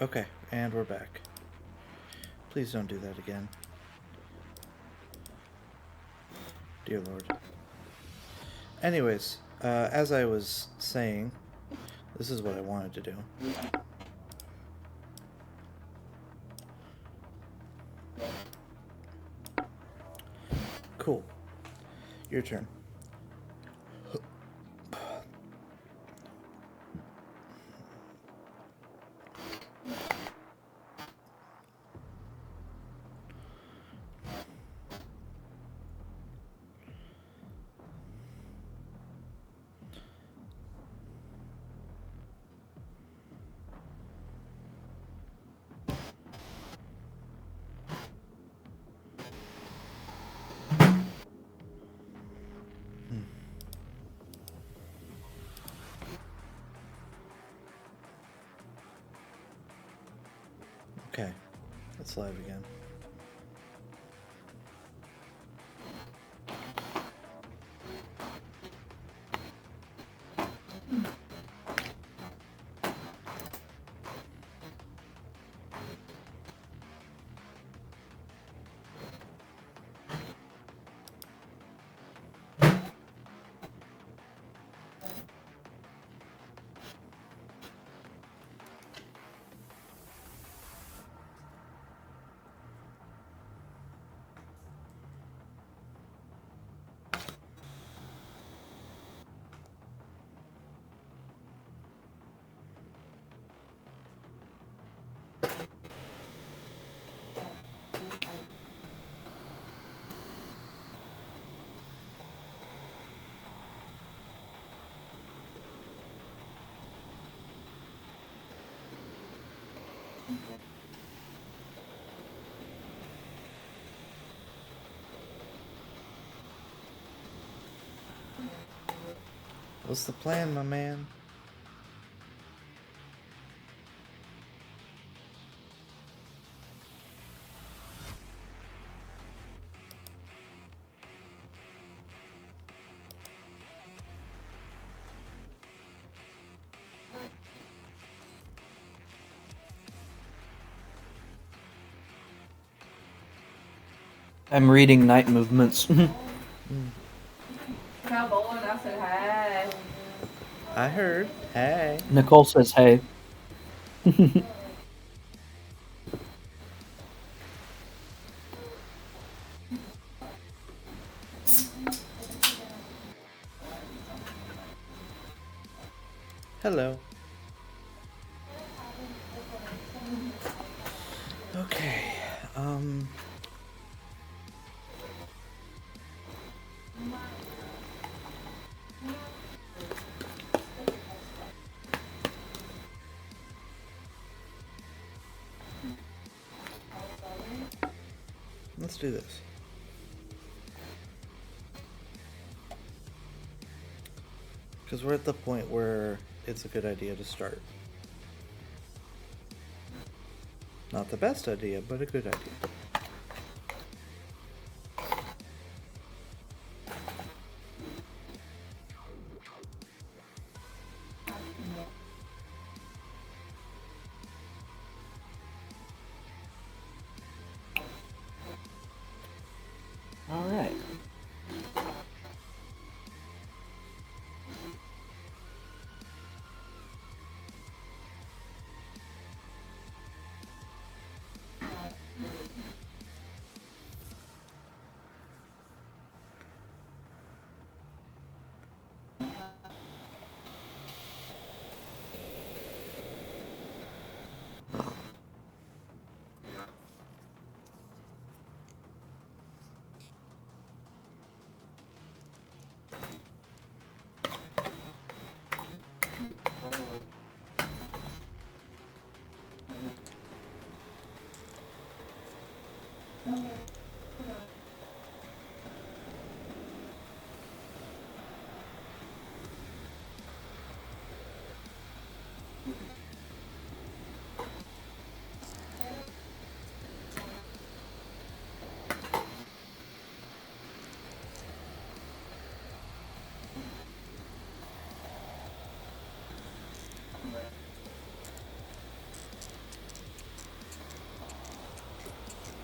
Okay, and we're back. Please don't do that again. Dear Lord. Anyways, as I was saying, this is what I wanted to do. Cool. Your turn. Okay, it's live again. What's the plan, my man? I'm reading night movements. I said hi. I heard. Hey. Nicole says hey. Hello. Okay. Let's do this. Because we're at the point where it's a good idea to start. Not the best idea, but a good idea. All right.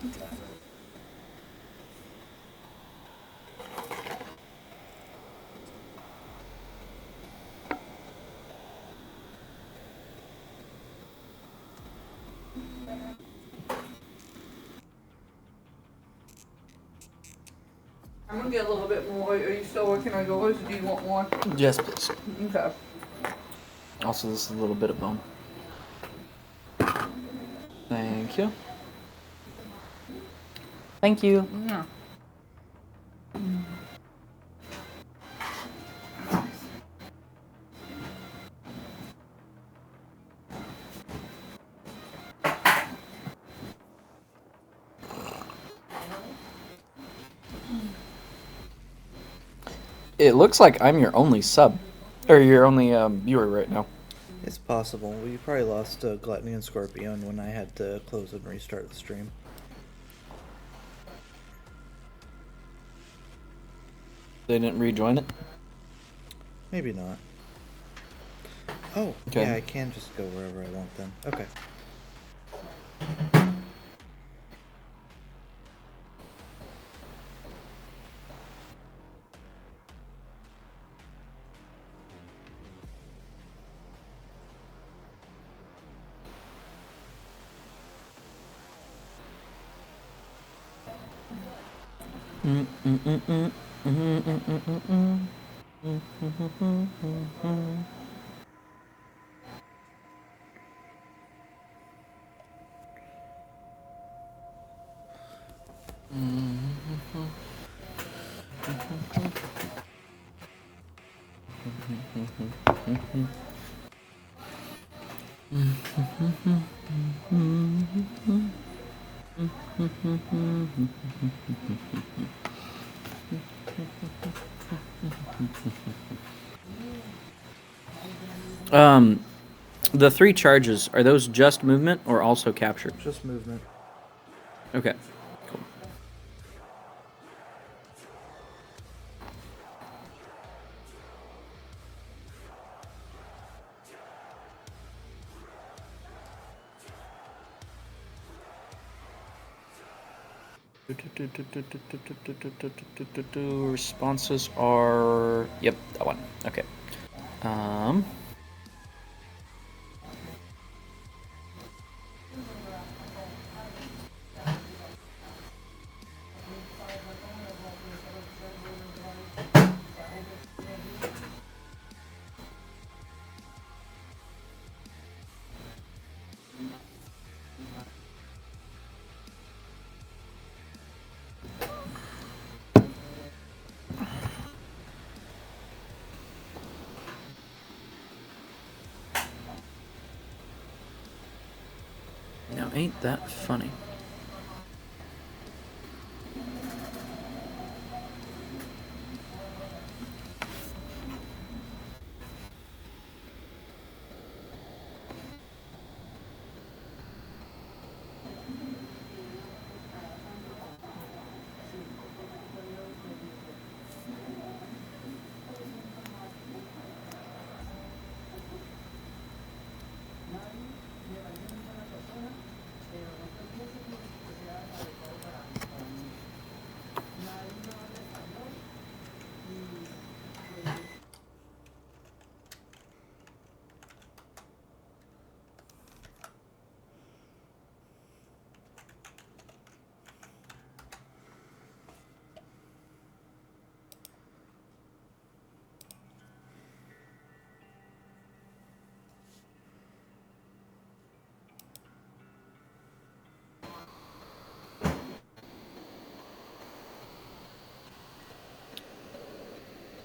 I'm gonna get a little bit more. Are you still working on yours, or do you want more? Yes, please. Okay. Also, this is a little bit of bone. Thank you. Thank you. Yeah. It looks like I'm your only sub. Or your only viewer right now. It's possible. We probably lost Gluttony and Scorpion when I had to close and restart the stream. They didn't rejoin it? Maybe not. Oh, Okay. yeah, I can just go wherever I want then. Okay. The 3 charges, are those just movement or also captured? Just movement. Okay. Cool. Responses are... Yep, that one. Okay. Now, ain't that funny?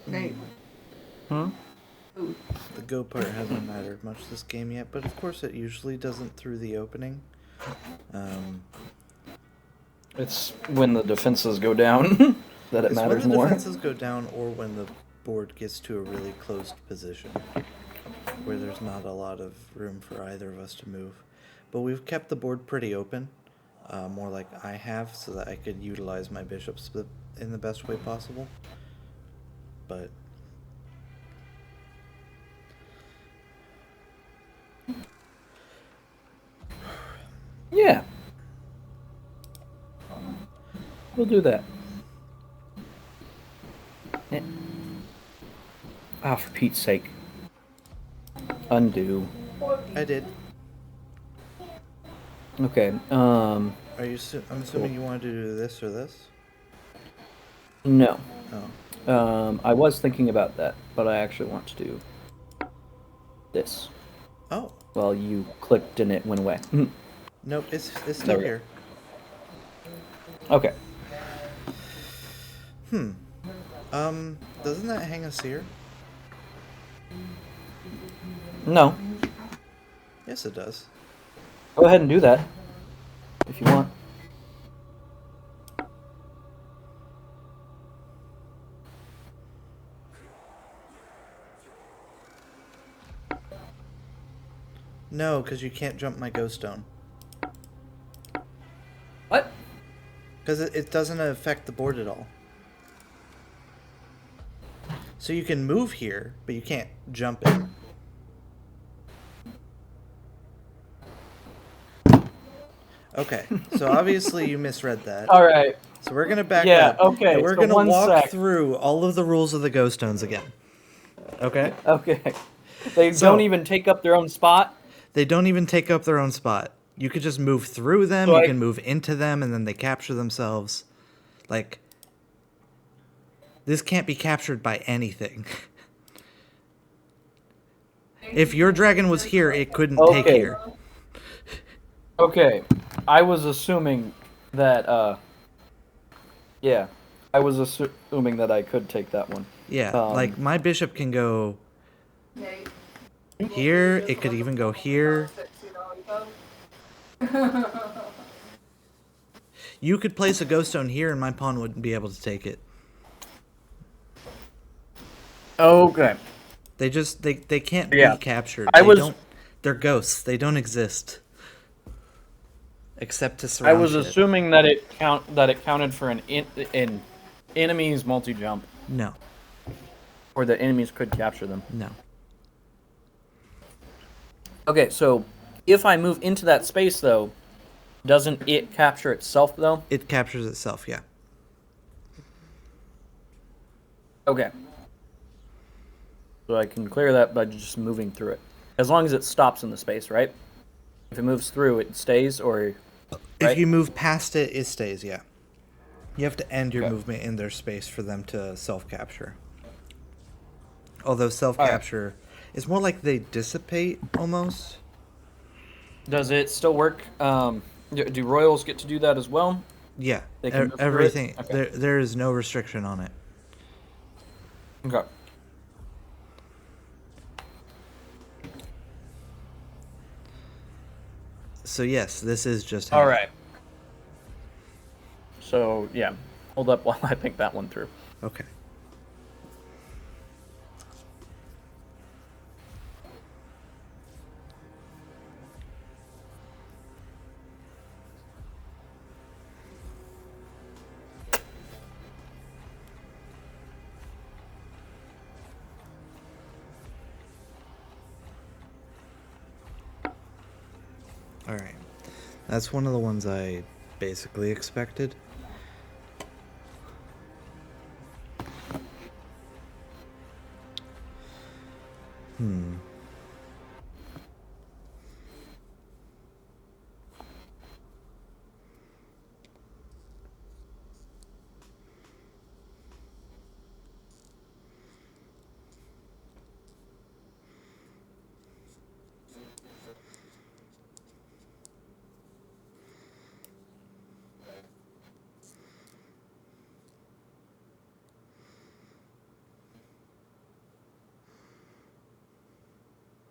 Nate. Huh? Ooh. The go part hasn't mattered much this game yet, but of course it usually doesn't through the opening. It's when the defenses go down that it It's matters when the more. defenses go down or when the board gets to a really closed position where there's not a lot of room for either of us to move. But we've kept the board pretty open, more like I have, so that I could utilize my bishops in the best way possible. But Yeah. We'll do that. Eh. Ah, for Pete's sake. Undo. I did. Okay, Are you? I'm assuming you wanted to do this or this. no. Oh. I was thinking about that, but I actually want to do this. Oh. Well, you clicked and it went away. Nope. It's There still we go. here. Okay. Doesn't that hang a seer? No. Yes, it does. Go ahead and do that if you want. No, because you can't jump my ghost stone. What? Because it doesn't affect the board at all. So you can move here, but you can't jump it. Okay, so obviously you misread that. All right. So we're gonna back Yeah, up. okay, And we're so gonna one walk sec. through all of the rules of the ghost stones again. Okay? Okay. They So- don't even take up their own spot. They don't even take up their own spot. You could just move through them, So you I- can move into them, and then they capture themselves. Like, this can't be captured by anything. If your dragon was here, it couldn't take Okay. here. Okay. I was assuming that. Yeah. I was assuming that I could take that one. Yeah, Um, like my bishop can go here, it could even go here. You could place a ghost stone here and my pawn wouldn't be able to take it. Okay. They just they can't Yeah. be captured. I They was- don't, they're ghosts. They don't exist. Except to I surround was shit. assuming that it counted for an enemy's multi jump, No. or that enemies could capture them. No. Okay, so if I move into that space though, doesn't it capture itself though? It captures itself, yeah. Okay. So I can clear that by just moving through it. As long as it stops in the space, right? If it moves through, it stays, or... If Right? you move past it, it stays, yeah. You have to end your Okay. movement in their space for them to self-capture. Although self-capture is more like they dissipate, almost. Does it still work? Do royals get to do that as well? Yeah, They can move through it? everything. Okay. There is no restriction on it. Okay. So yes, this is just All right. So, yeah. Hold up while I think that one through. Okay. All right. That's one of the ones I basically expected.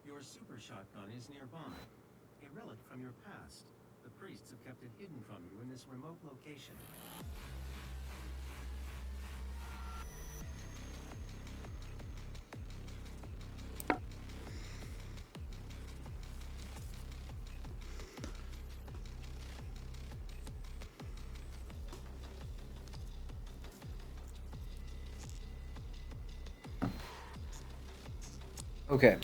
Your super shotgun is nearby. A relic from your past. The priests have kept it hidden from you in this remote location. Okay.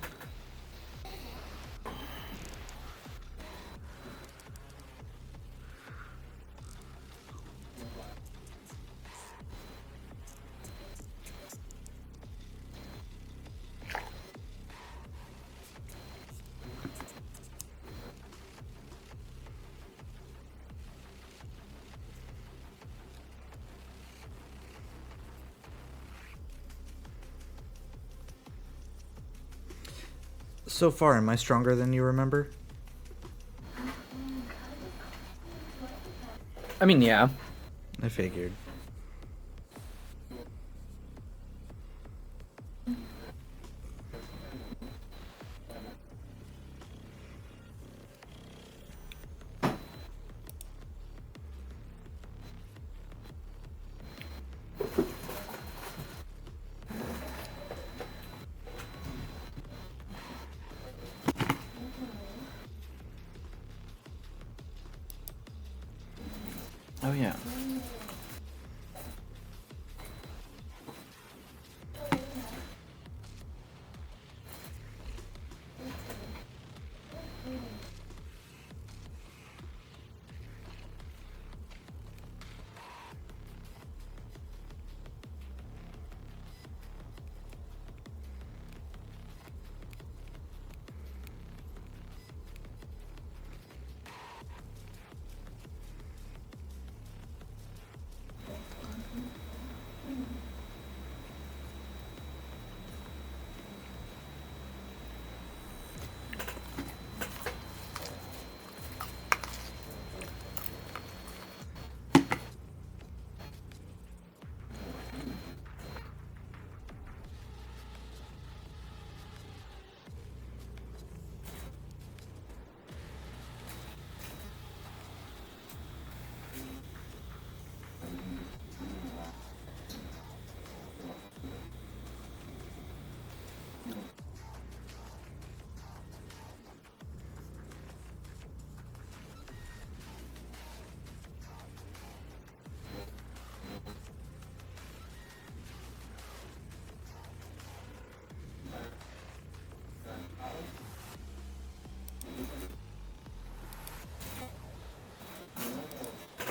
So far, am I stronger than you remember? I mean, yeah. I figured. Oh yeah.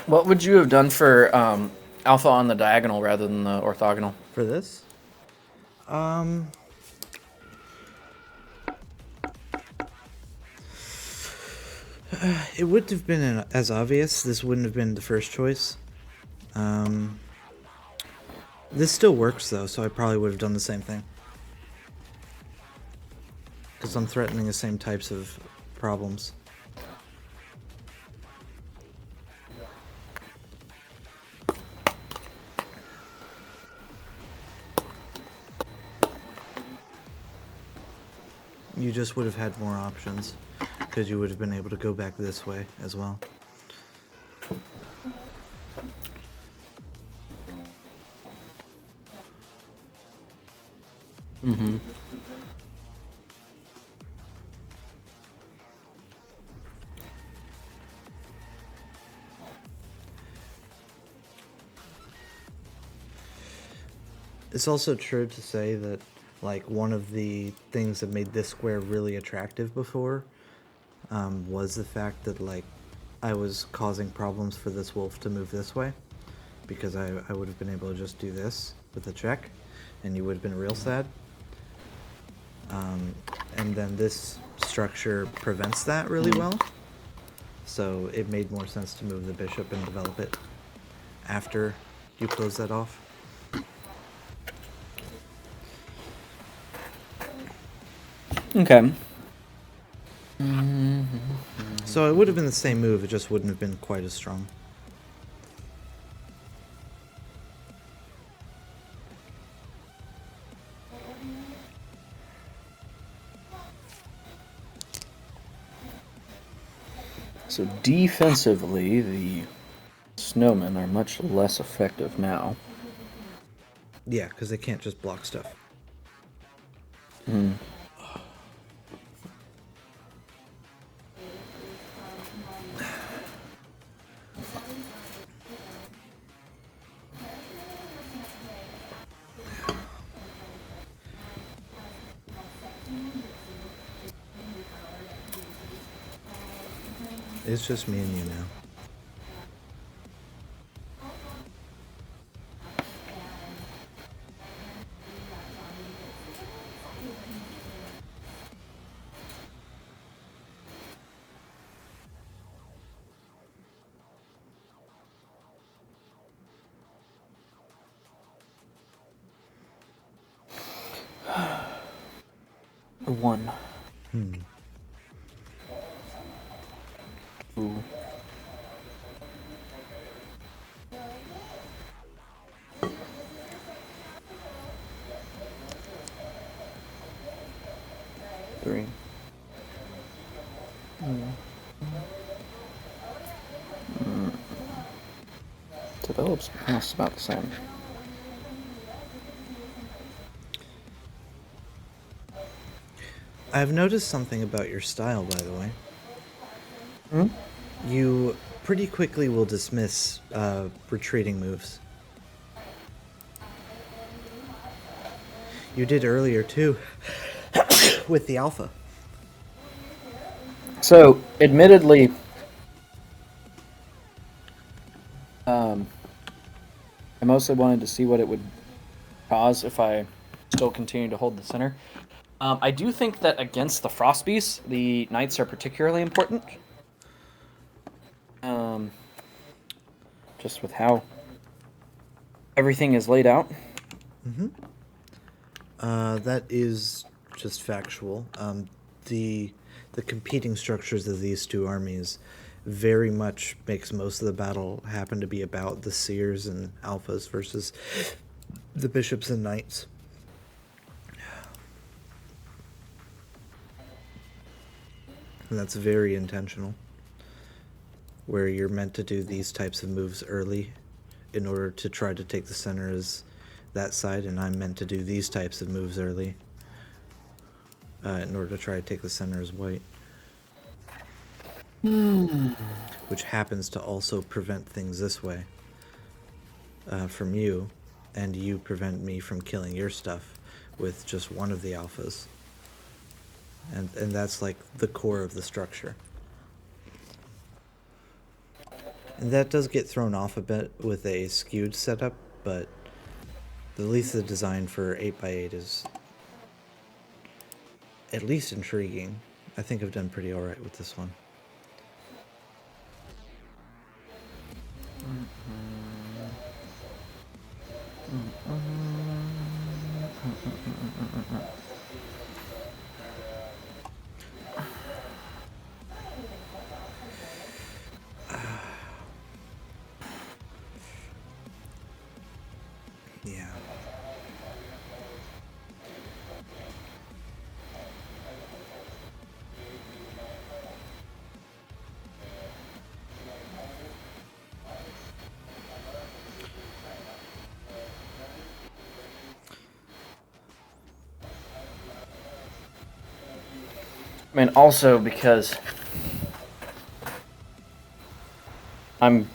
What would you have done for alpha on the diagonal rather than the orthogonal? For this? It wouldn't have been as obvious. This wouldn't have been the first choice. This still works though, so I probably would have done the same thing. Because I'm threatening the same types of problems. You just would have had more options, because you would have been able to go back this way as well. Mm-hmm. It's also true to say that, like, one of the things that made this square really attractive before was the fact that, like, I was causing problems for this wolf to move this way, because I would have been able to just do this with a check, and you would have been real sad. And then this structure prevents that really well, so it made more sense to move the bishop and develop it after you close that off. Okay. So it would have been the same move, it just wouldn't have been quite as strong. So defensively, the snowmen are much less effective now. Yeah, because they can't just block stuff. Hmm. It's just me and you now. One. Ooh. Three. Develops almost about the same. I've noticed something about your style, by the way. Hmm? You pretty quickly will dismiss retreating moves. You did earlier too, with the alpha. So, admittedly, I mostly wanted to see what it would cause if I still continue to hold the center. I do think that against the Frost Beast, the Knights are particularly important. Just with how everything is laid out. That is just factual. The competing structures of these two armies very much makes most of the battle happen to be about the seers and alphas versus the bishops and knights. And that's very intentional. Where you're meant to do these types of moves early in order to try to take the center as that side, and I'm meant to do these types of moves early in order to try to take the center as white. Which happens to also prevent things this way from you, and you prevent me from killing your stuff with just one of the alphas. And that's like the core of the structure. And that does get thrown off a bit with a skewed setup, but at least the design for 8x8 is at least intriguing. I think I've done pretty alright with this one. Yeah. I mean, also because I'm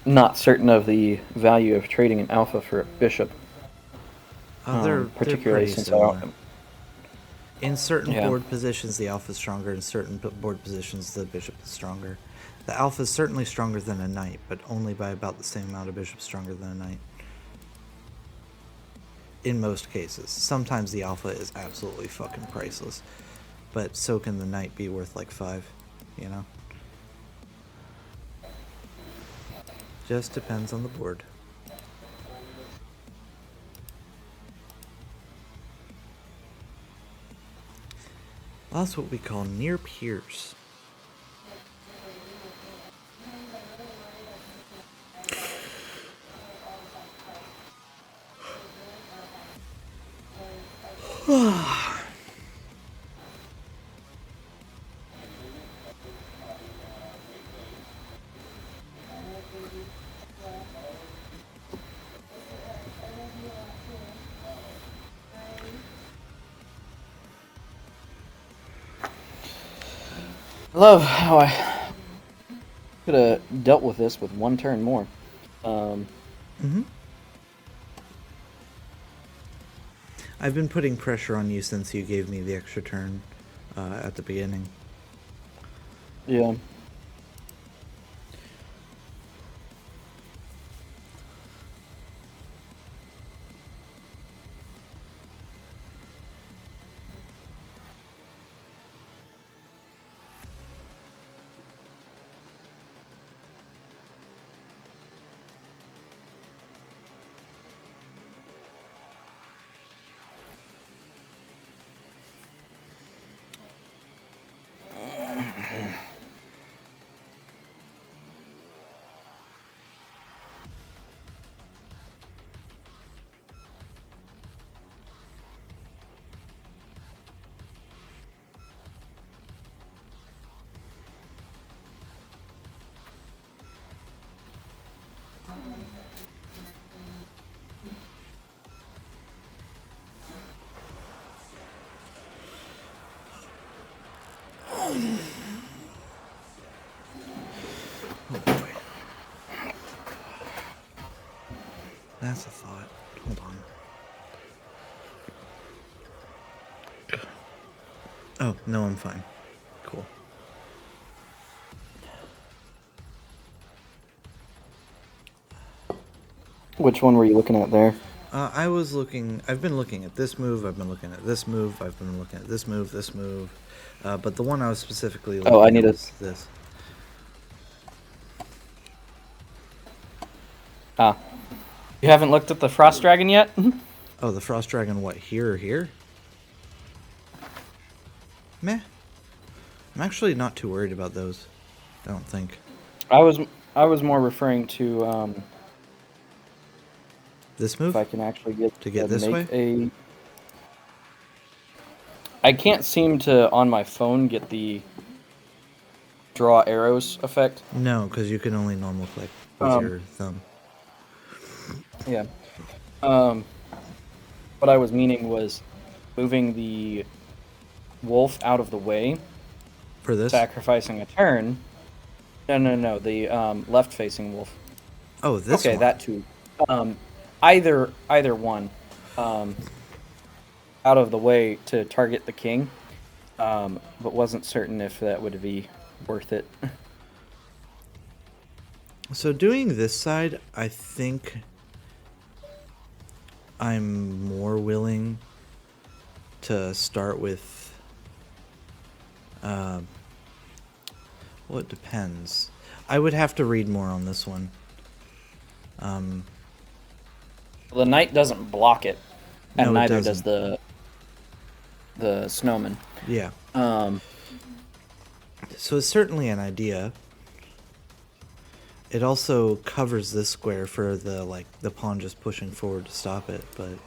not certain of the value of trading an alpha for a bishop. They're particularly pretty since similar. I In certain Yeah. board positions, the alpha is stronger. In certain board positions, the bishop is stronger. The alpha is certainly stronger than a knight, but only by about the same amount of bishops stronger than a knight. In most cases. Sometimes the alpha is absolutely fucking priceless. But so can the knight be worth like 5, you know? Just depends on the board. Well, that's what we call near peers. I love how I could have dealt with this with one turn more. I've been putting pressure on you since you gave me the extra turn at the beginning. Yeah. That's a thought. Hold on. Oh, no, I'm fine. Cool. Which one were you looking at there? I've been looking at this move, I've been looking at this move, I've been looking at this move. But the one I was specifically looking Oh, I at need a- was this. Ah. You haven't looked at the Frost Dragon yet? Oh, the Frost Dragon, what, here or here? Meh. I'm actually not too worried about those. I don't think. I was more referring to This move? if I can actually get To get this make way? I can't seem to on my phone get the draw arrows effect. No, because you can only normal click with your thumb. Yeah. What I was meaning was moving the wolf out of the way, For this? sacrificing a turn. No, the left-facing wolf. Oh, this Okay, one. that too. Either one. Out of the way to target the king, but wasn't certain if that would be worth it. So doing this side, I think I'm more willing to start with. Well, it depends. I would have to read more on this one. The knight doesn't block it, and No, it neither does doesn't. the snowman. Yeah. Um, So it's certainly an idea. It also covers this square for the pawn just pushing forward to stop it, but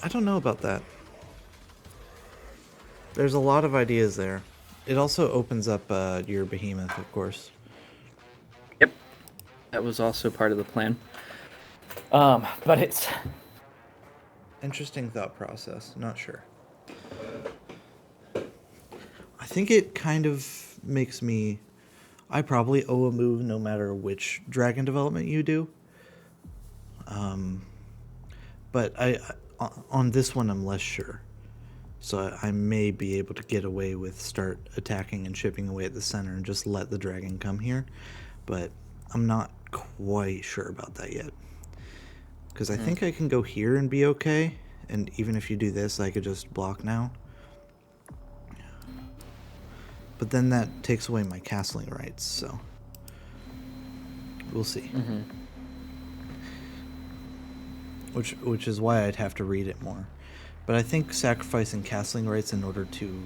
I don't know about that. There's a lot of ideas there. It also opens up your behemoth, of course. Yep, that was also part of the plan. But it's Interesting thought process. Not sure. I think it kind of makes me. I probably owe a move no matter which dragon development you do. But on this one I'm less sure. So I may be able to get away with start attacking and chipping away at the center and just let the dragon come here. But I'm not quite sure about that yet. Because I think I can go here and be okay. And even if you do this, I could just block now. But then that takes away my castling rights, so we'll see. Which is why I'd have to read it more. But I think sacrificing castling rights in order to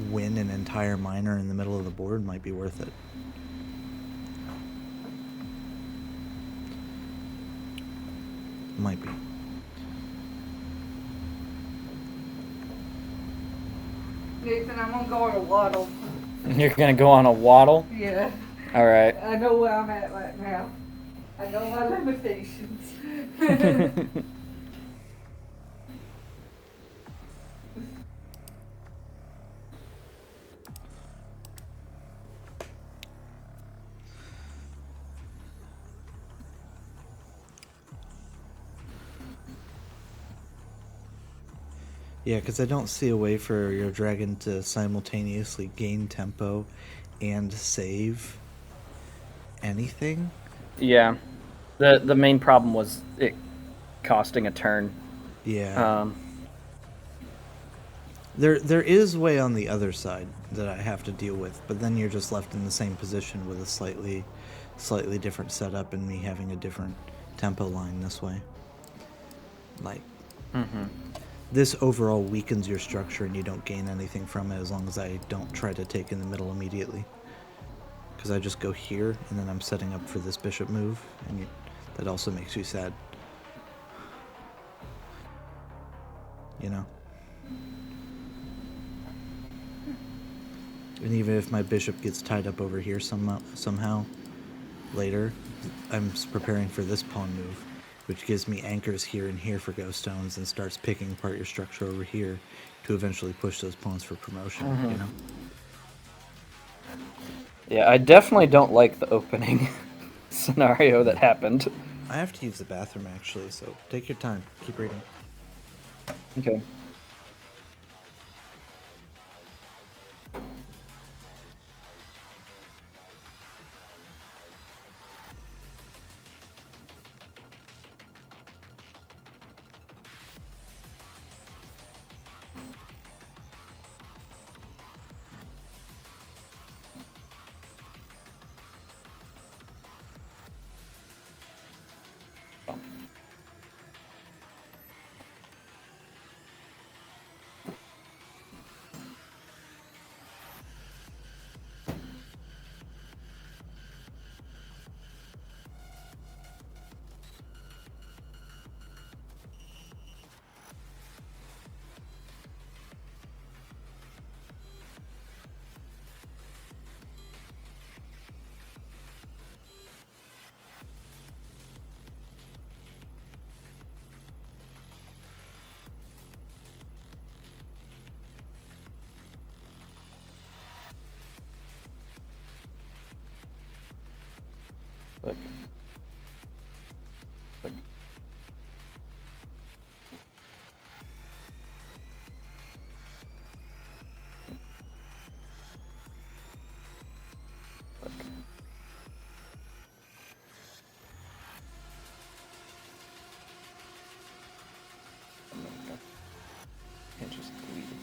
win an entire minor in the middle of the board might be worth it. Might be. Nathan, I'm gonna go on a waddle. you're gonna go on a waddle. Yeah, All right. I know where I'm at right now. I know my limitations. Yeah, because I don't see a way for your dragon to simultaneously gain tempo and save anything. Yeah. The main problem was it costing a turn. Yeah. There is way on the other side that I have to deal with, but then you're just left in the same position with a slightly different setup and me having a different tempo line this way. Like, this overall weakens your structure and you don't gain anything from it as long as I don't try to take in the middle immediately. Because I just go here and then I'm setting up for this bishop move, and that also makes you sad. You know? And even if my bishop gets tied up over here somehow later, I'm preparing for this pawn move, which gives me anchors here and here for ghost stones and starts picking apart your structure over here to eventually push those pawns for promotion, you know? Yeah, I definitely don't like the opening scenario that happened. I have to use the bathroom actually, so take your time. Keep reading. Okay. Look. Look. Look. Can't just delete it.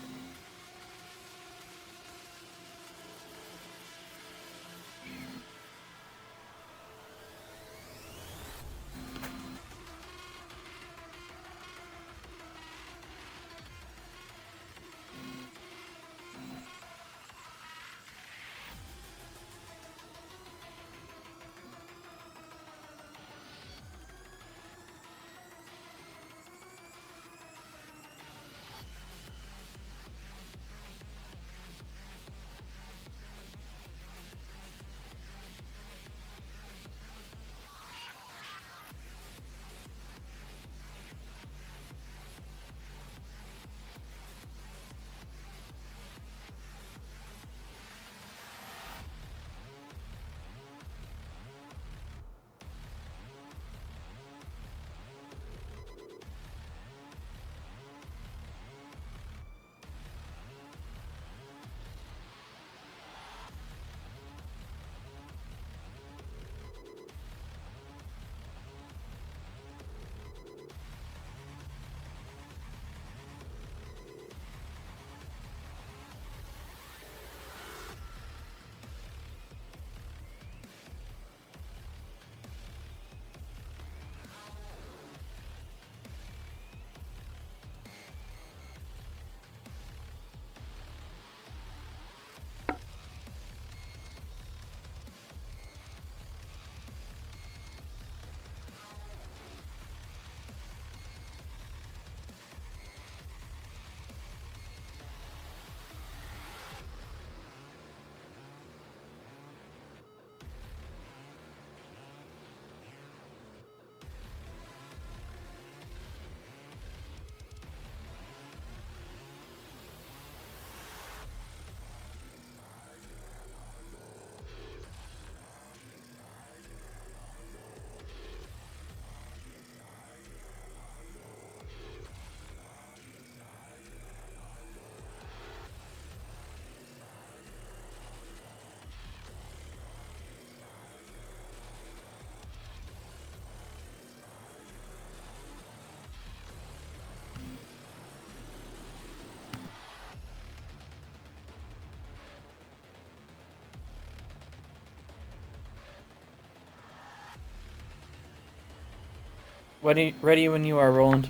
Ready when you are, Roland.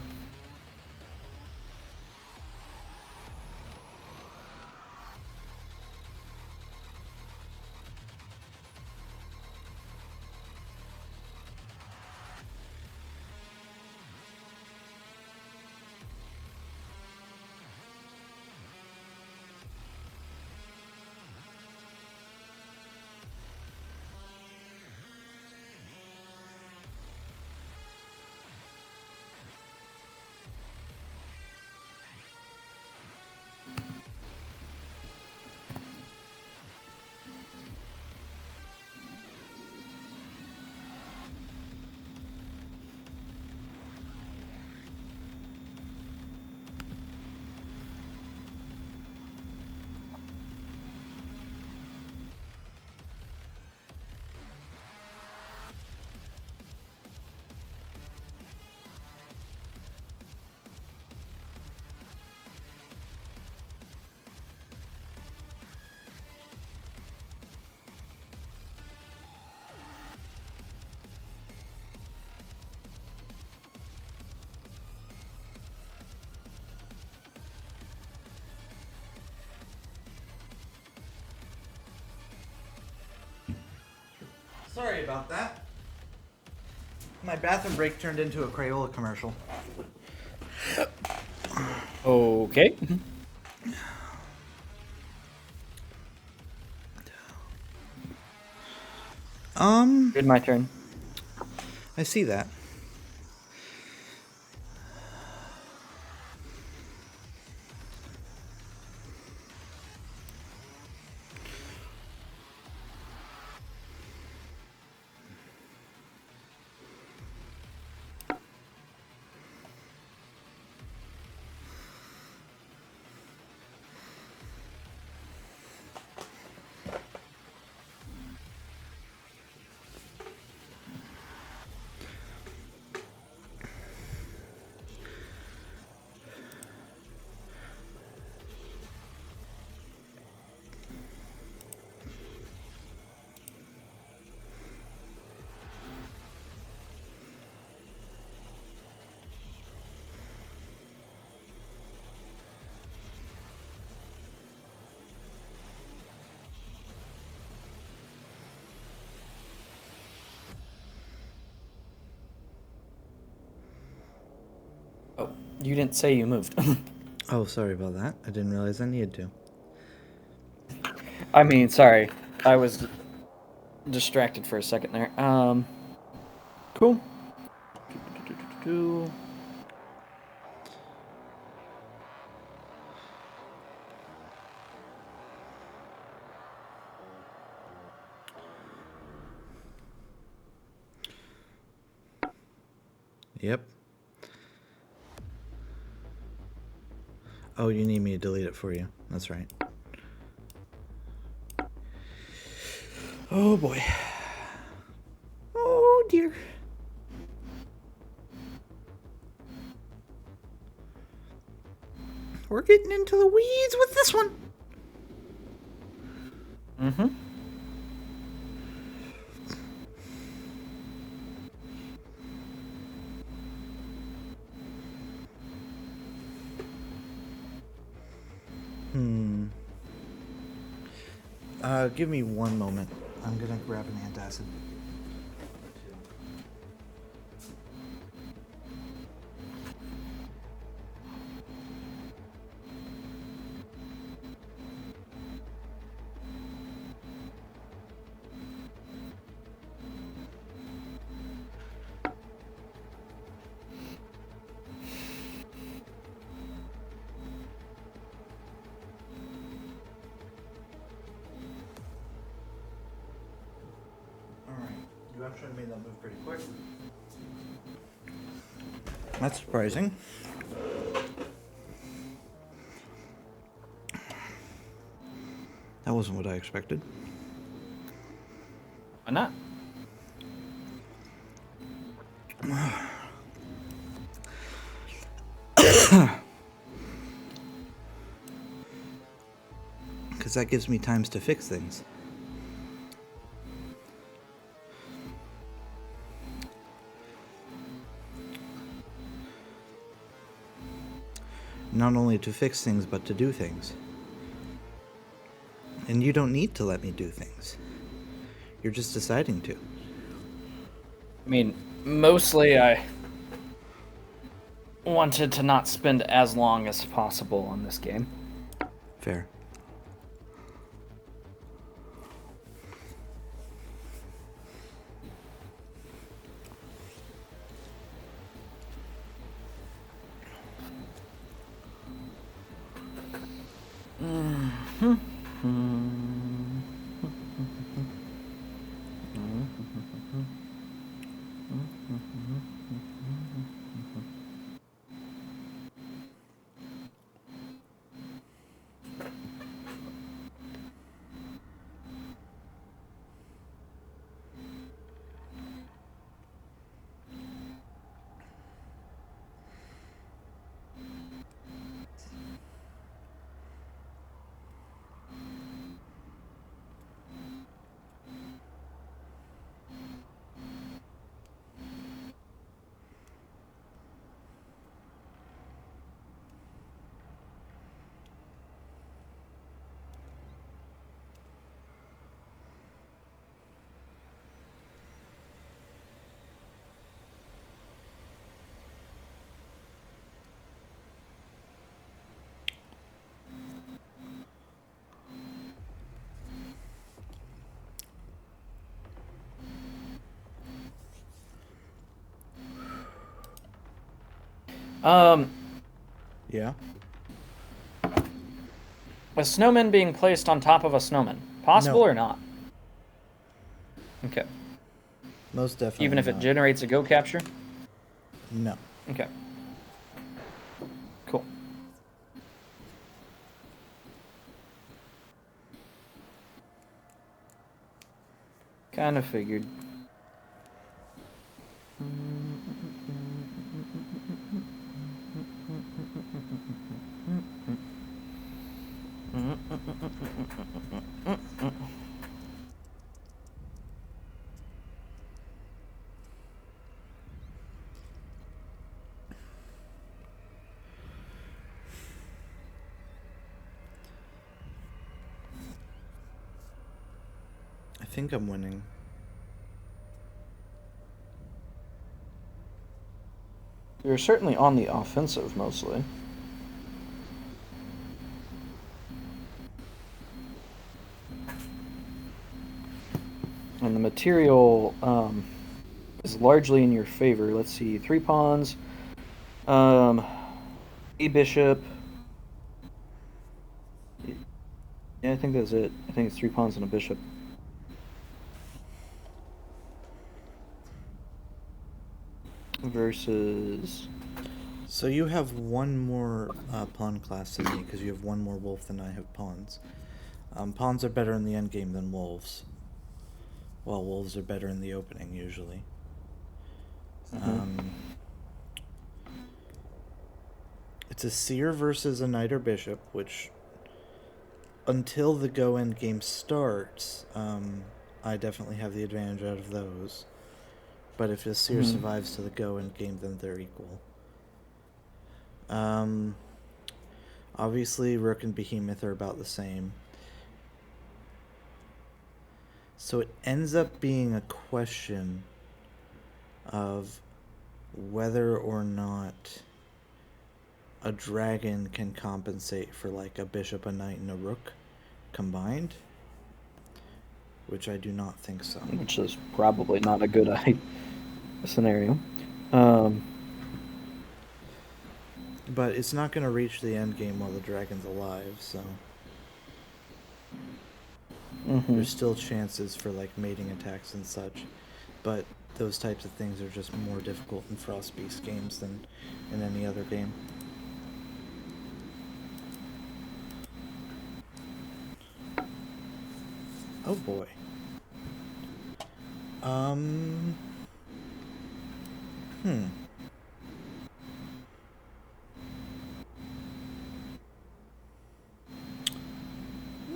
Sorry about that. My bathroom break turned into a Crayola commercial. Okay. Good, my turn. I see that. Oh, you didn't say you moved. Oh, sorry about that. I didn't realize I needed to. I mean, sorry. I was distracted for a second there. Cool. Yep. Oh, you need me to delete it for you. That's right. Oh boy. Oh dear. We're getting into the weeds with this one. Mm-hmm. Give me one moment. I'm gonna grab an antacid. Alright, you actually made that move pretty quick. That's surprising. That wasn't what I expected. Why not? Because that gives me times to fix things. Not only to fix things, but to do things. And you don't need to let me do things. You're just deciding to. I mean, mostly I wanted to not spend as long as possible on this game. Fair. Yeah. A snowman being placed on top of a snowman. Possible No. or not? Okay. Most definitely. Even if it not. generates a go capture? No. Okay. Cool. Kind of figured. I think I'm winning. You're certainly on the offensive mostly. And the material is largely in your favor. Let's see, 3 pawns, a bishop. Yeah, I think that's it. I think it's 3 pawns and a bishop. Versus. So you have one more pawn class than me because you have one more wolf than I have pawns. Pawns are better in the endgame than wolves. While wolves are better in the opening usually. It's a seer versus a knight or bishop, which until the go end game starts, I definitely have the advantage out of those. But if a seer survives to the go end game, then they're equal. Obviously, Rook and Behemoth are about the same. So it ends up being a question of whether or not a dragon can compensate for like a bishop, a knight, and a rook combined, which I do not think so. Which is probably not a good scenario. But it's not going to reach the end game while the dragon's alive, so there's still chances for like mating attacks and such. But those types of things are just more difficult in Frost Beast games than in any other game. Oh boy.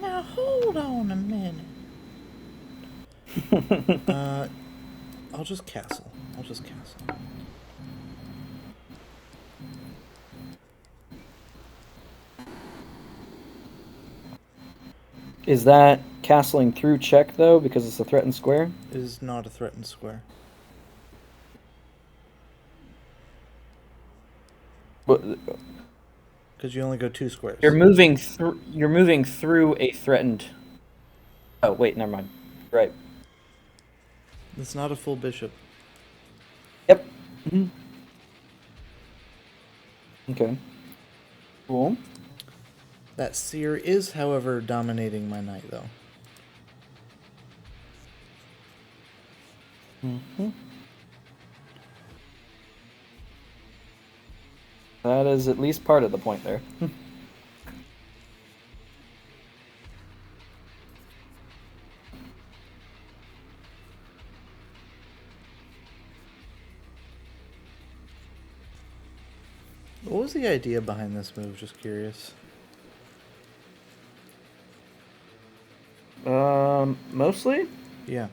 Now hold on a minute. I'll just castle. Is that castling through check, though, because it's a threatened square? It is not a threatened square. But Because you only go 2 squares. you're moving through. You're moving through a threatened. Oh wait, never mind. Right. It's not a full bishop. Yep. Okay. Cool. That seer is, however, dominating my knight, though. That is at least part of the point there. What was the idea behind this move? Just curious. Mostly? Yeah.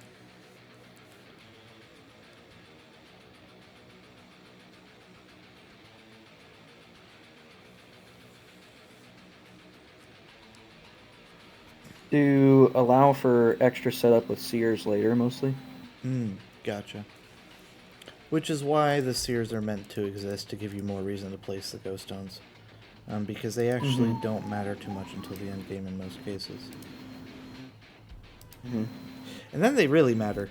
To allow for extra setup with seers later, mostly. Gotcha. Which is why the seers are meant to exist, to give you more reason to place the ghost stones. Because they actually don't matter too much until the end game in most cases. And then they really matter.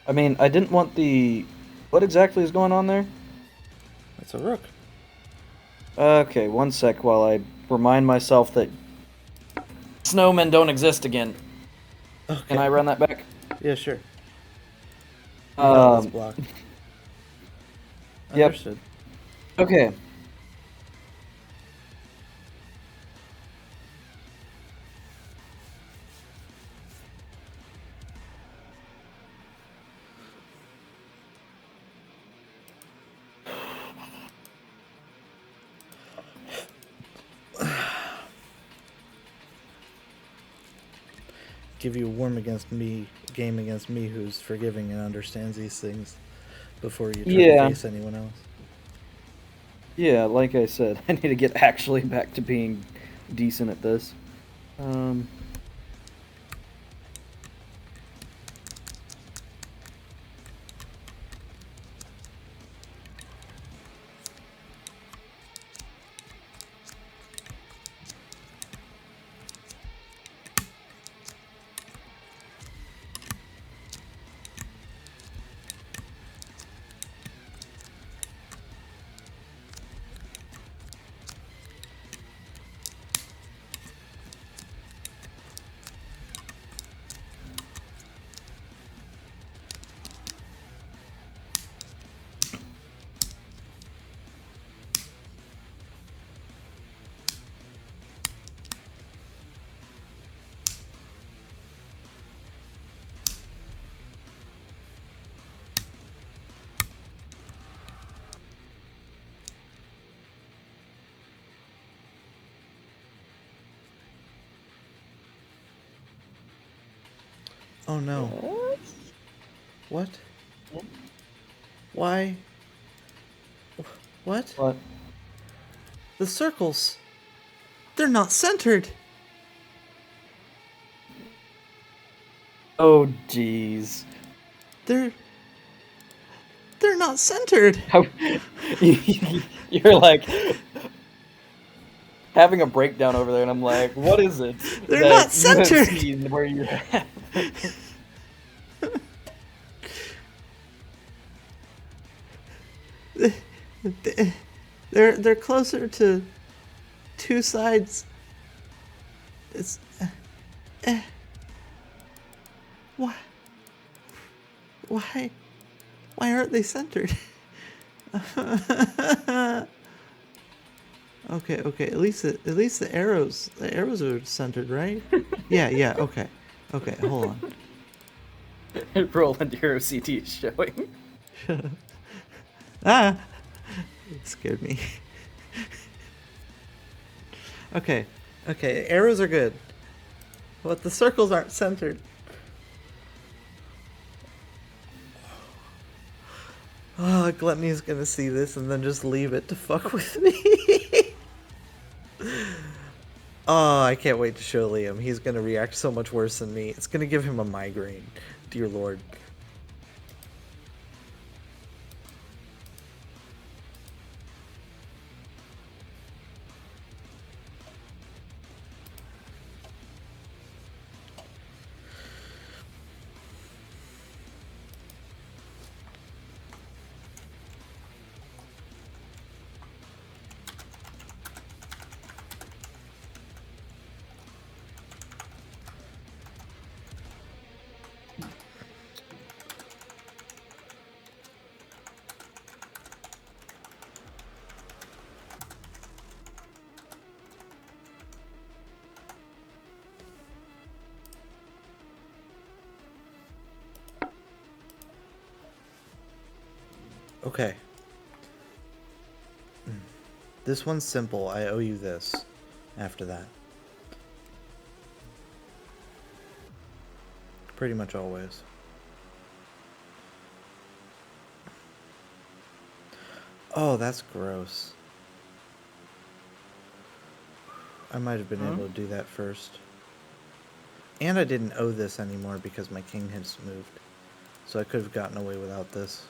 I mean, I didn't want the... What exactly is going on there? That's a rook. Okay, one sec while I remind myself that snowmen don't exist again. Okay. Can I run that back? Yeah, sure. You got this block. Yep. Understood. Okay. Give you a warm against me game against me who's forgiving and understands these things before you try to face anyone else. Yeah, like I said, I need to get actually back to being decent at this. Oh no. What? Why? What? What? The circles. They're not centered. Oh, jeez. They're not centered. You're like having a breakdown over there, and I'm like, what is it? They're that not you have centered. seen where you're at? They're closer to two sides. It's why why aren't they centered? Okay. At least the arrows are centered, right? Yeah. Okay. Hold on. Roland, your OCD is showing. Ah, it scared me. Okay. Arrows are good, but the circles aren't centered. Oh, Gluttony's gonna see this and then just leave it to fuck with me. Oh, I can't wait to show Liam. He's gonna react so much worse than me. It's gonna give him a migraine. Dear Lord. Okay. This one's simple. I owe you this after that. Pretty much always. Oh, that's gross. I might have been able to do that first. And I didn't owe this anymore because my king has moved. So I could have gotten away without this.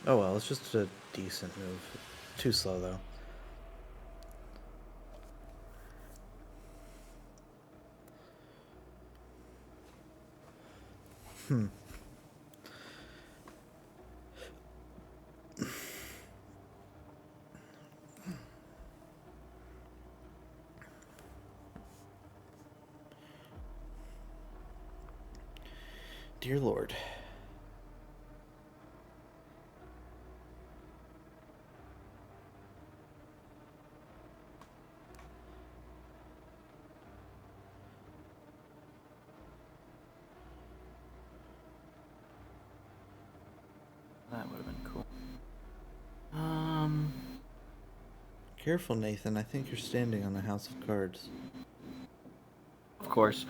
Oh well, it's just a decent move. Too slow though. Dear Lord. That would have been cool. Careful, Nathan. I think you're standing on a house of cards. Of course.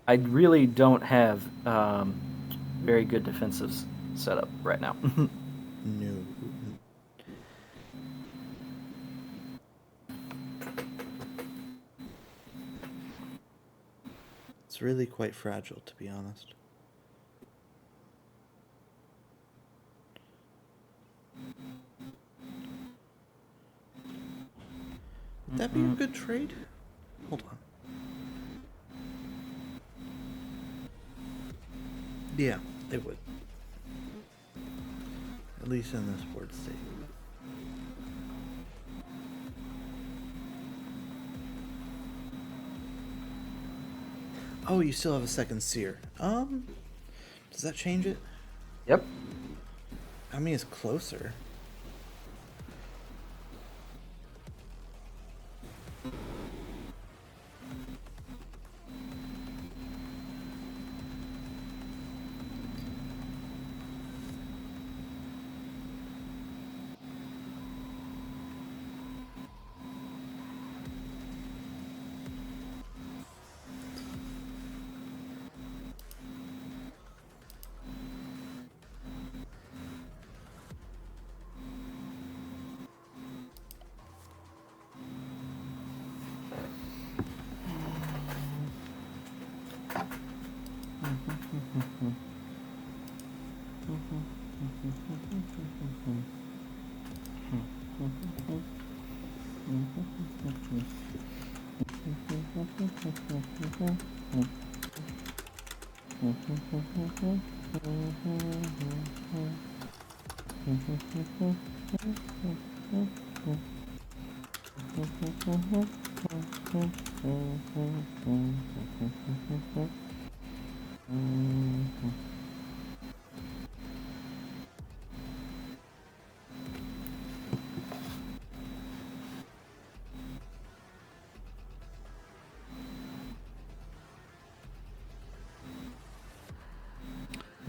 I really don't have very good defensives set up right now. No. It's really quite fragile, to be honest. Would that be a good trade? Hold on. Yeah, it would. At least in this board state. Oh, you still have a second seer. Does that change it? Yep. I mean, it's closer.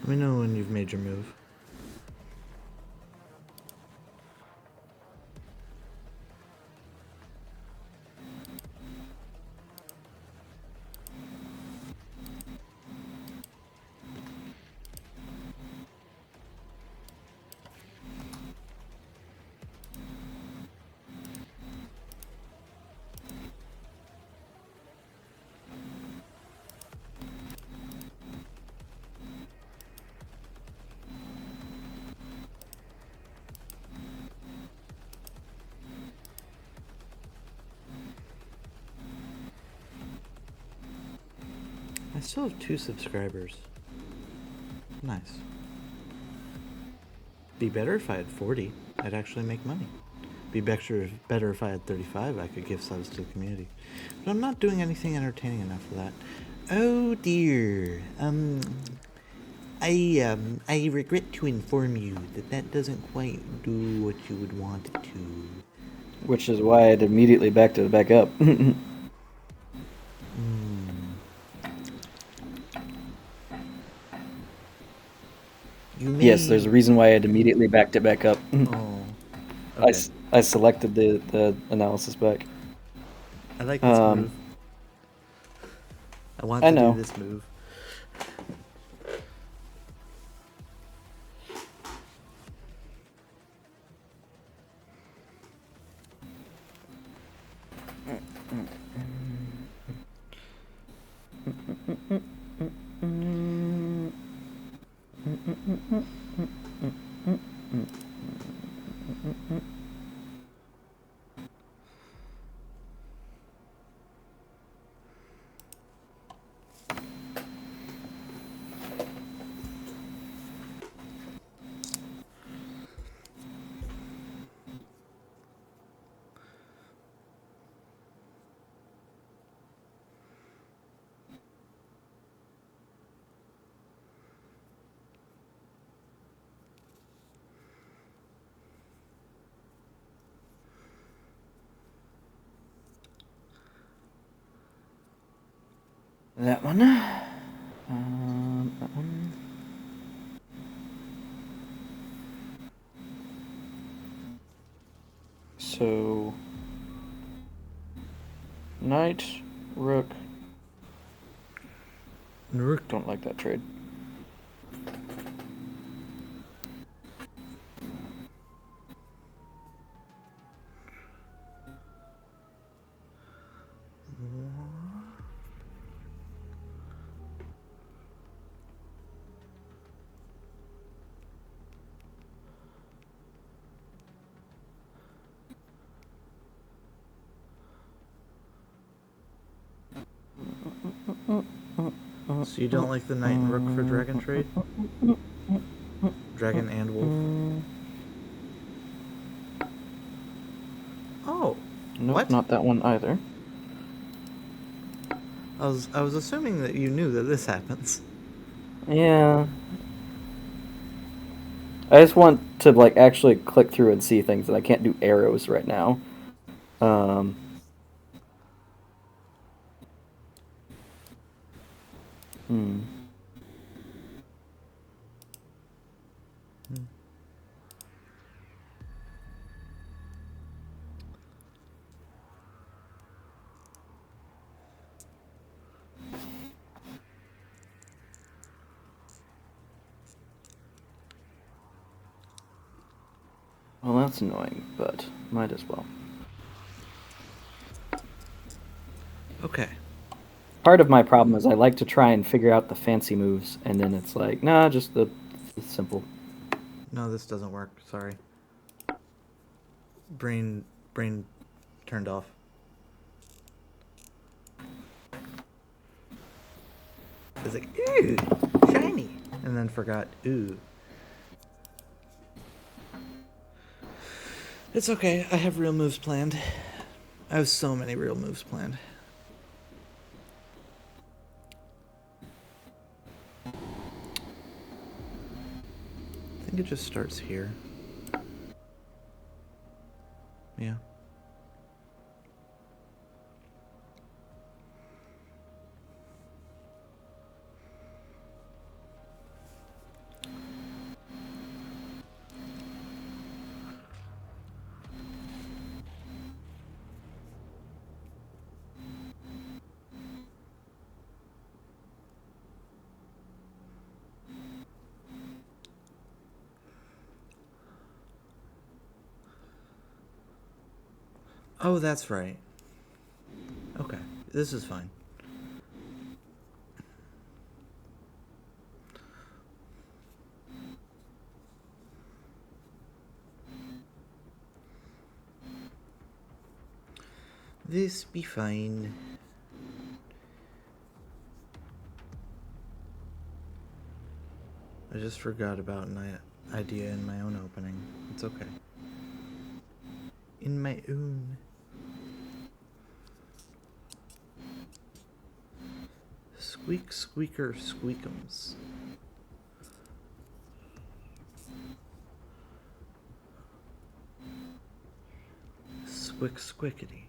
Let me know when you've made your move. I still have 2 subscribers. Nice. Be better if I had 40. I'd actually make money. Be better if I had 35. I could give subs to the community. But I'm not doing anything entertaining enough for that. Oh dear. I regret to inform you that that doesn't quite do what you would want it to. Which is why I'd immediately backed it back up. You may... Yes, there's a reason why I'd immediately backed it back up. Oh. Okay. I selected the analysis back. I like this move. I want I to know. do this move. That one. That one. So, knight, rook. Rook. Don't like that trade. So you don't like the knight and rook for dragon trade? Dragon and wolf? Oh. Nope, What? not that one either. I was assuming that you knew that this happens. Yeah. I just want to like actually click through and see things, and I can't do arrows right now. Um. Hmm. Well, that's annoying, but might as well. Okay. Part of my problem is I like to try and figure out the fancy moves, and then it's like, nah, just the simple. No, this doesn't work. Sorry. Brain turned off. It's like, ooh, shiny. And then forgot, ooh. It's okay. I have real moves planned. I have so many real moves planned. I think it just starts here. Yeah. Oh, that's right. Okay, this is fine. This be fine. I just forgot about an idea in my own opening. It's okay. In my own. Squeak, squeaker, squeakums. Squick, squickety.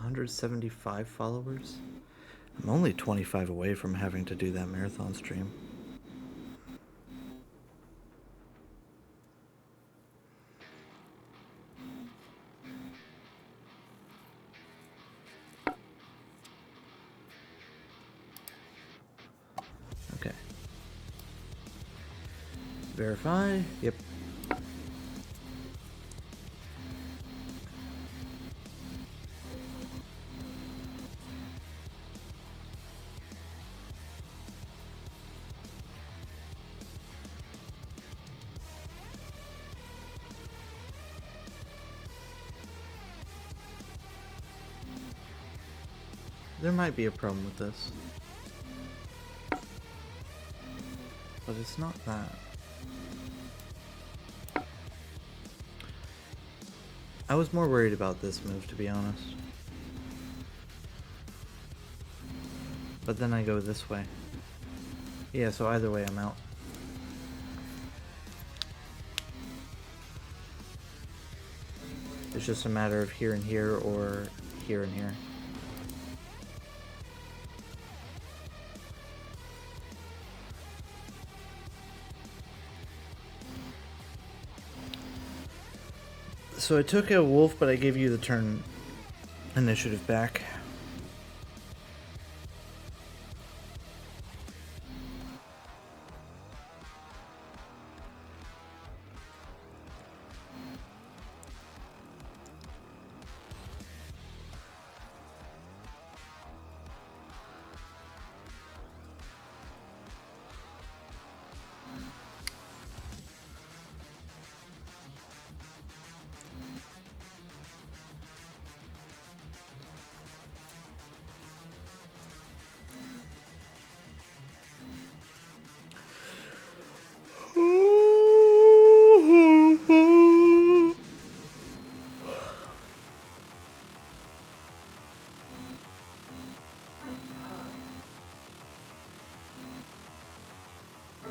$175 followers? I'm only 25 away from having to do that marathon stream. Verify. Yep. There might be a problem with this. But it's not that. I was more worried about this move, to be honest. But then I go this way. Yeah, so either way I'm out. It's just a matter of here and here or here and here. So I took a wolf, but I gave you the turn initiative back.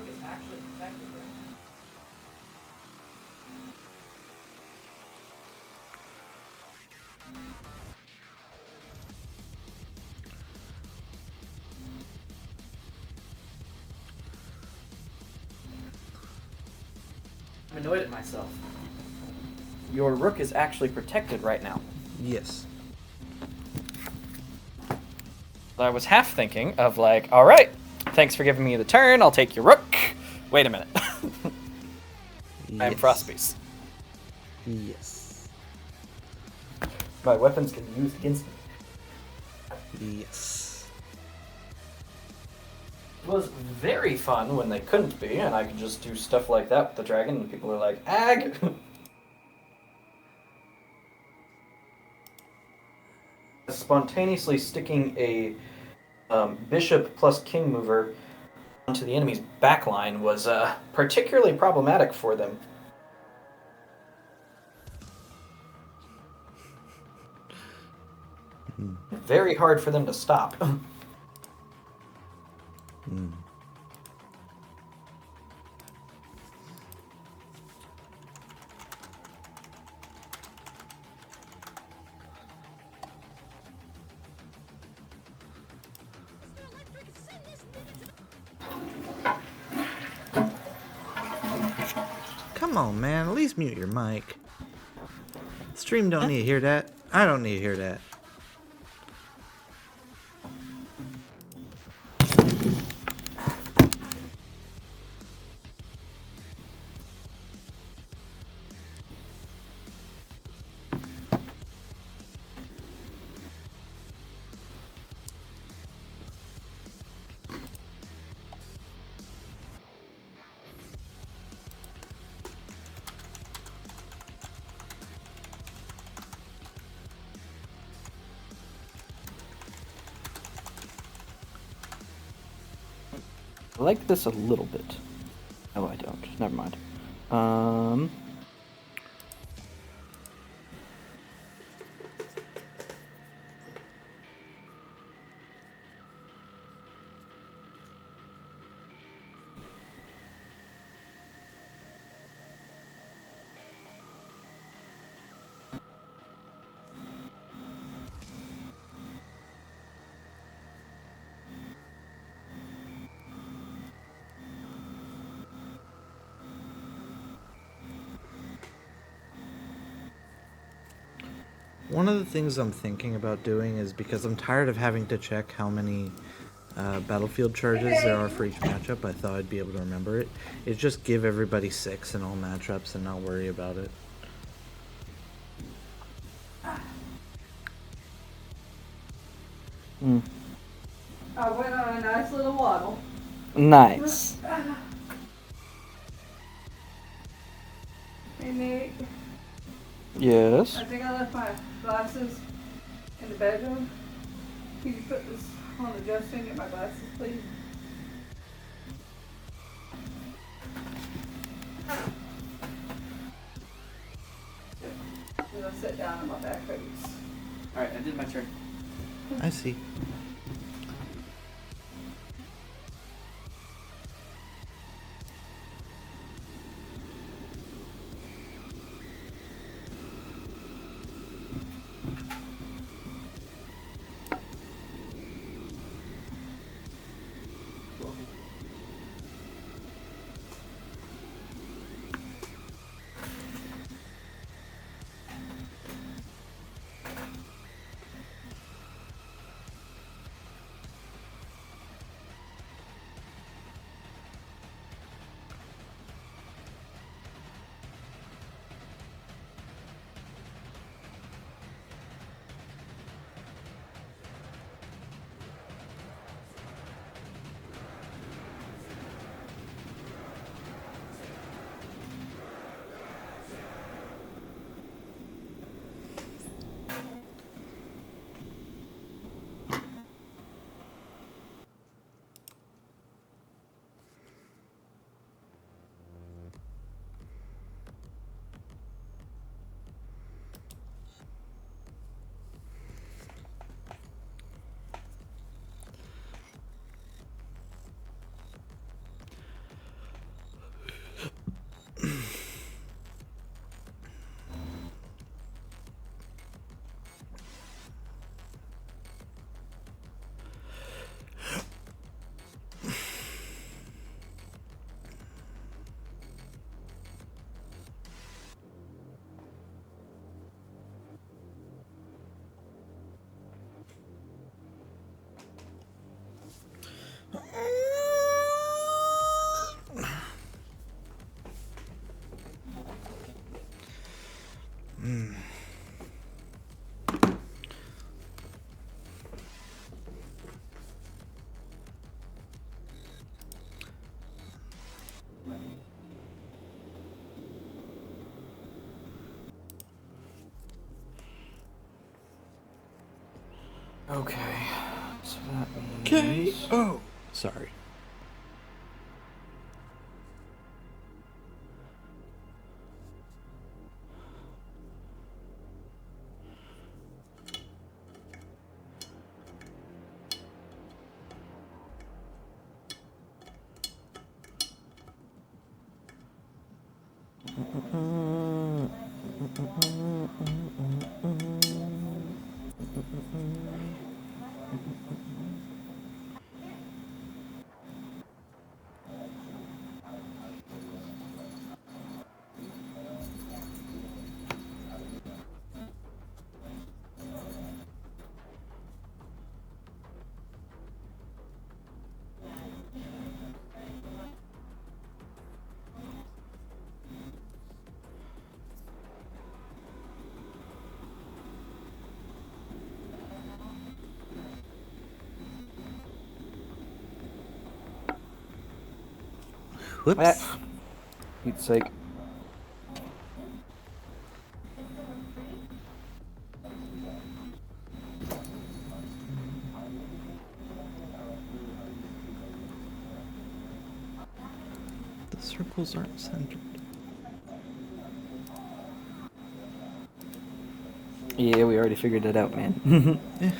It's actually protected, right? I'm annoyed at myself. Your rook is actually protected right now. Yes. I was half thinking of like, all right, thanks for giving me the turn. I'll take your rook. Wait a minute. I'm Frostbeast. Yes. My weapons can be used against me. Yes. It was very fun when they couldn't be, and I could just do stuff like that with the dragon, and people are like, ag! Spontaneously sticking a bishop plus king mover onto the enemy's backline was particularly problematic for them. Very hard for them to stop. Come on, man. At least mute your mic. Stream don't need to hear that. I don't need to hear that. I like this a little bit. Oh, I don't. Never mind. One of the things I'm thinking about doing is because I'm tired of having to check how many battlefield charges there are for each matchup. I thought I'd be able to remember it. It's just give everybody 6 in all matchups and not worry about it. I went on a nice little waddle. Nice. Hey Nate, Yes. I think I left my glasses in the bedroom. Can you put this on the dresser and get my glasses, please? I'm gonna sit down and my back hurts. Alright, I did my turn. I see. Okay. So that Okay. means... Oh, sorry. Whoops. Pete's sake. The circles aren't centered. Yeah, we already figured it out, man. Eh.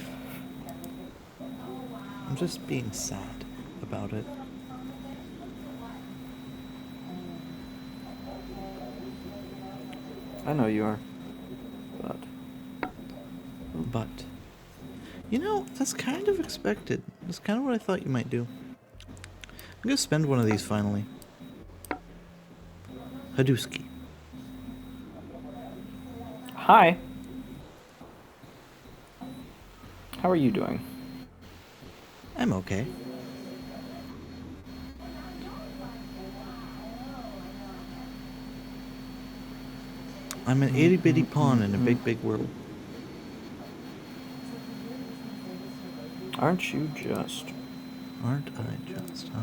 I'm just being sad about it. I know you are. But, you know, that's kind of expected. That's kind of what I thought you might do. I'm gonna spend one of these finally. Hadouski. Hi. How are you doing? I'm okay. I'm an itty bitty pawn in a big, big world. Aren't you just? Aren't I just, huh?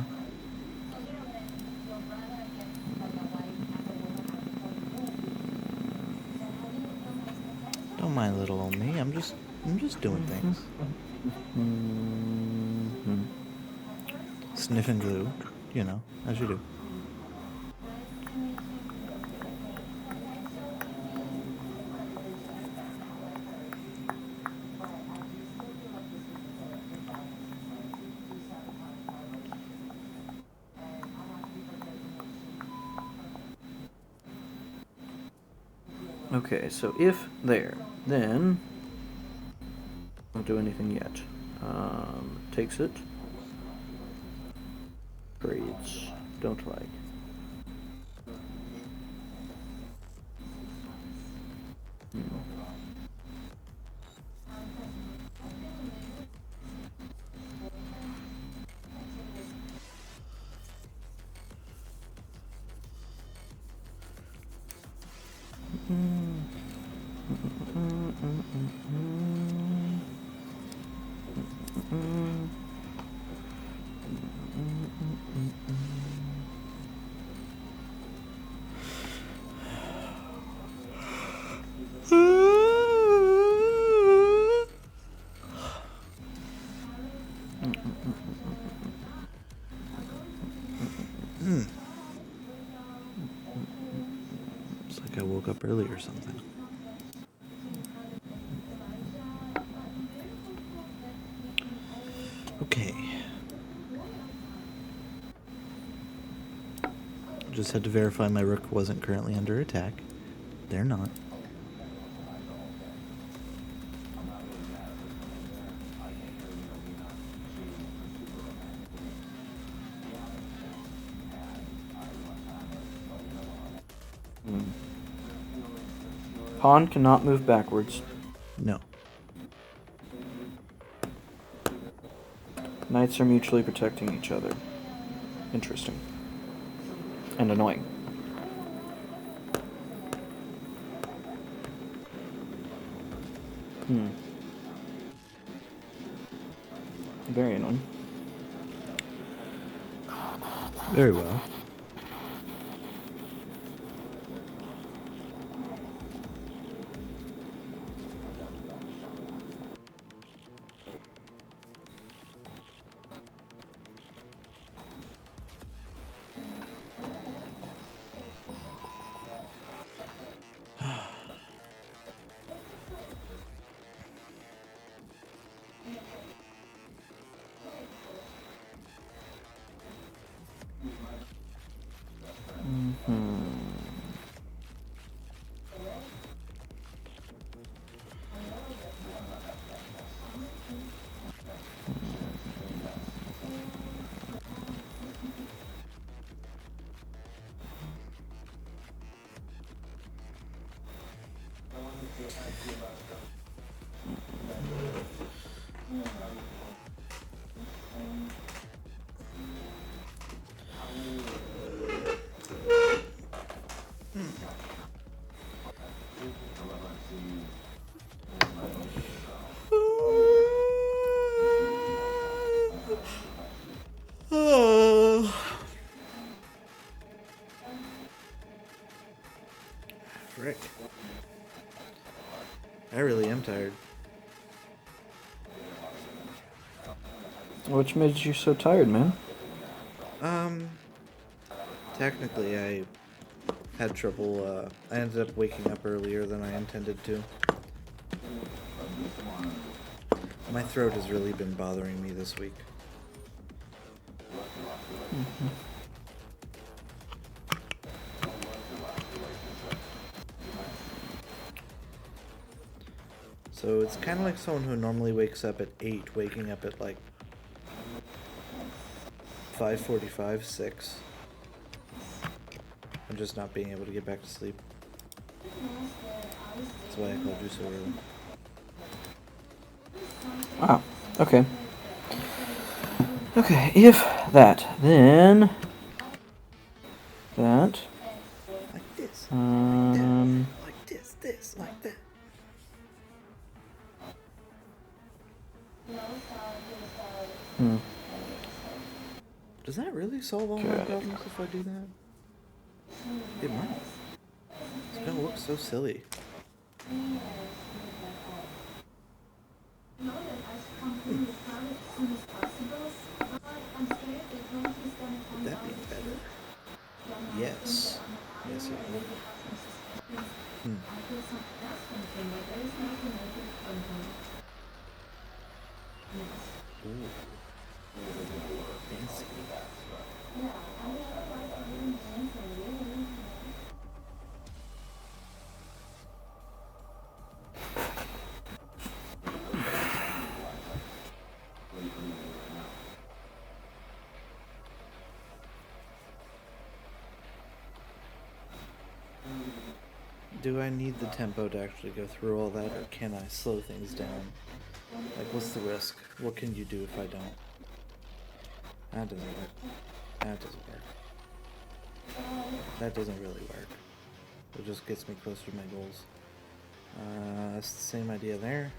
Don't mind little old me. I'm just doing things. Sniffing glue, you know, as you do. Okay, so if there, then don't do anything yet. Takes it. Grades. Don't like. It's like I woke up early or something. Okay. Just had to verify my rook wasn't currently under attack. They're not. Pawn cannot move backwards. No. Knights are mutually protecting each other. Interesting. And annoying. Very annoying. Very well. Frick. I really am tired. Which made you so tired, man? Technically I had trouble, I ended up waking up earlier than I intended to. My throat has really been bothering me this week. So it's kind of like someone who normally wakes up at 8, waking up at like 5:45, 6. And just not being able to get back to sleep. That's why I called you so early. Wow. Okay. Okay, if that, then that. Like this. Um. Like this. this, like that. Hmm. Does that really solve all my Okay. problems if I do that? It might. It's gonna look so silly. Would that be better? Yes. Yes, it would. Hmm. Ooh. Fancy. Do I need the tempo to actually go through all that, or can I slow things down? Like, what's the risk? What can you do if I don't? That doesn't work. That doesn't work. That doesn't really work. It just gets me closer to my goals. It's the same idea there.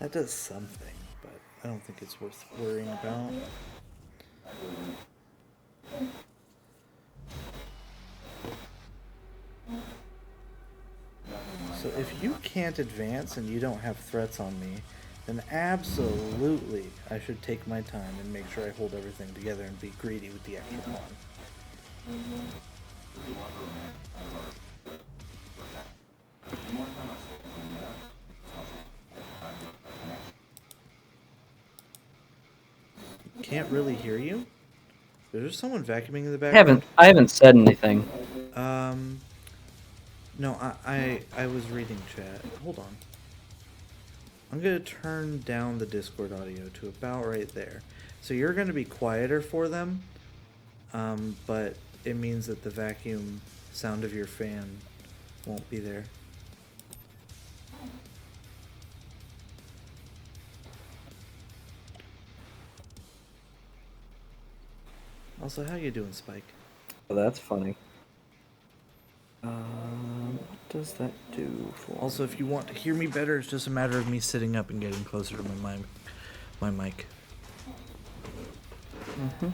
That does something, but I don't think it's worth worrying about. So if you can't advance and you don't have threats on me, then absolutely I should take my time and make sure I hold everything together and be greedy with the extra pawn. Can't really hear you? There's someone vacuuming in the background. I haven't said anything. No, I was reading chat. Hold on. I'm gonna turn down the Discord audio to about right there. So you're gonna be quieter for them, but it means that the vacuum sound of your fan won't be there. Also, how you doing, Spike? Oh, that's funny. What does that do for? Also, if you want to hear me better, it's just a matter of me sitting up and getting closer to my mic. Mm-hmm.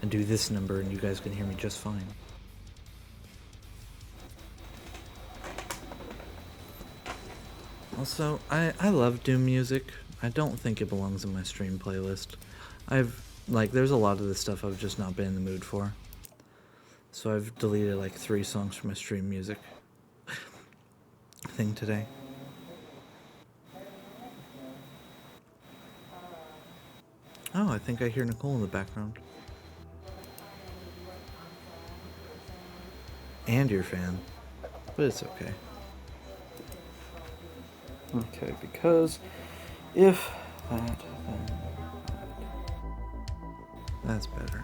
And do this number, and you guys can hear me just fine. Also, I love Doom music. I don't think it belongs in my stream playlist. There's a lot of this stuff I've just not been in the mood for. So I've deleted like 3 songs from my stream music thing today. Oh, I think I hear Nicole in the background. And your fan. But it's okay. Okay, because if that, then That's better.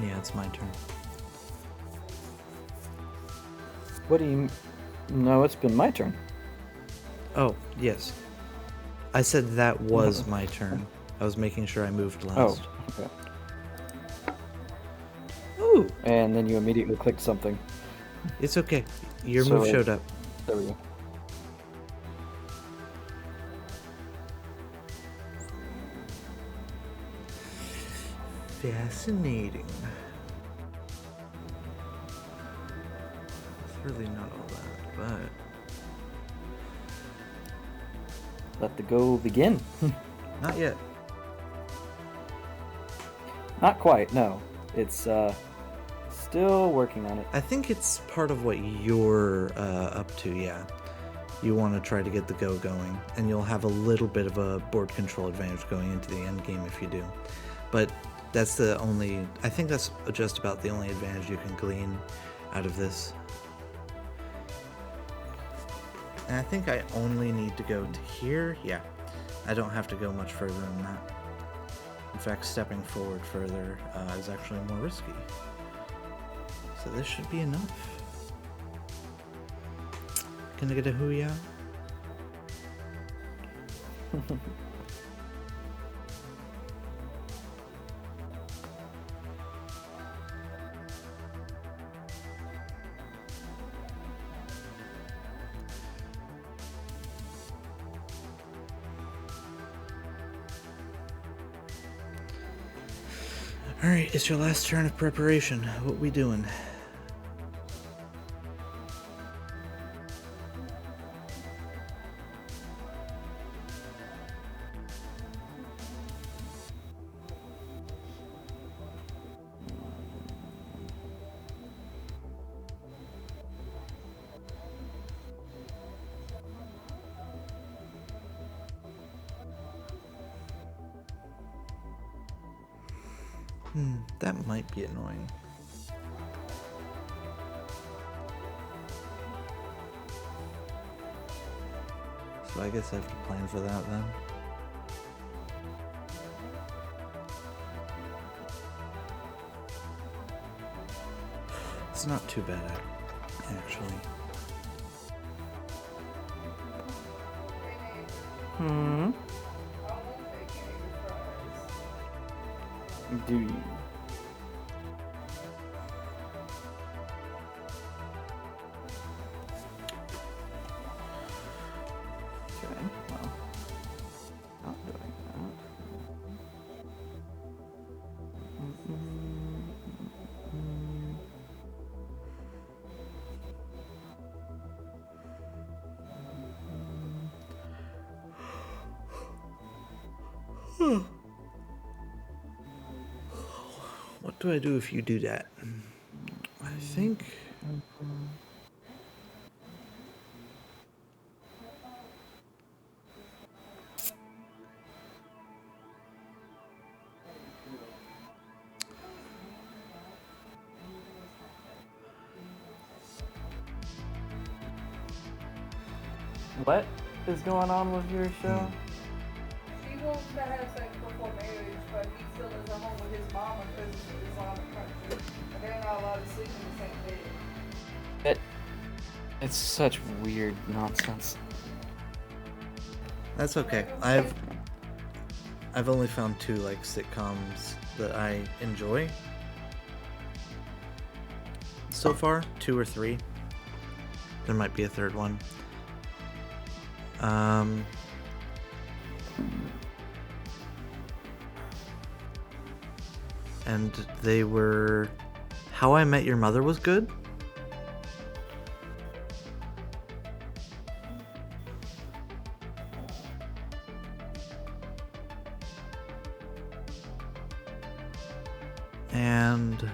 Yeah, it's my turn. what do you? No, it's been my turn. Oh, yes. I said that was my turn. I was making sure I moved Oh, last. okay. Ooh, And then you immediately clicked something. it's okay. Your So move showed up. There we go. Fascinating. It's really not all that, but Let the go begin. not yet. Not quite. No, it's still working on it. I think it's part of what you're up to, yeah. You want to try to get the go going, and you'll have a little bit of a board control advantage going into the end game if you do. But that's I think that's just about the only advantage you can glean out of this. And I think I only need to go to here. Yeah, I don't have to go much further than that. In fact, stepping forward further is actually more risky. So this should be enough. Can I get a hoo-ya? Alright, it's your last turn of preparation. What we doing? That might be annoying. So I guess I have to plan for that then. It's not too bad, actually. Hmm. Do you? Okay, well, not doing that. What do I do if you do that? I think... What is going on with your show? She wants to have sex before marriage, but he still is at home with his mama because it's an Islamic country. And they're not allowed to sleep in the same bed. It's such weird nonsense. That's okay. I've only found 2 like sitcoms that I enjoy so far, 2 or 3. There might be a third one. And they were How I Met Your Mother was good. And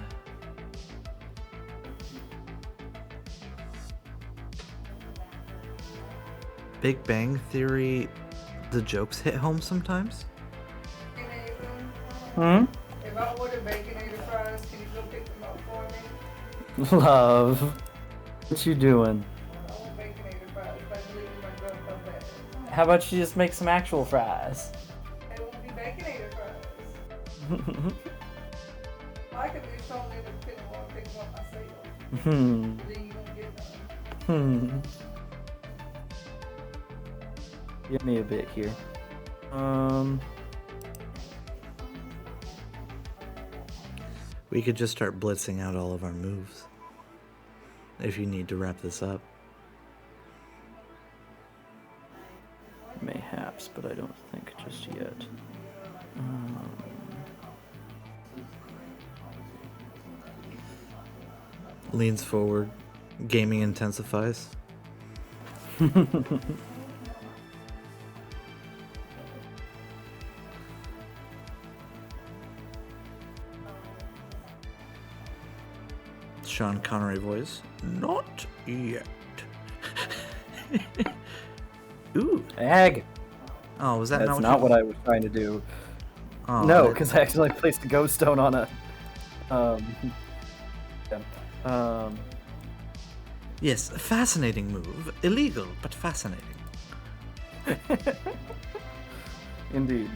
Big Bang Theory, the jokes hit home sometimes. Hmm? If I order baconator fries, can you go pick them up for me? Love. What you doing? I want baconator fries, but I'm leaving my girl come back. How about you just make some actual fries? They won't be baconator fries. I could be thrown in the pit and want to pick them up myself. Hmm. Then you won't get none. Hmm. Give me a bit here. We could just start blitzing out all of our moves. If you need to wrap this up. Mayhaps, but I don't think just yet. Leans forward. Gaming intensifies. Sean Connery voice. Not yet. Ooh. Egg! Oh, was that That's not not what I was trying to do. Oh, No, because I accidentally placed a ghost stone on a. Yeah. Yes, a fascinating move. Illegal, but fascinating. Indeed.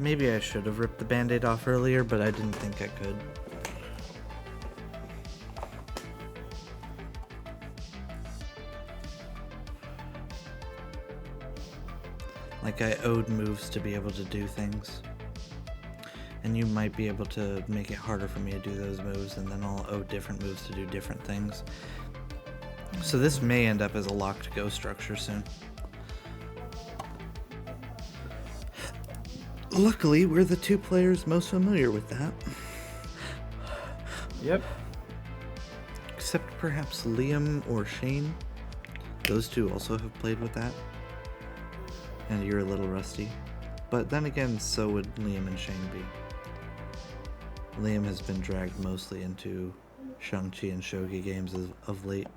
Maybe I should have ripped the band-aid off earlier, but I didn't think I could. Like, I owed moves to be able to do things. And you might be able to make it harder for me to do those moves, and then I'll owe different moves to do different things. So this may end up as a locked go structure soon. Luckily, we're the two players most familiar with that. Yep. Except perhaps Liam or Shane. Those two also have played with that. And you're a little rusty. But then again, so would Liam and Shane be. Liam has been dragged mostly into Shang-Chi and Shogi games of late.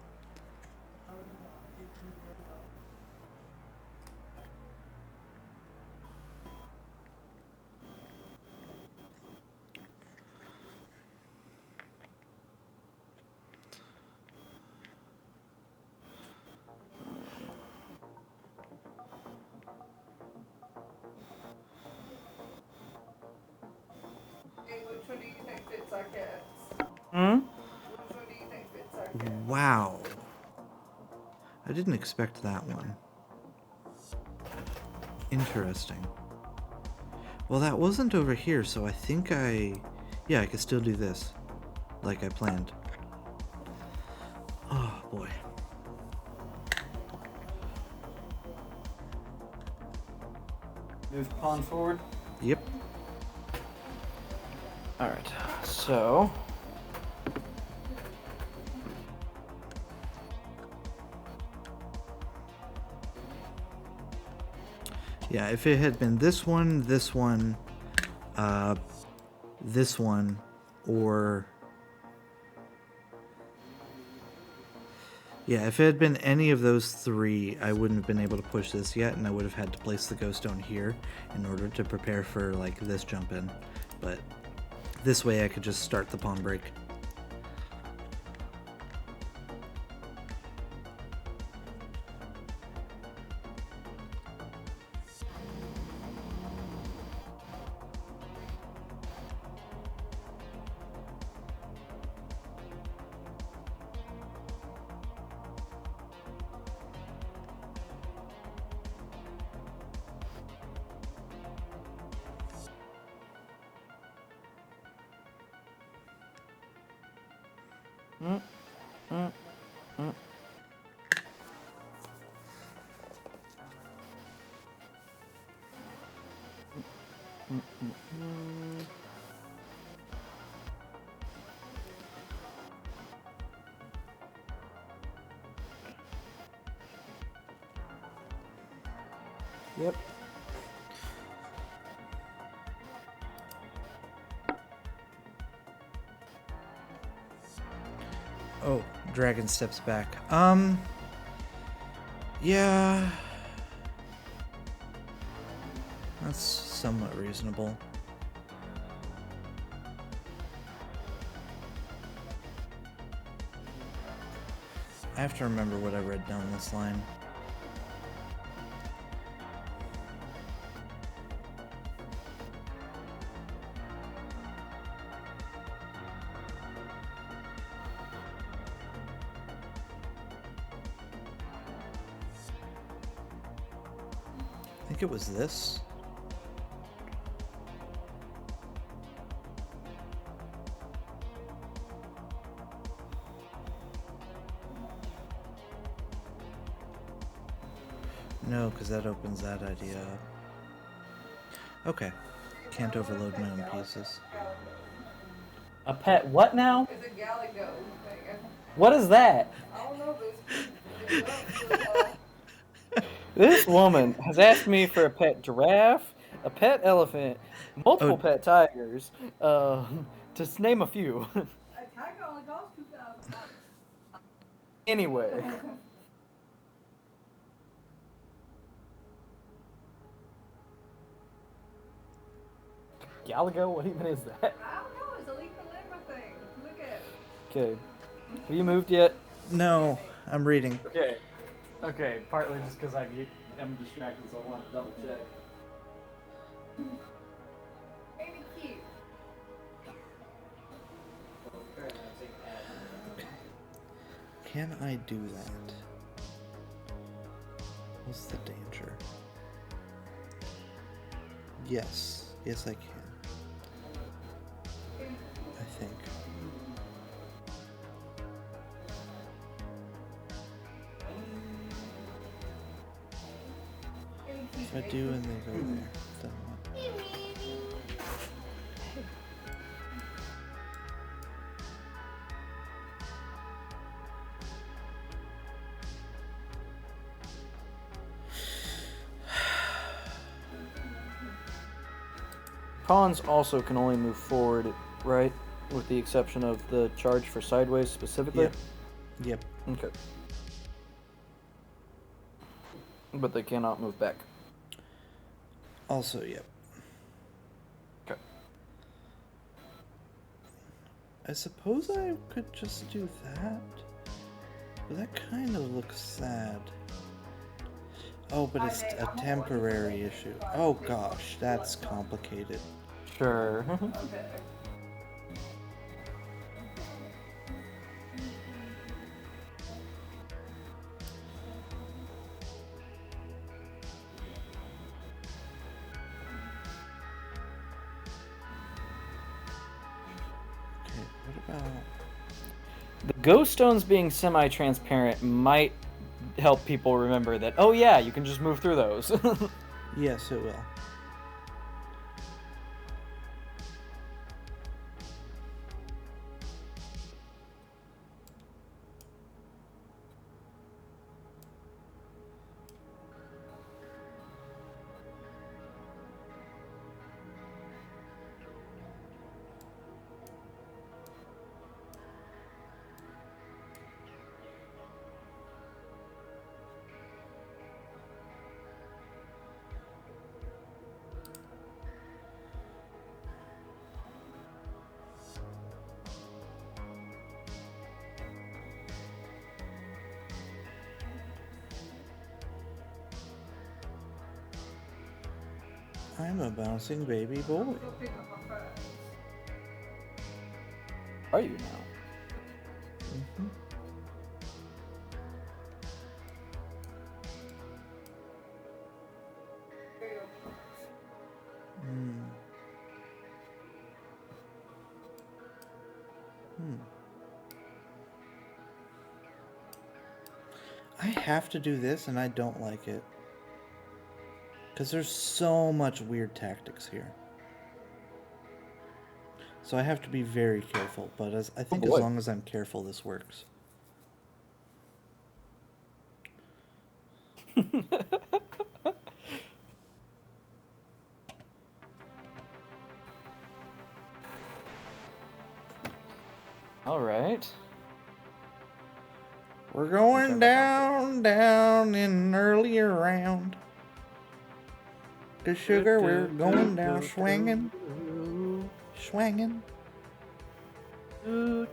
Hey, which one do you think fits our cats? Hmm? Which one do you think fits our cats? Wow. I didn't expect that one. Interesting. Well, that wasn't over here, so I think yeah, I could still do this. Like I planned. Oh, boy. Move pawn forward. Yep. Alright, so... Yeah, if it had been this one, this one, or... Yeah, if it had been any of those three, I wouldn't have been able to push this yet, and I would have had to place the ghost stone here in order to prepare for, like, this jump in. But this way I could just start the pawn break. Yep. Oh, dragon steps back. Yeah. That's somewhat reasonable. I have to remember what I read down this line. I think it was this. No, because that opens that idea up. Okay. Can't overload my own pieces. A pet what now? It's a Galago thing. What is that? I don't know, but it's This woman has asked me for a pet giraffe, a pet elephant, multiple Oh. pet tigers, to name a few. a tiger only costs $2,000. Anyway. Galago? What even is that? I don't know, it's a leaf and limber thing. Look at it. Okay. Have you moved yet? No, I'm reading. Okay. Okay, partly just because I'm distracted, so I want to double check. Can I do that? What's the danger? Yes. Yes, I can. I think. If I do and they go there, then what? Pawns also can only move forward, right? With the exception of the charge for sideways specifically? Yep. Yep. Okay. But they cannot move back. Also, yep. Okay. I suppose I could just do that. But that kind of looks sad. Oh, but it's a temporary issue. Oh gosh, that's complicated. Sure. Okay. Okay, what about... The ghost stones being semi-transparent might help people remember that, oh yeah, you can just move through those. Yes, it will. I'm a bouncing baby boy. Go pick up my files. Are you now? Mm-hmm. There you go. Hmm. I have to do this and I don't like it. Because there's so much weird tactics here. So I have to be very careful, but I think as boy. long as I'm careful, this works. All right. We're going down in an earlier round. The sugar, we're going down swinging. Swinging. I'll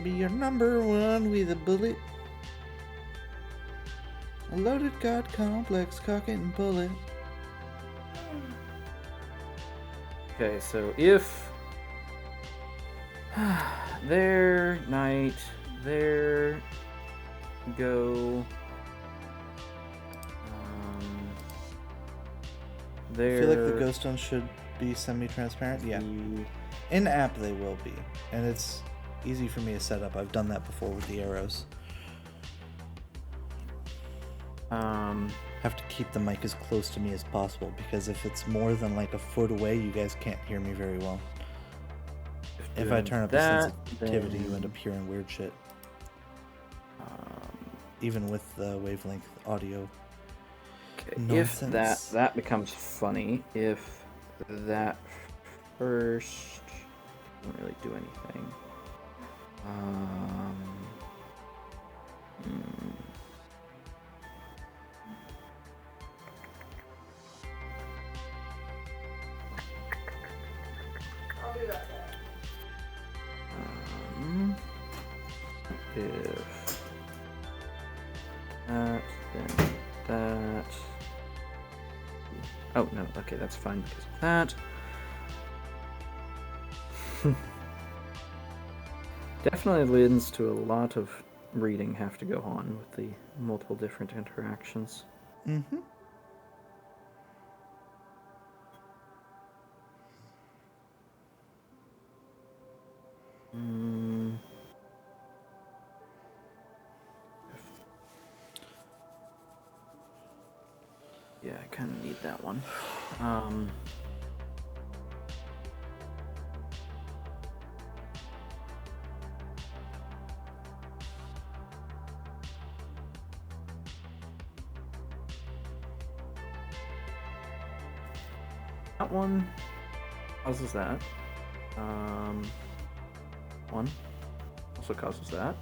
be your number one with a bullet. A loaded god complex, cock it and pull it. Okay, so if there, knight, there, go, there. I feel like the ghost stones should be semi-transparent. Yeah. In app they will be. And it's easy for me to set up. I've done that before with the arrows. Have to keep the mic as close to me as possible because if it's more than like a foot away, you guys can't hear me very well. If I turn up the sensitivity, you end up hearing weird shit. Even with the wavelength audio. Okay, Nonsense. if that becomes funny, if that first doesn't really do anything. I'll be right back. If that, then that. Oh no, okay, that's fine because of that. Definitely leads to a lot of reading have to go on with the multiple different interactions. Mm-hmm. Mm. Yeah, I kind of need that one. That one causes that. One also causes that.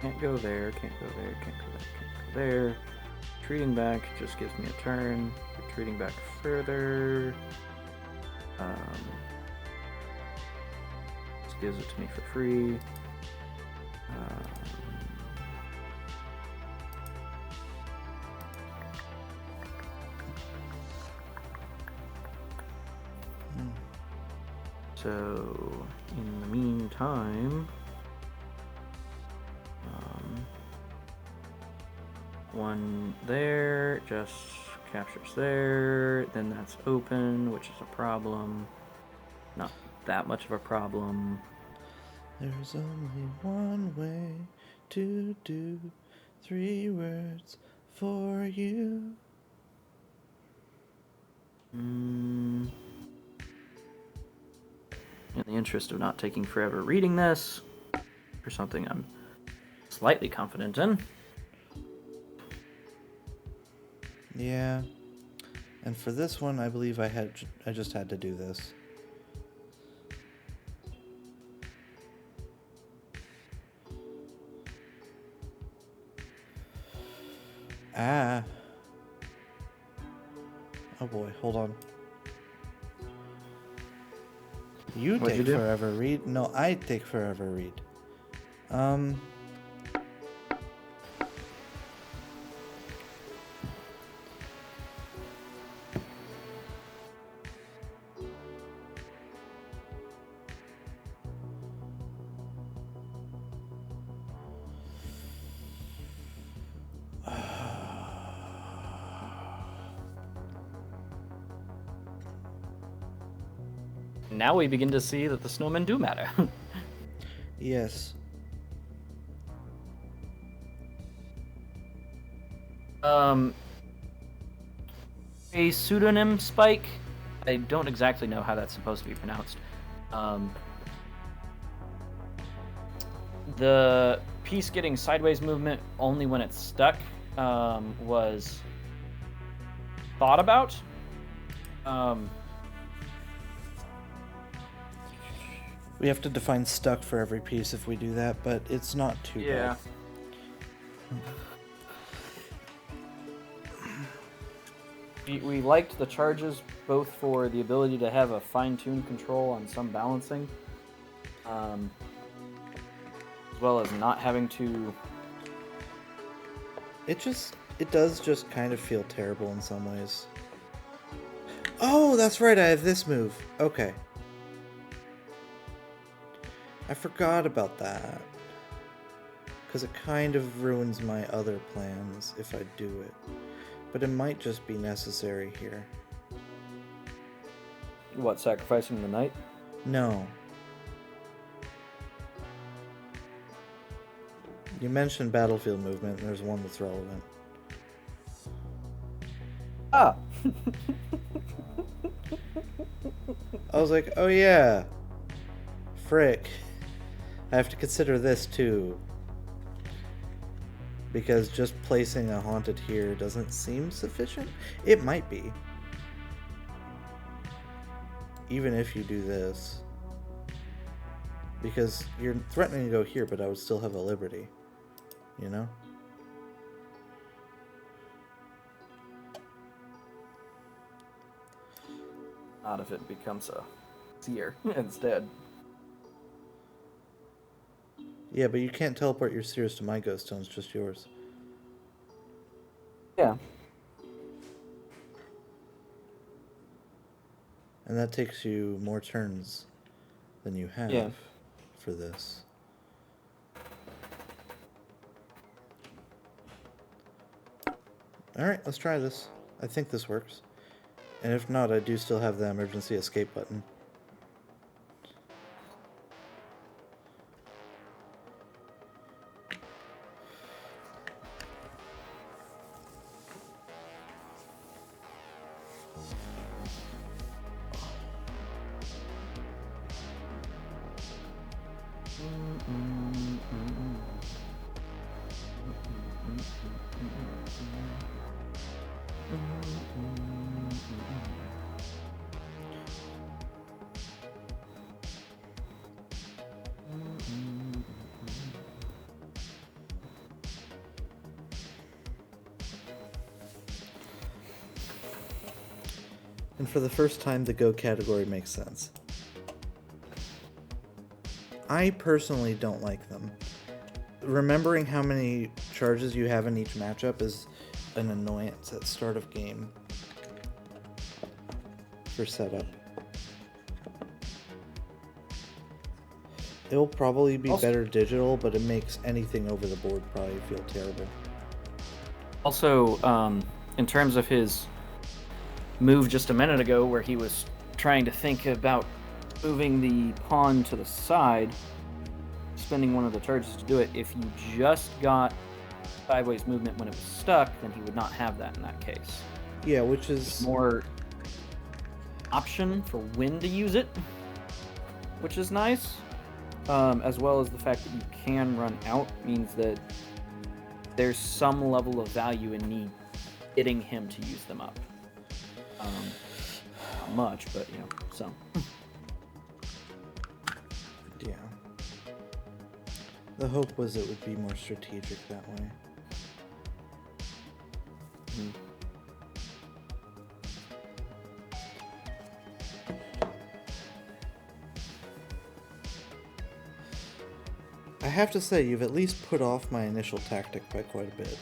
Can't go there, can't go there, can't go there, can't go there. Retreating back just gives me a turn. Retreating back further. Just gives it to me for free. So, in the meantime, one there just captures there, then that's open, which is a problem. Not that much of a problem. There's only one way to do 3 words for you. In the interest of not taking forever reading this, for something I'm slightly confident in. Yeah. And for this one, I believe I just had to do this. Ah. Oh boy, hold on. You What'd you take do? forever read? No, I take forever read. Now we begin to see that the snowmen do matter. Yes. A pseudonym spike. I don't exactly know how that's supposed to be pronounced. The piece getting sideways movement only when it's stuck was thought about. We have to define stuck for every piece if we do that, but it's not too bad. We liked the charges both for the ability to have a fine-tuned control on some balancing, as well as not having to... It does just kind of feel terrible in some ways. Oh, that's right, I have this move. Okay. I forgot about that. Because it kind of ruins my other plans if I do it. But it might just be necessary here. What, sacrificing the knight? No. You mentioned battlefield movement, and there's one that's relevant. Ah! I was like, oh yeah. Frick. I have to consider this too. Because just placing a haunted here doesn't seem sufficient. It might be. Even if you do this. Because you're threatening to go here, but I would still have a liberty. You know? Not if it becomes a seer instead. Yeah, but you can't teleport your seers to my ghost stones, just yours. Yeah. And that takes you more turns than you have. Yeah. for this. Alright, let's try this. I think this works. And if not, I do still have the emergency escape button. And for the first time, the Go category makes sense. I personally don't like them. Remembering how many charges you have in each matchup is an annoyance at start of game for setup. It'll probably be better digital, but it makes anything over the board probably feel terrible. Also, in terms of his move just a minute ago where he was trying to think about moving the pawn to the side, spending one of the charges to do it, if you just got sideways movement when it was stuck, then he would not have that in that case. Yeah, which is more option for when to use it, which is nice, as well as the fact that you can run out means that there's some level of value in me getting him to use them up. Not much, but you know, some. Yeah. The hope was it would be more strategic that way. I have to say, you've at least put off my initial tactic by quite a bit.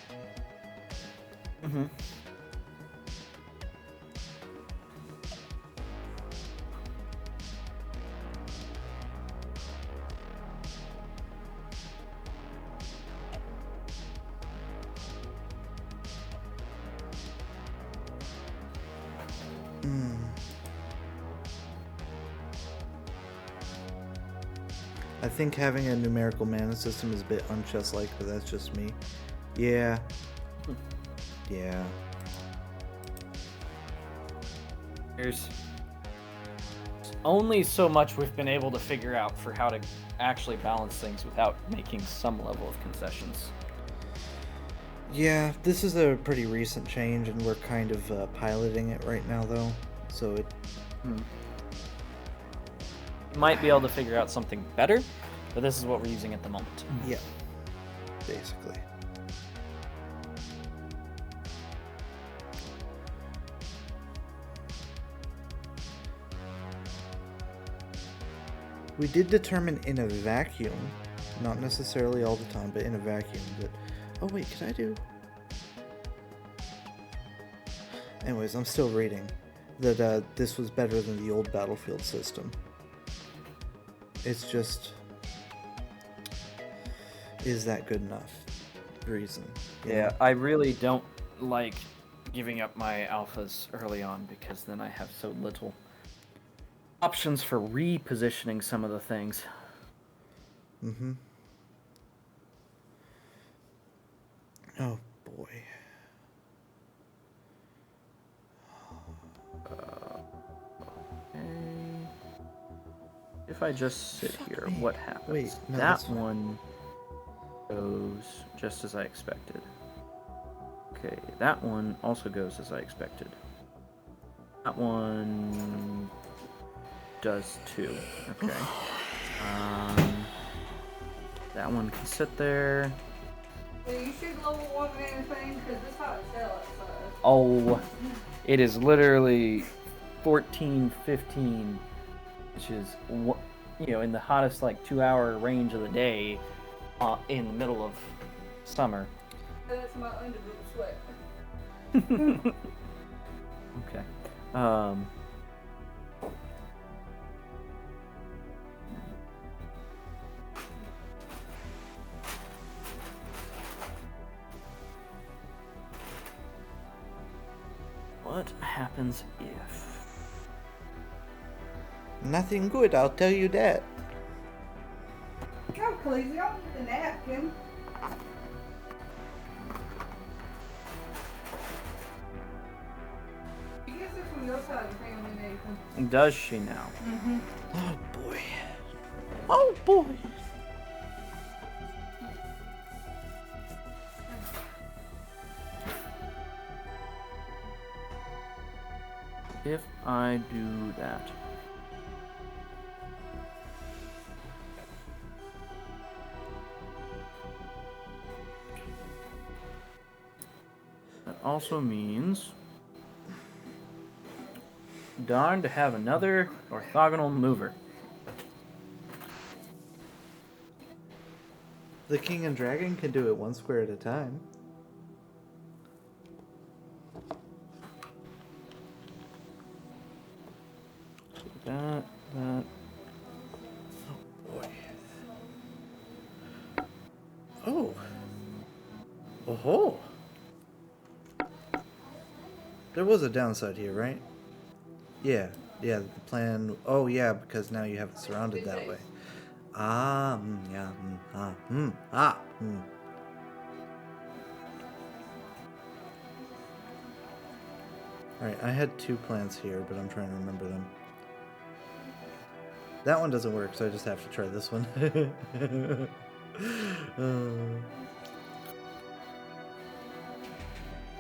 Mm-hmm. I think having a numerical mana system is a bit unchess-like, but that's just me. Yeah. Yeah. There's only so much we've been able to figure out for how to actually balance things without making some level of concessions. Yeah, this is a pretty recent change, and we're kind of piloting it right now, though. So it... Might be able to figure out something better, but this is what we're using at the moment. Yeah, basically. We did determine in a vacuum, not necessarily all the time, but in a vacuum, that... Oh wait, can I do... Anyways, I'm still reading. That this was better than the old Battlefield system. It's just... Is that good enough? Reason. Yeah, I really don't like giving up my alphas early on because then I have so little options for repositioning some of the things. Mm-hmm. Oh boy. If I just sit here, what happens? Wait, no, that that's fine. one goes just as I expected. Okay, that one also goes as I expected. That one does too. Okay. That one can sit there. So you should level 1 anything, because it's hot as hell outside. Oh, it is literally 14, 15, which is, you know, in the hottest like 2-hour range of the day, in the middle of summer. That's my underboob sweat. Okay. What happens if? Nothing good, I'll tell you that. No, Khaleesi, I don't need the napkin. She gets it from your side of the family, Nathan. Does she now? Mm-hmm. Oh boy. Oh boy. If I do that. That also means darn to have another orthogonal mover. The king and dragon can do it one square at a time. That. Boy. Oh. Oh. There was a downside here, right? Yeah. Yeah, the plan. Oh, yeah, because now you have it surrounded that way. Ah, yeah, Alright, I had two plans here, but I'm trying to remember them. That one doesn't work, so I just have to try this one. And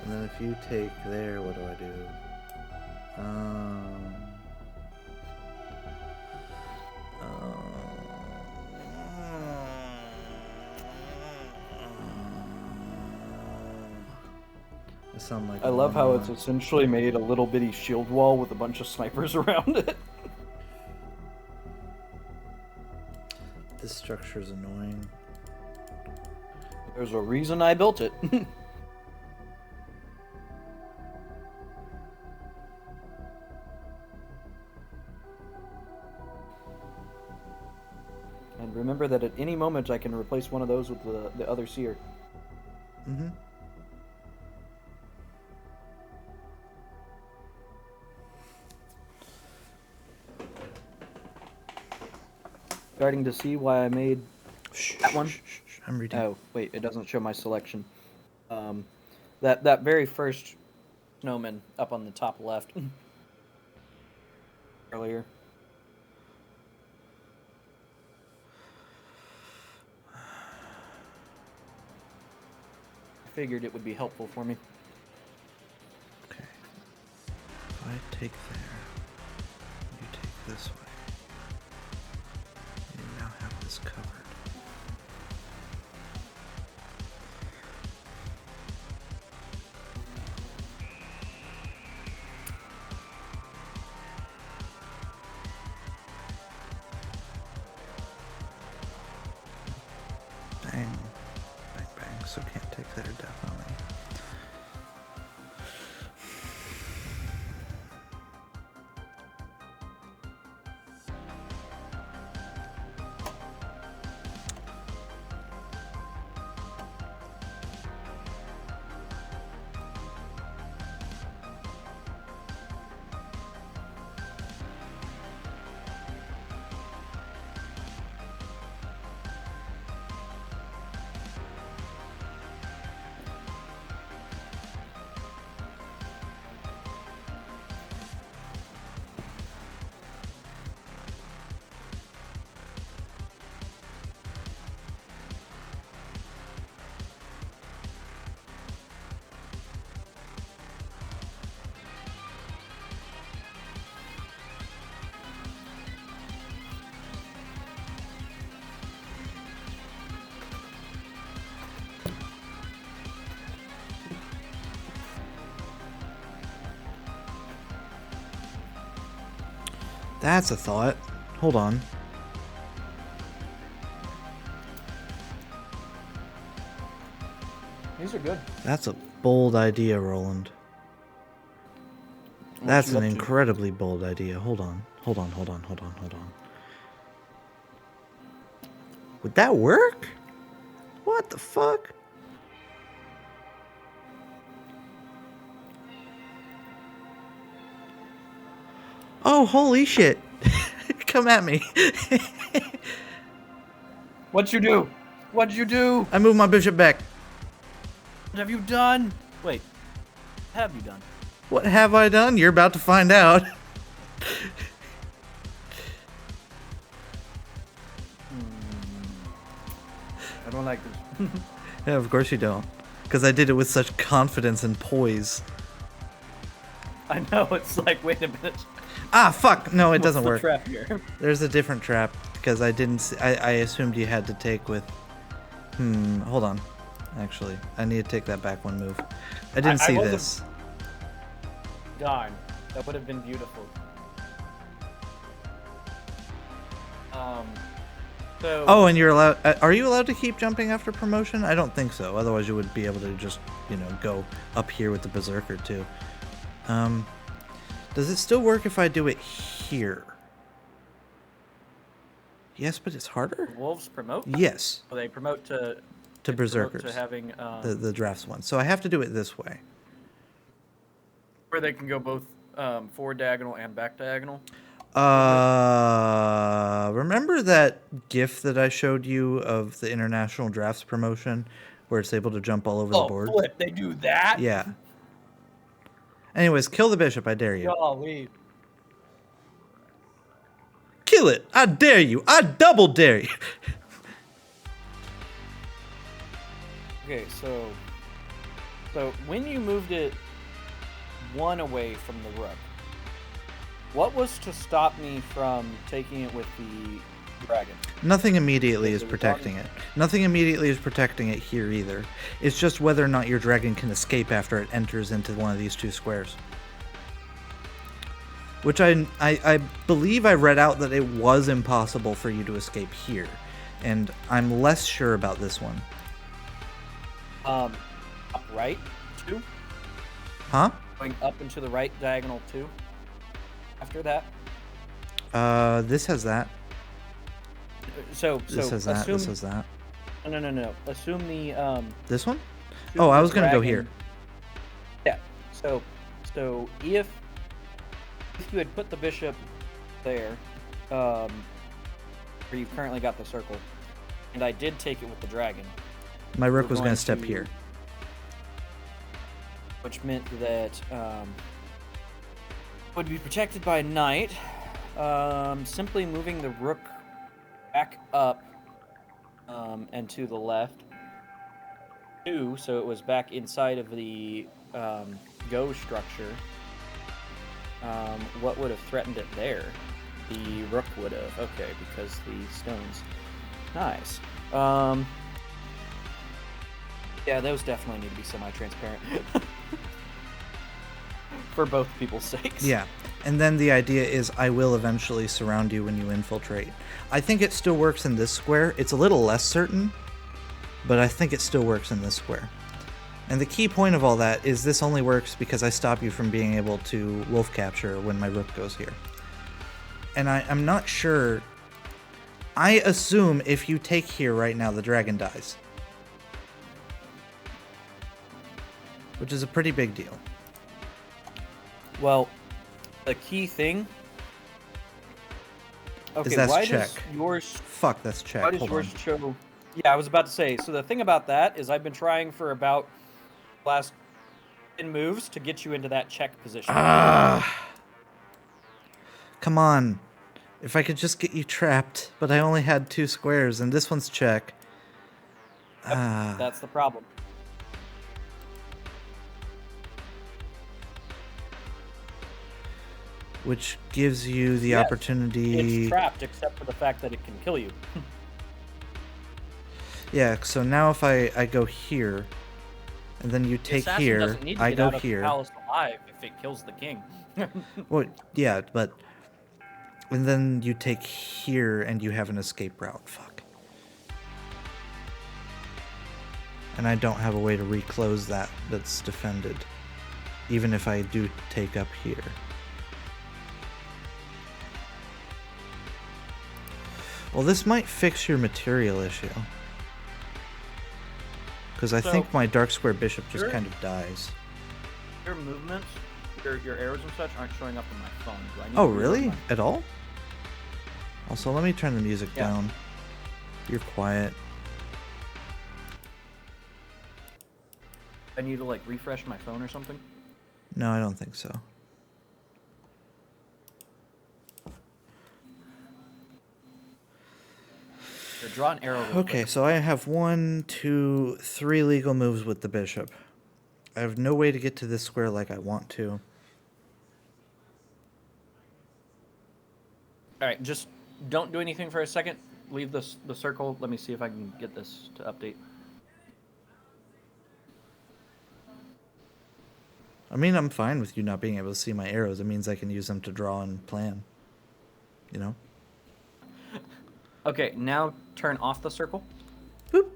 then if you take there, what do I do? I sound like I love how it's moron. essentially made a little bitty shield wall with a bunch of snipers around it. This structure is annoying. There's a reason I built it. And remember that at any moment I can replace one of those with the other seer. Mm-hmm. Starting to see why I made that one? I'm reading. Oh, wait, it doesn't show my selection. That very first snowman up on the top left. Earlier. I figured it would be helpful for me. Okay. If I take there, you take this way. You now have this covered. Bang. Bang, bang. So can't take there, definitely. That's a thought. Hold on. These are good. That's a bold idea, Roland. What That's you an up to? incredibly bold idea. Hold on. Hold on, hold on, hold on, hold on. Would that work? What the fuck? Oh, holy shit! Come at me. What'd you do? What'd you do? I moved my bishop back. What have you done? Wait. What have you done? What have I done? You're about to find out. I don't like this. Yeah, of course you don't. Because I did it with such confidence and poise. I know, it's like, wait a minute. Ah, fuck! No, it What's doesn't the work. trap here? There's a different trap because I didn't. I assumed you had to take with. Hold on. Actually, I need to take that back one move. I didn't see wasn't- this. Darn, that would have been beautiful. So. Oh, and you're allowed. Are you allowed to keep jumping after promotion? I don't think so. Otherwise, you would be able to just, go up here with the berserker too. Does it still work if I do it here? Yes, but it's harder. Wolves promote? Yes, Well, they promote to to promote berserkers. to having The drafts one. So I have to do it this way. where they can go both forward diagonal and back diagonal. Remember that GIF that I showed you of the international drafts promotion, where it's able to jump all over the board? Flip! They do that. Yeah. Anyways, kill the bishop. I dare you. Golly. Kill it. I dare you. I double dare you. Okay, so when you moved it one away from the rook, what was to stop me from taking it with the dragon? Nothing immediately is Is it protecting it. Nothing immediately is protecting it here either. It's just whether or not your dragon can escape after it enters into one of these two squares. Which I believe I read out that it was impossible for you to escape here. And I'm less sure about this one. Up right 2, Huh? going up into the right diagonal 2. After that, This has that. so This has that. assume This has that. no. Assume the This one? assume Oh, I the was gonna go dragon- here. Yeah. So if you had put the bishop there, where you've currently got the circle, and I did take it with the dragon, My rook we're was going gonna step to- here. which meant that would be protected by knight. Simply moving the rook back up and to the left 2, so it was back inside of the go structure. What would have threatened it there? The rook would have. Okay, because the stones. Nice. Yeah, those definitely need to be semi-transparent. For both people's sakes. Yeah. And then the idea is I will eventually surround you when you infiltrate. I think it still works in this square. It's a little less certain, but I think it still works in this square. And the key point of all that is this only works because I stop you from being able to wolf capture when my rook goes here. And I'm not sure. I assume if you take here right now, the dragon dies. Which is a pretty big deal. Well, the key thing. Okay, that's why check. does yours? Fuck, that's check. Why does Hold yours on. show? Yeah, I was about to say. So the thing about that is, I've been trying for about the last 10 moves to get you into that check position. Come on. If I could just get you trapped, but I only had 2 squares, and this one's check. That's the problem. Which gives you the Yes, opportunity. It's trapped, except for the fact that it can kill you. Yeah, so now if I go here, and then you The take assassin here, doesn't need to I get go out of the here. palace alive if it kills the king. Well, yeah, but and then you take here, and you have an escape route. Fuck. And I don't have a way to reclose that that's defended, even if I do take up here. Well, this might fix your material issue. Because I So, think my dark square bishop just sure. kind of dies. Your movements Your arrows and such aren't showing up on my phone. Do I need Oh, to reload really? my- At all? Also, let me turn the music Yeah. down. You're quiet. I need to like refresh my phone or something. No, I don't think so. Here, draw an arrow. Real Okay, quick. so I have 1, 2, 3 legal moves with the bishop. I have no way to get to this square like I want to. All right, just don't do anything for a second. Leave the circle. Let me see if I can get this to update. I mean, I'm fine with you not being able to see my arrows. It means I can use them to draw and plan. You know? Okay, now turn off the circle. Boop.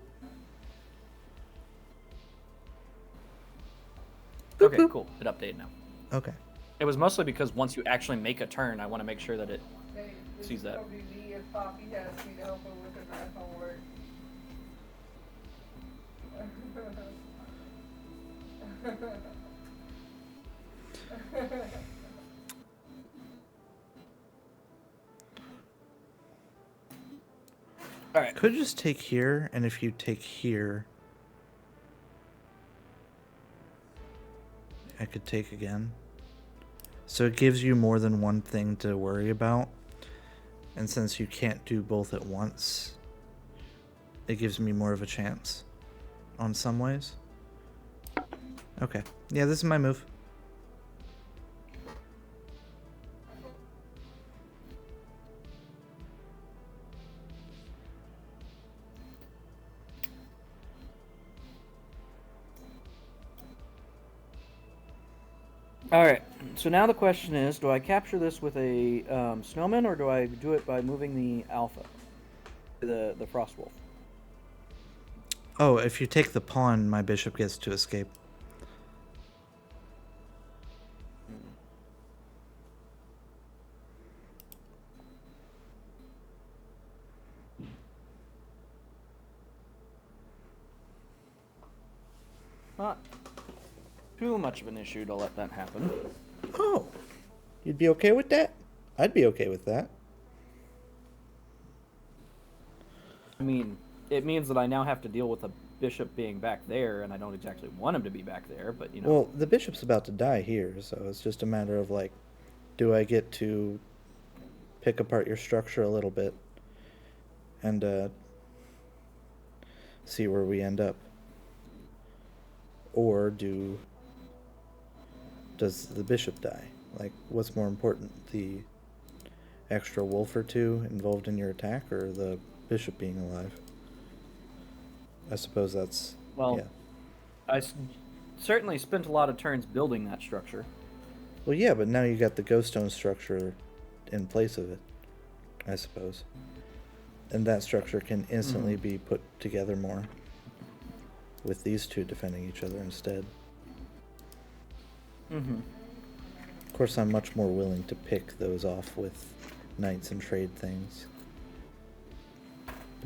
Boop, Okay, boop. cool. It updated now. Okay. It was mostly because once you actually make a turn, I want to make sure that it Hey, this sees is that. gonna be me if Poppy has me to help her with her math homework. All right. Could just take here, and if you take here, I could take again. So it gives you more than one thing to worry about. And since you can't do both at once, it gives me more of a chance on some ways. Okay. Yeah, this is my move. All right. So now the question is, do I capture this with a snowman, or do I do it by moving the alpha, the frost wolf? Oh, if you take the pawn, my bishop gets to escape. Not too much of an issue to let that happen. Oh, you'd be okay with that? I'd be okay with that. I mean, it means that I now have to deal with a bishop being back there, and I don't exactly want him to be back there, but you know. Well, the bishop's about to die here, so it's just a matter of like, do I get to pick apart your structure a little bit and see where we end up? Or does the bishop die? Like, what's more important, the extra wolf or two involved in your attack, or the bishop being alive? I suppose that's, Well, yeah. I certainly spent a lot of turns building that structure. Well, yeah, but now you got the ghost stone structure in place of it, I suppose. And that structure can instantly be put together more with these two defending each other instead. Mm-hmm. Of course, I'm much more willing to pick those off with knights and trade things.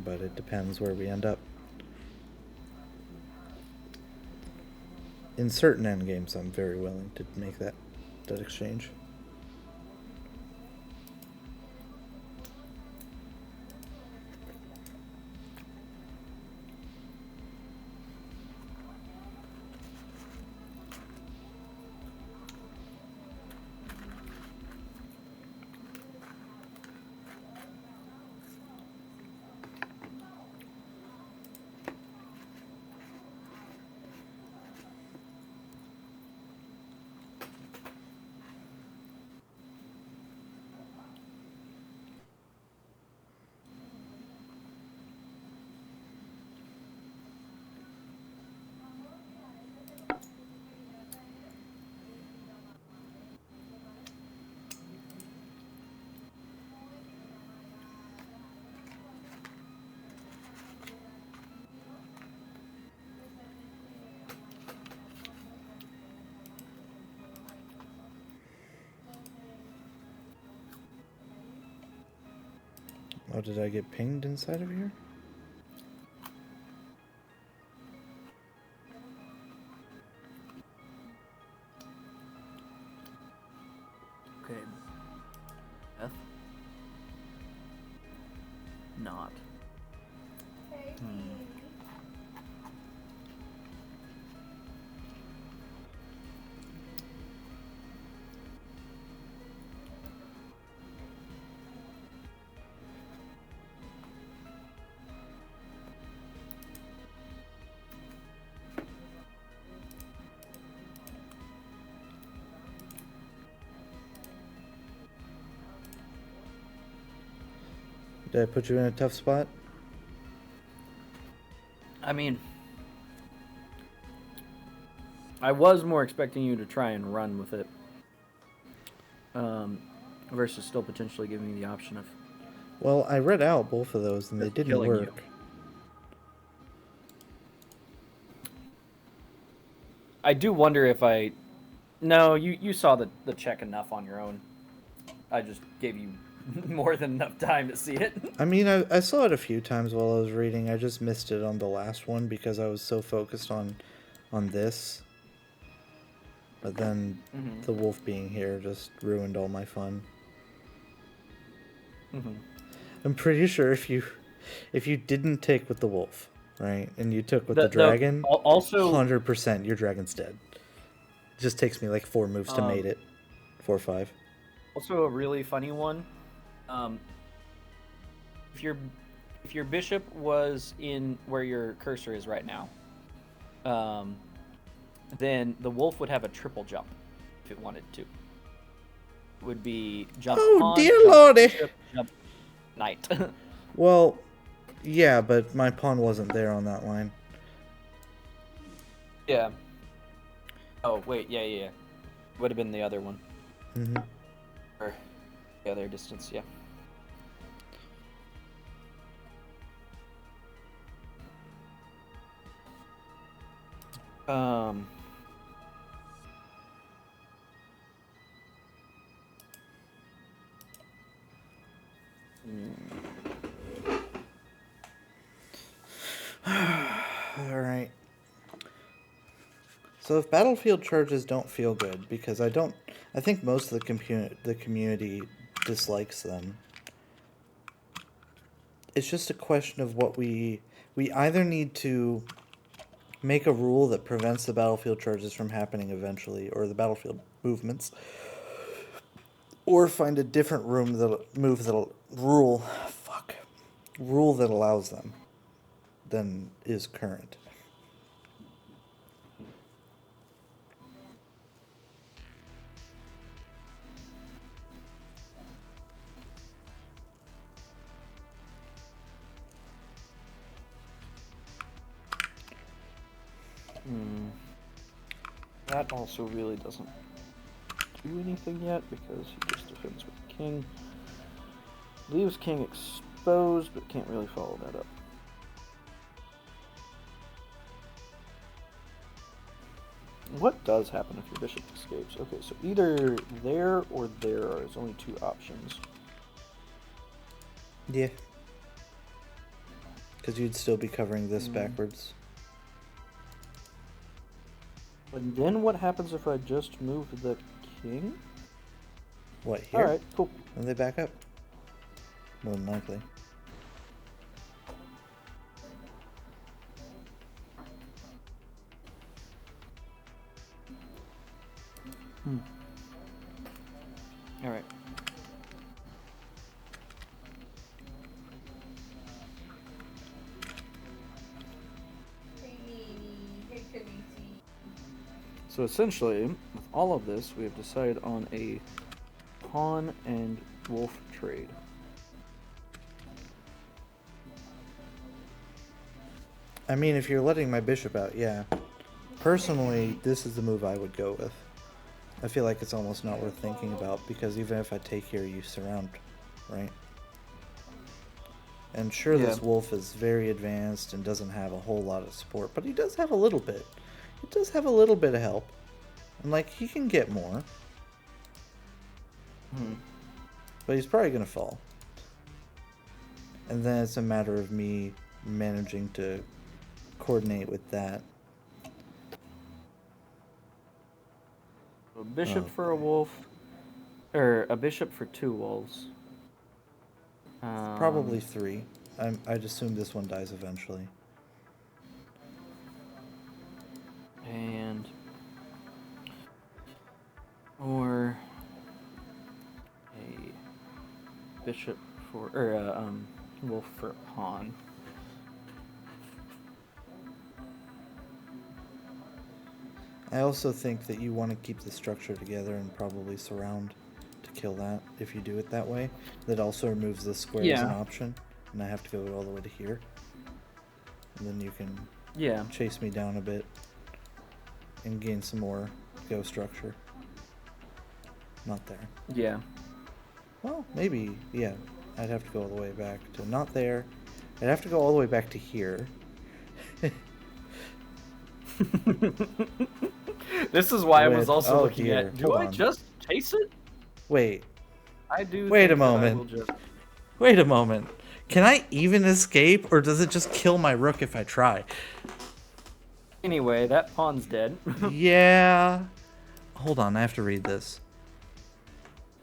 But it depends where we end up. In certain endgames, I'm very willing to make that exchange. Oh, did I get pinged inside of here? Okay. Beth? Not. Hey, Did I put you in a tough spot? I mean, I was more expecting you to try and run with it, versus still potentially giving me the option of Well, I read out both of those and they just didn't killing you. work. I do wonder if I. No, you saw the check enough on your own. I just gave you more than enough time to see it. I mean, I saw it a few times while I was reading. I just missed it on the last one because I was so focused on this. But then Mm-hmm. the wolf being here just ruined all my fun. Mm-hmm. I'm pretty sure if you didn't take with the wolf, right, and you took with the dragon, also 100% your dragon's dead. It just takes me like 4 moves to mate it. 4 or 5. also a really funny one. If your bishop was in where your cursor is right now, then the wolf would have a triple jump if it wanted to. It would be jump pawn, dear jump lordy. bishop, jump knight. Well, yeah, but my pawn wasn't there on that line. Yeah. Oh wait, yeah. Would have been the other one. Mm-hmm. Or the other distance, yeah. All right. So if battlefield charges don't feel good, because I think most of the community dislikes them. It's just a question of what we either need to make a rule that prevents the battlefield charges from happening eventually, or the battlefield movements, or find a different rule that allows them than is current. That also really doesn't do anything yet because he just defends with the king. Leaves king exposed, but can't really follow that up. What does happen if your bishop escapes? Okay, so either there or there is only 2 options. Yeah. Because you'd still be covering this backwards. And then what happens if I just move the king? What, here? Alright, cool. And they back up. More than likely. Alright. So essentially, with all of this, we have decided on a pawn and wolf trade. I mean, if you're letting my bishop out, yeah. Personally, this is the move I would go with. I feel like it's almost not worth thinking about, because even if I take here, you surround, right? And sure, this wolf is very advanced and doesn't have a whole lot of support, but he does have a little bit. He does have a little bit of help. And, like, he can get more. But he's probably going to fall. And then it's a matter of me managing to coordinate with that. A bishop for a wolf. or a bishop for 2 wolves. Probably 3. I'd assume this one dies eventually. And or a bishop for or a wolf for a pawn. I also think that you want to keep the structure together and probably surround to kill that if you do it that way. That also removes this square as an Yeah. option, and I have to go all the way to here. And then you can Yeah. chase me down a bit and gain some more go structure. Not there. Yeah. Well, maybe, yeah. I'd have to go all the way back to not there. I'd have to go all the way back to here. This is why I was With- also oh looking dear, at. Do hold I on. just chase it? Wait, I do. Wait a think that I will moment. just- wait a moment. Can I even escape, or does it just kill my rook if I try? Anyway, that pawn's dead. Yeah. Hold on, I have to read this.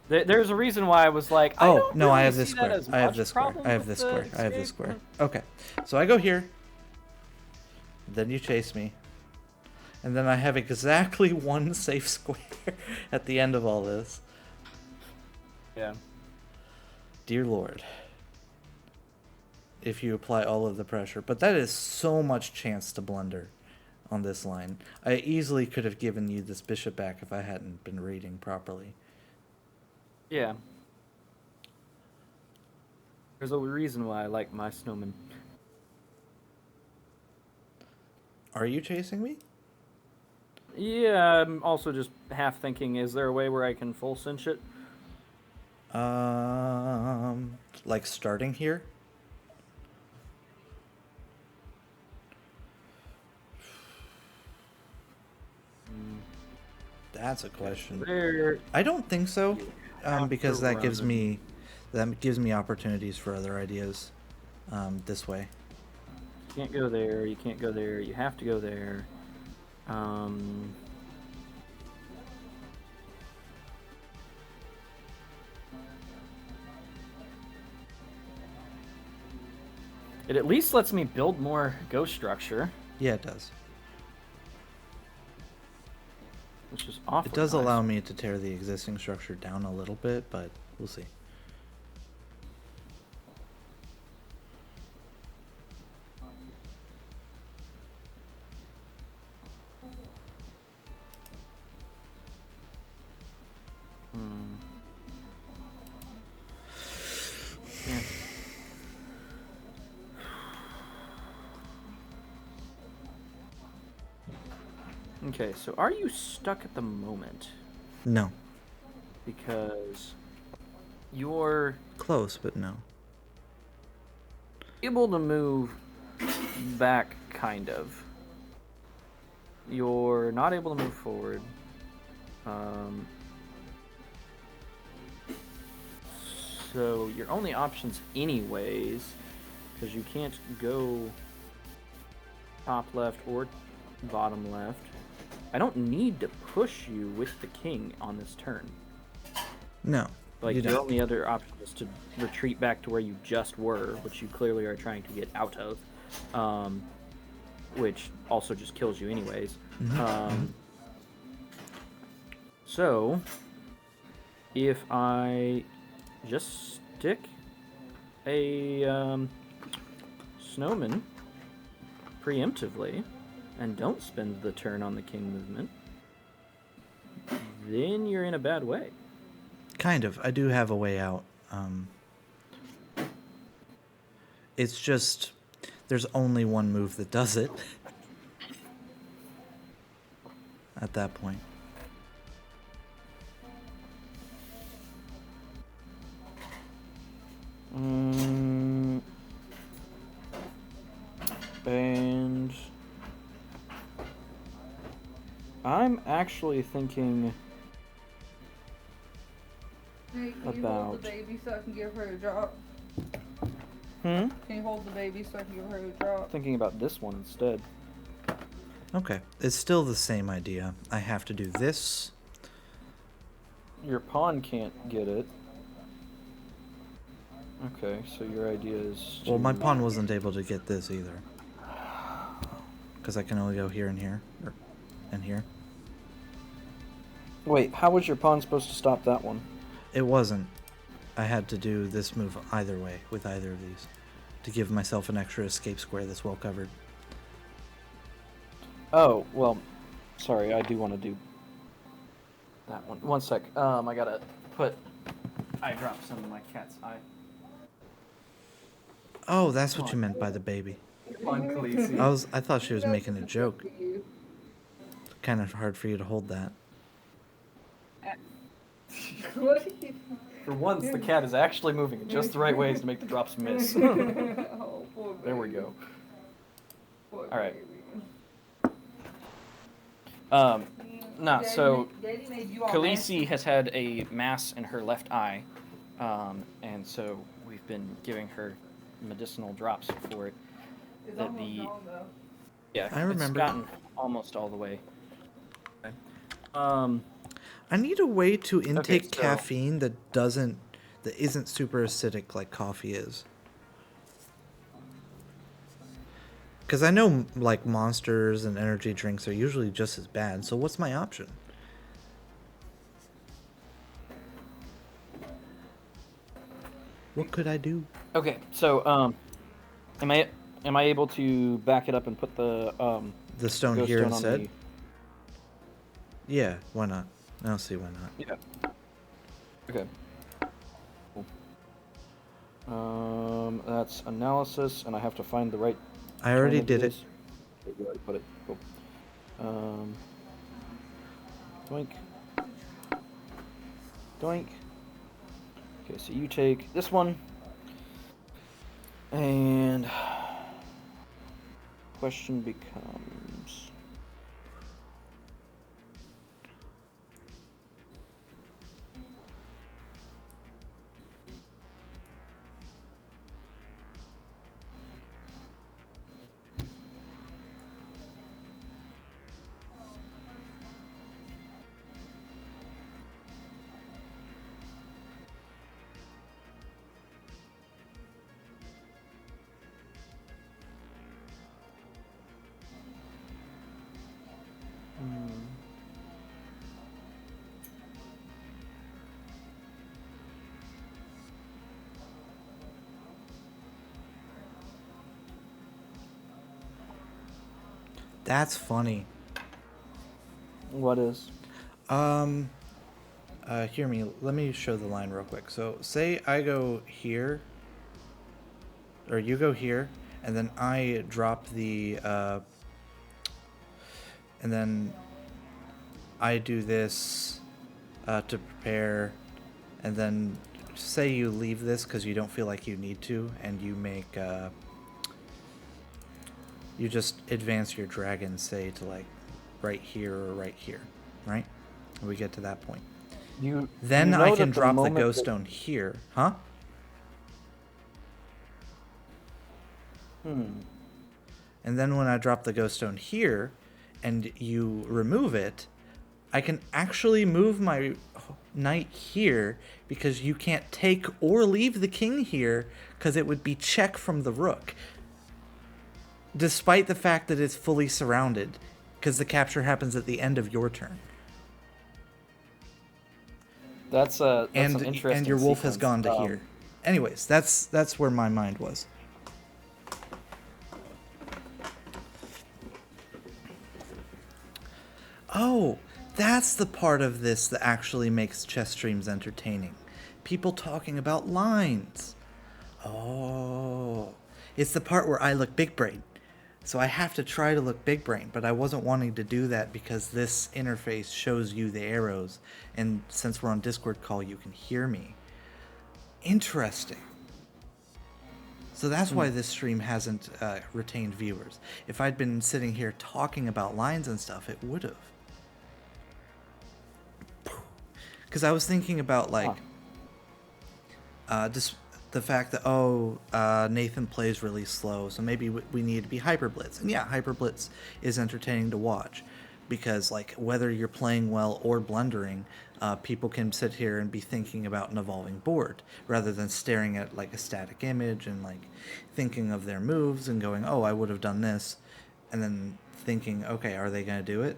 There's a reason why I was like, I Oh, don't no, I really have this see that square. as I have much this square. problem I have with this the square. I have this escape. square. Okay. So I go here. Then you chase me. And then I have exactly 1 safe square at the end of all this. Yeah. Dear Lord. If you apply all of the pressure. But that is so much chance to blunder on this line. I easily could have given you this bishop back if I hadn't been reading properly. Yeah. There's a reason why I like my snowman. Are you chasing me? Yeah, I'm also just half thinking, is there a way where I can full cinch it? Like starting here? That's a question. There. I don't think so, have because to that gives run. me opportunities for other ideas. This way. You can't go there, you can't go there, you have to go there. It at least lets me build more ghost structure, Yeah, it does. which is awful. It does allow me to tear the existing structure down a little bit, but we'll see. Yeah. Okay, so are you stuck at the moment? No. Because you're Close, but no. able to move back, kind of. You're not able to move forward. So your only options anyways, because you can't go top left or bottom left. I don't need to push you with the king on this turn. No. Like, you your don't. only other option is to retreat back to where you just were, which you clearly are trying to get out of, which also just kills you anyways. So, if I just stick a snowman preemptively and don't spend the turn on the king movement, then you're in a bad way. Kind of. I do have a way out. It's just there's only one move that does it at that point. And I'm actually thinking Hey, can you hold about- the baby so I can give her a drop? Hmm? Can you hold the baby so I can give her a drop? Thinking about this one instead. Okay. It's still the same idea. I have to do this. your pawn can't get it. Okay, so your idea is to... Well, my pawn wasn't able to get this either. Because I can only go here and here. And here. Wait, how was your pawn supposed to stop that one? It wasn't. I had to do this move either way, with either of these. To give myself an extra escape square that's well covered. Oh, well, sorry, I do want to do that one. One sec. I gotta put eye drops in my cat's eye. Oh, that's what you meant by the baby. Come on, Khaleesi. I thought she was making a joke. Kind of hard for you to hold that. What are you... For once, the cat is actually moving in just the right ways to make the drops miss. Oh, poor There we baby. go. Poor All right. baby. Nah, Daddy so Daddy made you all Khaleesi has had a mass in her left eye, and so we've been giving her medicinal drops for it. It's that almost the- gone, though. Yeah, I remember. It's gotten almost all the way. Okay. I need a way to intake so- caffeine that isn't super acidic like coffee is. Because I know, like, Monsters and energy drinks are usually just as bad, so what's my option? What could I do? Okay, so am I able to back it up and put the The stone ghost here stone instead? on the... Yeah, why not? I don't see why not. Yeah. Okay. Cool. That's analysis, and I have to find the right. I already term did of it. this. Okay, you already put it. Cool. Doink. Doink. Okay, so you take this one, and question becomes. That's funny. What is? Hear me. Let me show the line real quick. So, say I go here, or you go here, and then I drop the, and then I do this to prepare, and then say you leave this because you don't feel like you need to, and you make, you just advance your dragon, say, to like right here or right here, right? And we get to that point. Then you know I that can the drop the moment ghost that- stone here, huh? And then when I drop the ghost stone here, and you remove it, I can actually move my knight here because you can't take or leave the king here because it would be check from the rook. Despite the fact that it's fully surrounded, because the capture happens at the end of your turn. That's an And interesting your wolf has sequence. gone to here. Anyways, that's where my mind was. Oh, that's the part of this that actually makes chess streams entertaining. People talking about lines. Oh, it's the part where I look big brain. So I have to try to look big brain, but I wasn't wanting to do that because this interface shows you the arrows, and since we're on Discord call, you can hear me. Interesting. So that's why this stream hasn't retained viewers. If I'd been sitting here talking about lines and stuff, it would have. Because I was thinking about, like, just the fact that, Nathan plays really slow, so maybe we need to be Hyper Blitz. And yeah, Hyper Blitz is entertaining to watch. because like whether you're playing well or blundering, people can sit here and be thinking about an evolving board rather than staring at like a static image and like thinking of their moves and going, oh, I would have done this, and then thinking, okay, are they going to do it?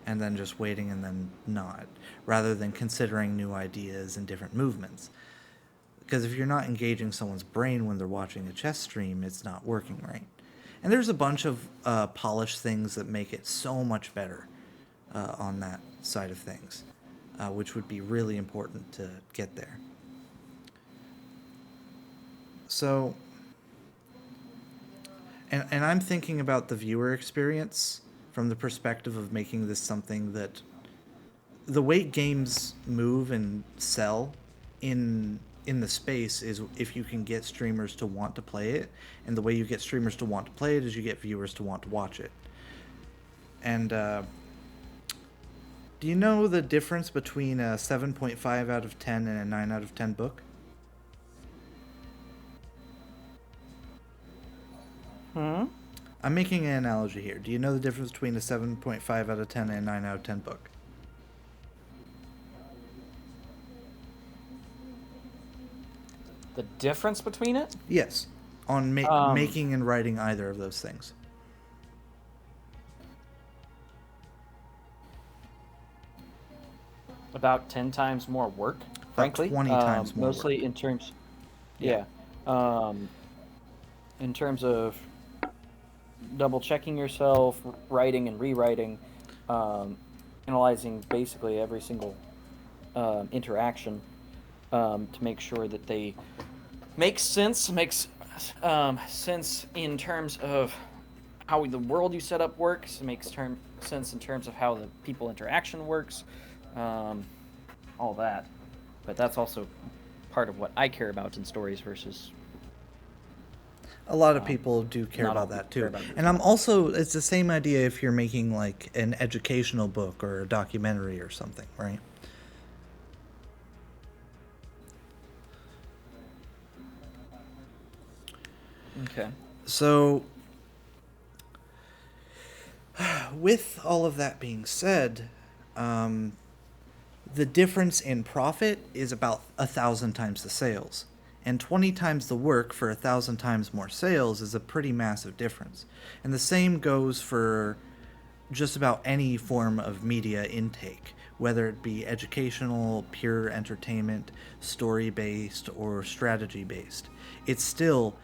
And then just waiting and then not, rather than considering new ideas and different movements. Because if you're not engaging someone's brain when they're watching a chess stream, it's not working right. And there's a bunch of polished things that make it so much better on that side of things, which would be really important to get there. So, and I'm thinking about the viewer experience from the perspective of making this something that the way games move and sell in the space is if you can get streamers to want to play it, and the way you get streamers to want to play it is you get viewers to want to watch it. And do you know the difference between a 7.5 out of 10 and a 9 out of 10 book? I'm making an analogy here. Do you know the difference between a 7.5 out of 10 and a 9 out of 10 book? The difference between it? Yes. On making and writing either of those things. About 10 times more work, frankly. 20 times more mostly work. in terms... Yeah. In terms of double checking yourself, writing and rewriting, analyzing basically every single interaction to make sure that they make sense, sense in terms of how the world you set up works, makes sense in terms of how the people interaction works, all that. But that's also part of what I care about in stories versus... A lot of people do care about that too. And I'm also, it's the same idea if you're making like an educational book or a documentary or something, right? Okay. So, with all of that being said, the difference in profit is about 1,000 times the sales. And 20 times the work for 1,000 times more sales is a pretty massive difference. And the same goes for just about any form of media intake, whether it be educational, pure entertainment, story-based, or strategy-based. It's still,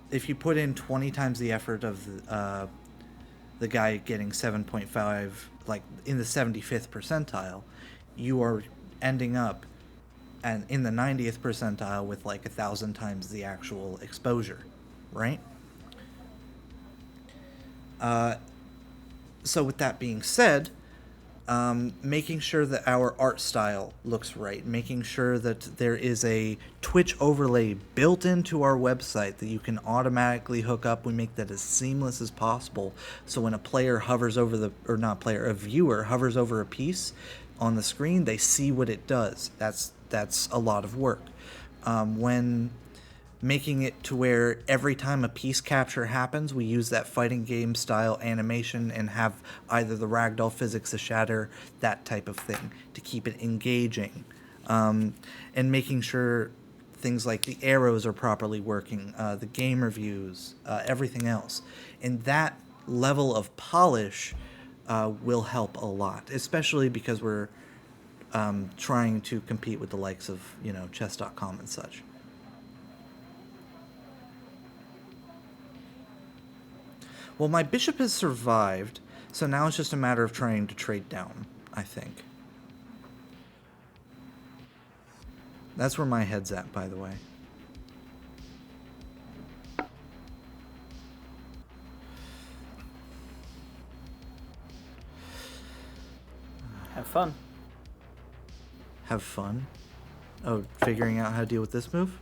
if you put in 20 times the effort of the guy getting 7.5, like in the 75th percentile, you are ending up and in the 90th percentile with like 1,000 times the actual exposure, right? So with that being said, making sure that our art style looks right, making sure that there is a Twitch overlay built into our website that you can automatically hook up. We make that as seamless as possible. So when a player hovers over a viewer hovers over a piece on the screen, they see what it does. That's a lot of work. When making it to where every time a piece capture happens, we use that fighting game style animation and have either the ragdoll physics, a shatter, that type of thing to keep it engaging. And making sure things like the arrows are properly working, the game reviews, everything else. And that level of polish will help a lot, especially because we're trying to compete with the likes of, chess.com and such. Well, my bishop has survived, so now it's just a matter of trying to trade down, I think. That's where my head's at, by the way. Have fun. Have fun? Oh, figuring out how to deal with this move?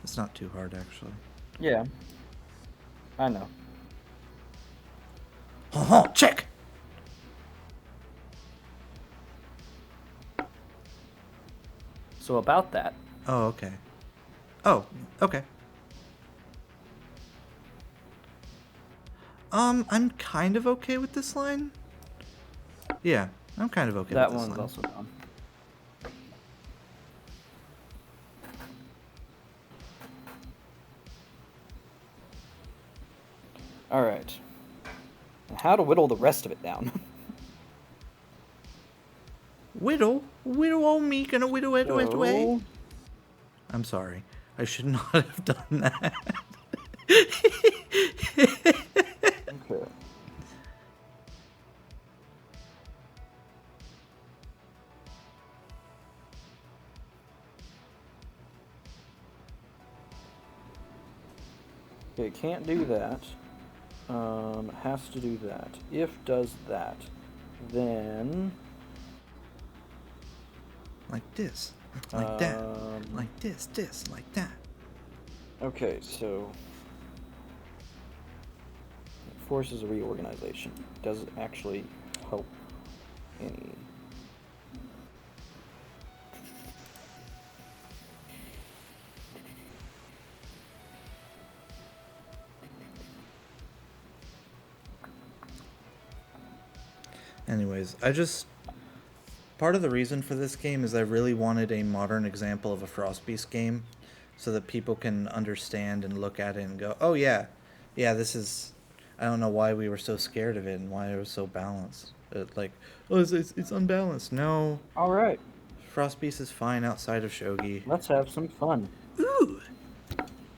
It's not too hard, actually. Yeah. I know. Oh, check! So about that. Oh, okay. Oh, okay. I'm kind of okay with this line. Yeah, I'm kind of okay That with this one's line. also down. All right. Now how to whittle the rest of it down? Whittle on me, gonna whittle it away. So, I'm sorry. I should not have done that. okay. Okay, can't do that. Has to do that. If does that, then Like this, like that, um, like this, like that. okay, so it forces a reorganization. Does it actually help any? Anyways, part of the reason for this game is I really wanted a modern example of a Frostbeast game so that people can understand and look at it and go, oh yeah, this is, I don't know why we were so scared of it and why it was so balanced. Oh, it's unbalanced. No, All right, Frostbeast is fine outside of Shogi. let's have some fun. Ooh!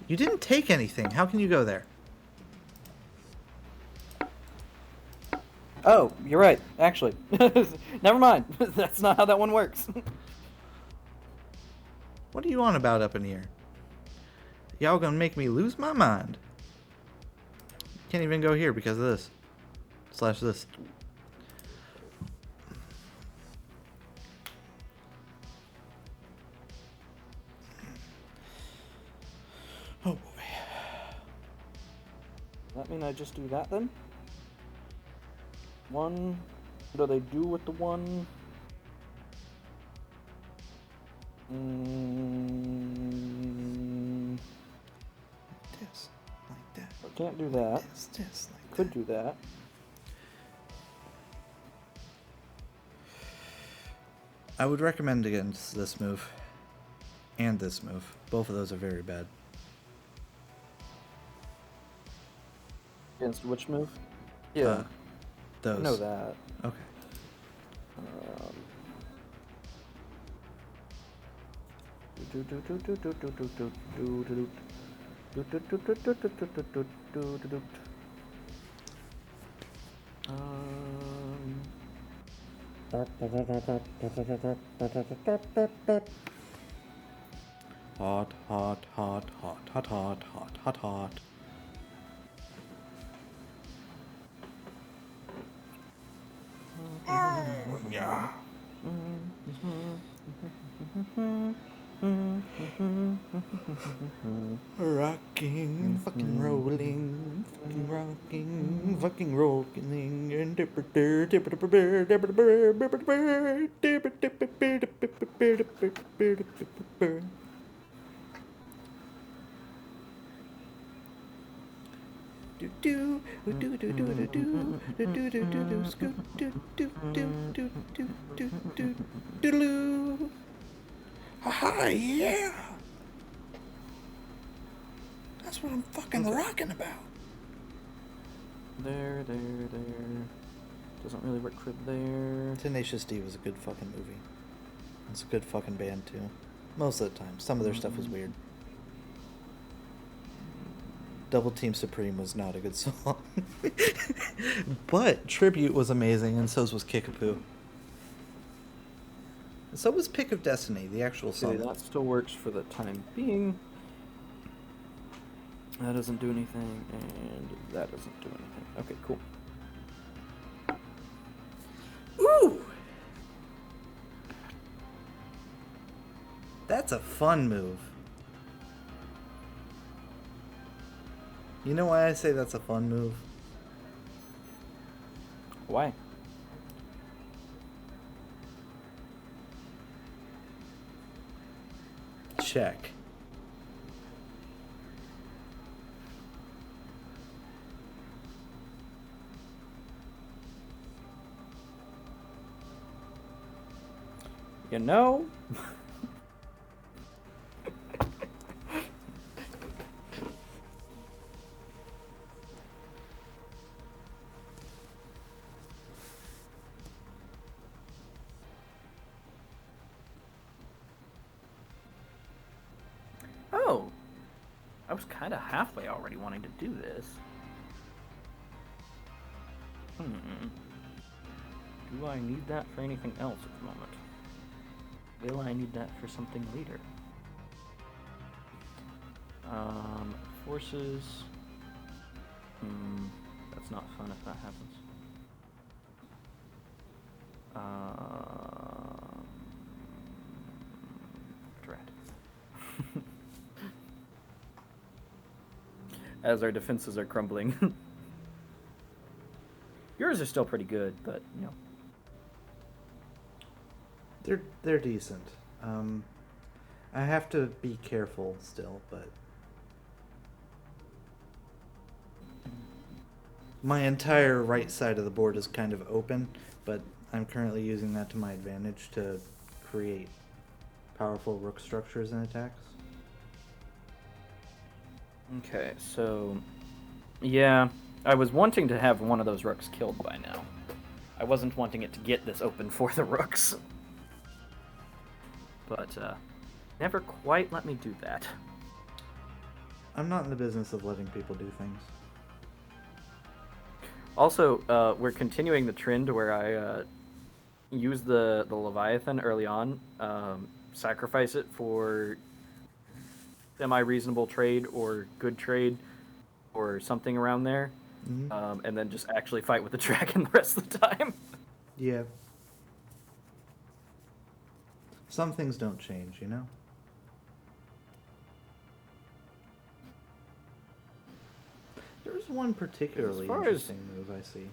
You didn't take anything. How can you go there? Oh, you're right. Actually, never mind. That's not how that one works. What are you on about up in here? Y'all gonna make me lose my mind. Can't even go here because of this. / this. Oh boy. That mean I just do that then? One. What do they do with the one? This, like that. I can't do that. This, like Could that. do that. I would recommend against this move. And this move. Both of those are very bad. Against which move? Yeah, Those. I know that. Okay. Hot, hot, hot, hot, hot, hot, hot, hot, hot. Yeah. Rocking, fucking rolling, fucking rocking, fucking rolling, and do do do do do do do do do do do scoot do do do do do do do do do. Haha, yeah. That's what I'm fucking rocking about. There. Doesn't really work for there. Tenacious D was a good fucking movie. It's a good fucking band too. Most of the time. Some of their stuff was weird. Double Team Supreme was not a good song. But Tribute was amazing, and so was Kickapoo. And so was Pick of Destiny, the actual Okay, song. that still works for the time being. That doesn't do anything, and that doesn't do anything. Okay, cool. Ooh! That's a fun move. You know why I say that's a fun move? Why? Check. You know? Oh, I was kind of halfway already wanting to do this. Do I need that for anything else at the moment? Will I need that for something later? Forces. That's not fun if that happens. Dread. As our defenses are crumbling. Yours are still pretty good, but you know. They're decent. I have to be careful still, but my entire right side of the board is kind of open, but I'm currently using that to my advantage to create powerful rook structures and attacks. Okay, so yeah, I was wanting to have one of those rooks killed by now. I wasn't wanting it to get this open for the rooks. But never quite let me do that. I'm not in the business of letting people do things. Also, we're continuing the trend where I use the Leviathan early on, sacrifice it for semi-reasonable trade or good trade or something around there, and then just actually fight with the dragon the rest of the time. Yeah. Some things don't change, you know? There's one particularly As far as- interesting move I see.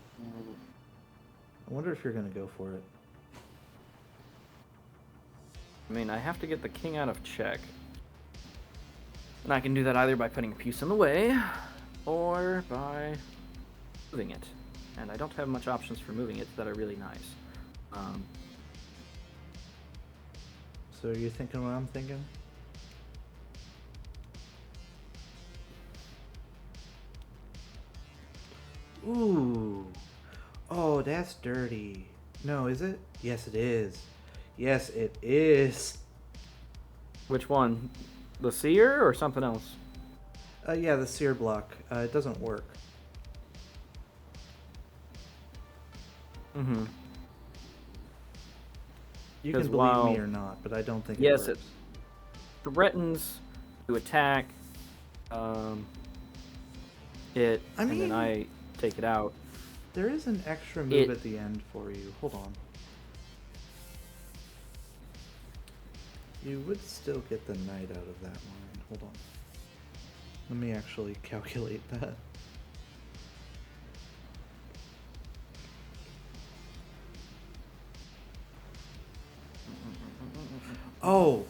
I wonder if you're going to go for it. I mean, I have to get the king out of check. And I can do that either by putting a piece in the way, or by moving it. And I don't have much options for moving it that are really nice. So are you thinking what I'm thinking? Ooh. Oh, that's dirty. No, is it? Yes, it is. Yes, it is. Which one? The seer or something else? Yeah, the sear block. It doesn't work. Mm-hmm. You 'Cause can believe me while- or not, but I don't think Yes, it it works. threatens to attack it, I and mean- then I take it out. There is an extra move It- at the end for you. Hold on. You would still get the knight out of that line. Hold on. Let me actually calculate that. Oh!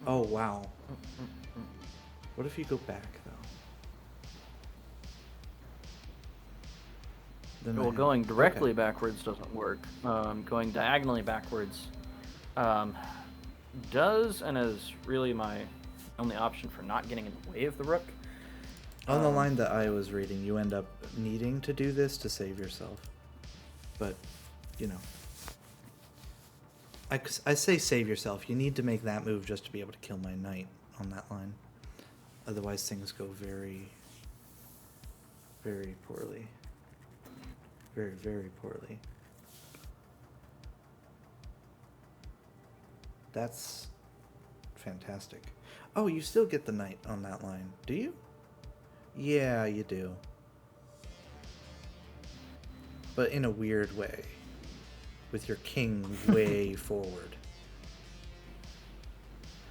Oh, wow. What if you go back, though? Then I Well, have- going directly okay. backwards doesn't work. Going diagonally backwards does, and is really my only option for not getting in the way of the rook. On the line that I was reading, you end up needing to do this to save yourself. But, you know. I say save yourself. You need to make that move just to be able to kill my knight on that line. Otherwise, things go very, very poorly. Very, very poorly. That's fantastic. Oh, you still get the knight on that line, do you? Yeah, you do. But in a weird way. With your king way forward.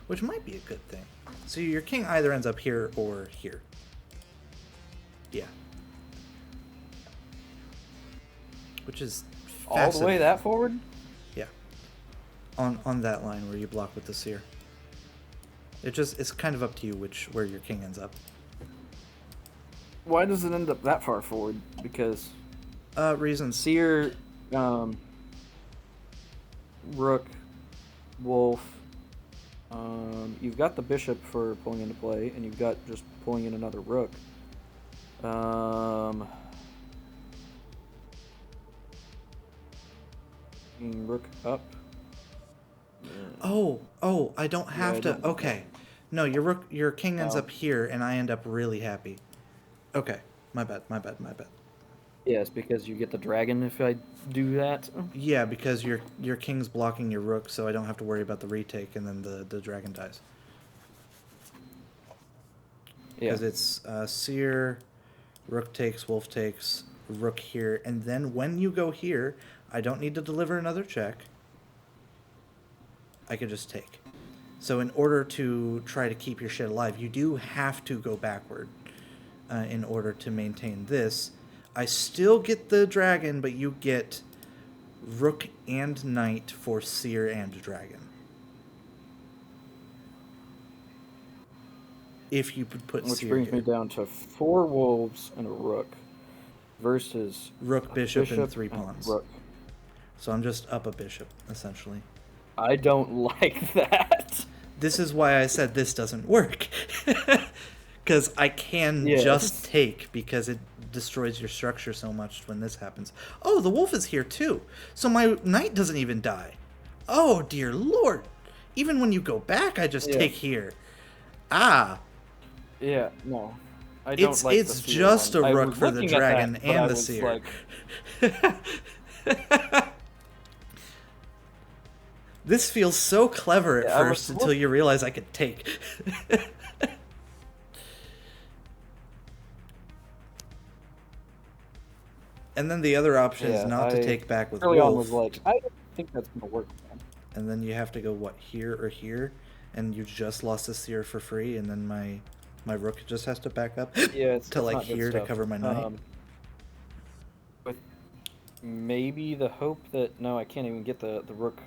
Which might be a good thing. So your king either ends up here or here. Yeah. Which is All the way fascinating. that forward? Yeah. On that line where you block with the seer. It's kind of up to you where your king ends up. Why does it end up that far forward? Because Reasons. seer, rook, wolf. You've got the bishop for pulling into play, and you've got just pulling in another rook. Rook up. Oh, I don't Yeah, have I to. don't want Okay. No, your king ends Oh. up here, and I end up really happy. Okay, my bad. Yes, because you get the dragon if I do that. Yeah, because your king's blocking your rook, so I don't have to worry about the retake, and then the dragon dies. Yeah. Because it's seer, rook takes, wolf takes, rook here, and then when you go here, I don't need to deliver another check. I could just take. So in order to try to keep your shit alive, you do have to go backward in order to maintain this. I still get the dragon, but you get rook and knight for seer and dragon. If you put Which seer brings here. me down to 4 wolves and a rook versus Rook, a bishop, and 3 and a pawns. rook. So I'm just up a bishop, essentially. I don't like that. This is why I said this doesn't work. Because I can Yes. just take, because it destroys your structure so much when this happens. Oh, the wolf is here too. So my knight doesn't even die. Oh, dear lord. Even when you go back, I just Yeah. take here. Ah. Yeah, no. I don't like It's the seer just one. a I rook was for the looking at dragon that, but I and the was seer. like, This feels so clever at Yeah, I was first until you realize I could take. And then the other option is Yeah, not to I take back with early on wolf. was like, I don't think that's gonna work, man. And then you have to go, what, here or here? And you just lost the seer for free, and then my rook just has to back up Yeah, it's to like not good here to stuff. cover my knight. With maybe the hope that no, I can't even get the rook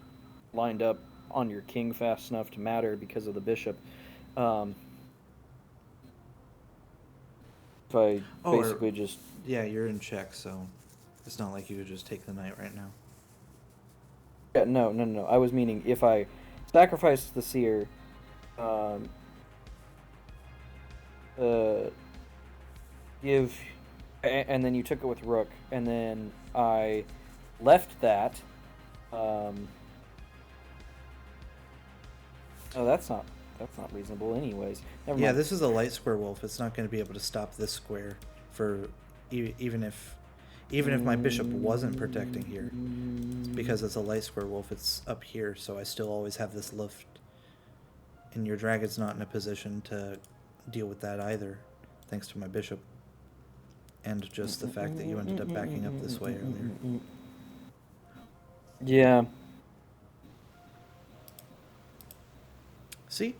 lined up on your king fast enough to matter because of the bishop. If I Oh, basically just Yeah, you're in check, so it's not like you could just take the knight right now. yeah, no. I was meaning if I sacrifice the seer, give, and then you took it with rook, and then I left that. Oh, that's not reasonable, anyways. Never Yeah, mind. this is a light square wolf. It's not going to be able to stop this square for even if my bishop wasn't protecting here. It's because it's a light square wolf. It's up here, so I still always have this lift. And your dragon's not in a position to deal with that either, thanks to my bishop. And just the fact that you ended up backing up this way earlier. Yeah. See?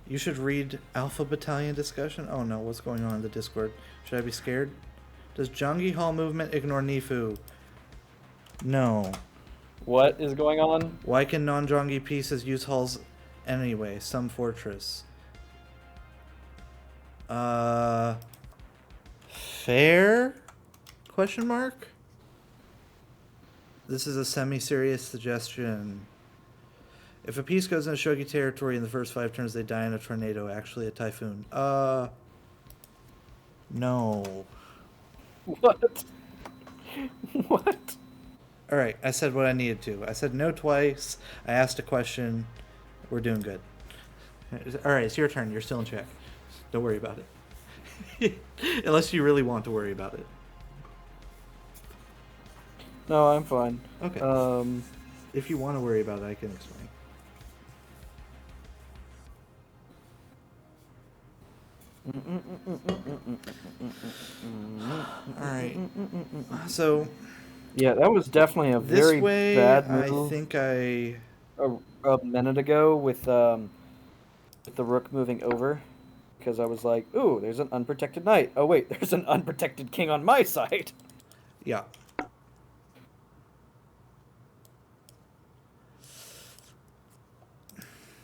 You should read Alpha Battalion discussion. Oh no, what's going on in the Discord? Should I be scared? Does Zhangyi Hall movement ignore Nifu? No. What is going on? Why can non-Zhangyi pieces use halls anyway? Some fortress. Fair? Question mark? This is a semi-serious suggestion. If a piece goes into Shogi territory in the first 5 turns, they die in a tornado, actually a typhoon. No. What? What? Alright, I said what I needed to. I said no twice. I asked a question. We're doing good. Alright, it's your turn. You're still in check. Don't worry about it. Unless you really want to worry about it. No, I'm fine. Okay. If you want to worry about it, I can explain. Alright. So, Yeah, that was definitely a this very way, bad I move think I... a minute ago with the rook moving over, because I was like, ooh, there's an unprotected knight. Oh wait, there's an unprotected king on my side. Yeah.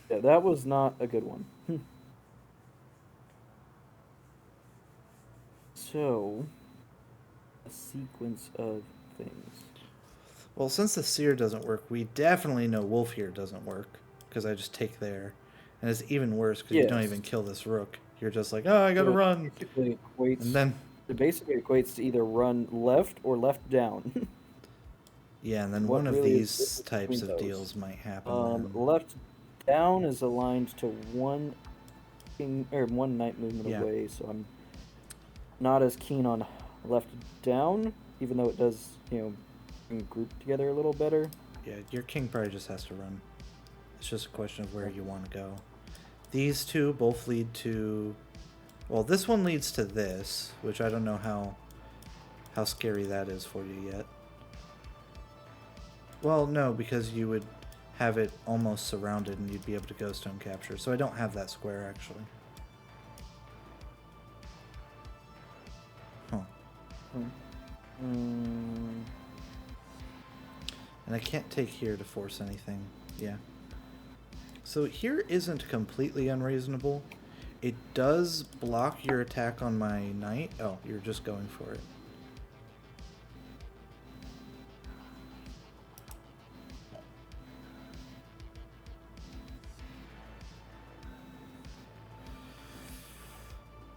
Yeah, that was not a good one. So, a sequence of things. Well, since the seer doesn't work, we definitely know wolf here doesn't work because I just take there, and it's even worse because you don't Yes. even kill this rook. You're just like, oh, I gotta So run, basically equates, and then it basically equates to either run left or left down. yeah, and then What one of really is these different types between of those? deals might happen. Then Left down is aligned to one king or one knight movement Yeah. away, so I'm not as keen on left down, even though it does, bring group together a little better. yeah, your king probably just has to run. It's just a question of where you want to go. These two both lead to, well, this one leads to this, which I don't know how scary that is for you yet. Well, no, because you would have it almost surrounded and you'd be able to go stone capture. So I don't have that square actually. Huh. Mm, And I can't take here to force anything. Yeah. So here isn't completely unreasonable. It does block your attack on my knight. Oh, you're just going for it.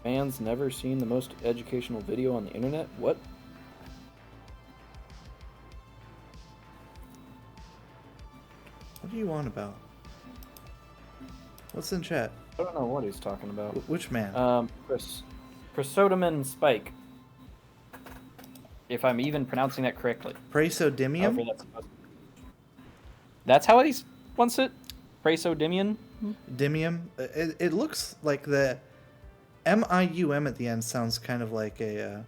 man's never seen the most educational video on the internet? What? What do you want about? What's in chat? I don't know what he's talking about. Which man? Chrysotomen Spike. If I'm even pronouncing that correctly. Praesodymium? However that's how he wants it? Praesodymium? Dymium? It looks like the M-I-U-M at the end sounds kind of like a...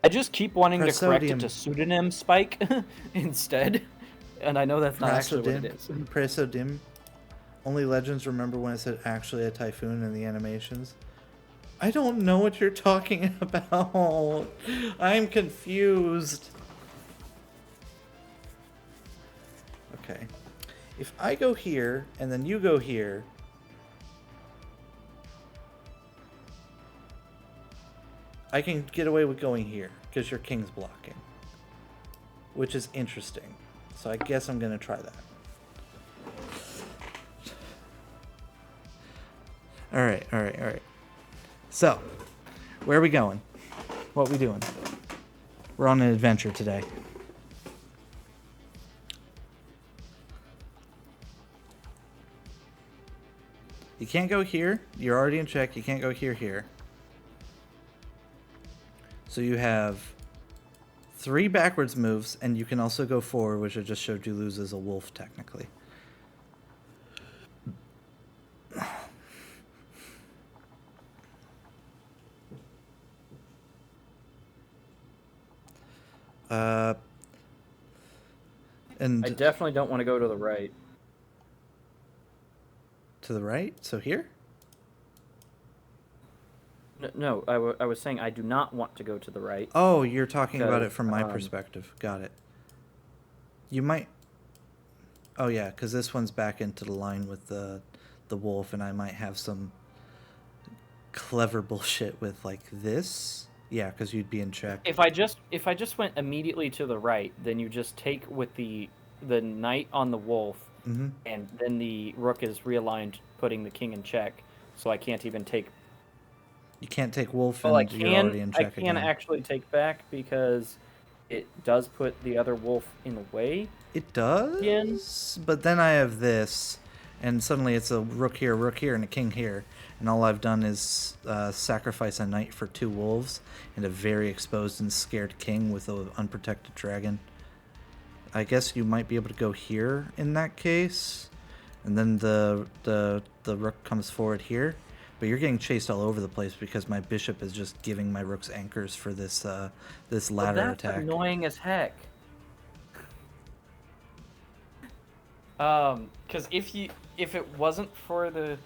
I just keep wanting to correct it Praesodium. to pseudonym Spike instead. And I know that's not actually what it is. Praesodim. Only legends remember when it said actually a typhoon in the animations. I don't know what you're talking about. I'm confused. Okay. If I go here and then you go here, I can get away with going here because your king's blocking, which is interesting. So I guess I'm going to try that. All right. So, where are we going? What we doing? We're on an adventure today. You can't go here. You're already in check. You can't go here. So you have 3 backwards moves, and you can also go forward, which I just showed you loses a wolf, technically. And I definitely don't want to go to the right. to the right? So here? No, I was saying I do not want to go to the right. Oh, you're talking about it Because, from my perspective. Got it. You might... Oh, yeah, because this one's back into the line with the wolf, and I might have some clever bullshit with, like, this. Yeah, because you'd be in check. If I just went immediately to the right, then you just take with the knight on the wolf, Mm-hmm. and then the rook is realigned, putting the king in check. So I can't even take. You can't take wolf, Well, and you're already in check I can again. actually take back because it does put the other wolf in the way. It does? Again? But then I have this, and suddenly it's a rook here, and a king here. And all I've done is sacrifice a knight for 2 wolves and a very exposed and scared king with an unprotected dragon. I guess you might be able to go here in that case. And then the rook comes forward here. But you're getting chased all over the place because my bishop is just giving my rook's anchors for this this ladder That's attack. annoying as heck. Because if it wasn't for the,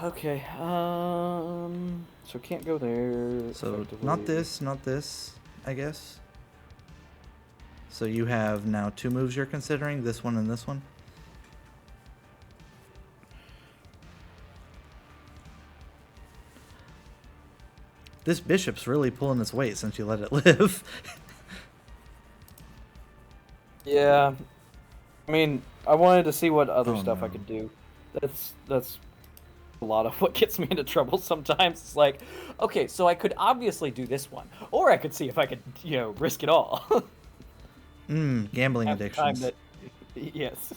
okay. So can't go there. So effectively. not this, I guess. So you have now 2 moves you're considering, this one and this one. This bishop's really pulling its weight since you let it live. Yeah. I mean, I wanted to see what other Oh, stuff I no. could do. That's a lot of what gets me into trouble sometimes. It's like, okay, so I could obviously do this one, or I could see if I could, risk it all. Gambling Half the time addictions. that, yes.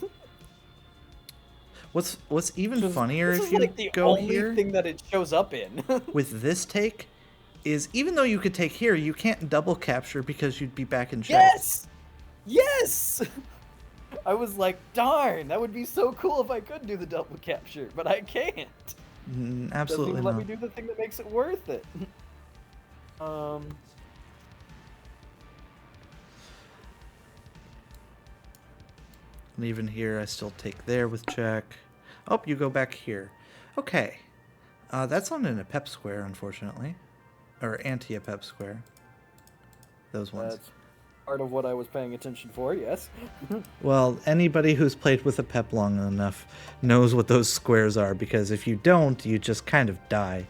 What's even This is- funnier this if is you like the go only here thing that it shows up in. with this take is even though you could take here, you can't double capture because you'd be back in check. Yes! Yes! I was like, darn, that would be so cool if I could do the double capture, but I can't. Absolutely Doesn't even let not. me do the thing that makes it worth it. And even here, I still take there with check. Oh, you go back here. Okay. That's not in a pep square, unfortunately. Or anti-a-pep square. Those ones. That's part of what I was paying attention for, yes. Well, anybody who's played with a pep long enough knows what those squares are, because if you don't, you just kind of die.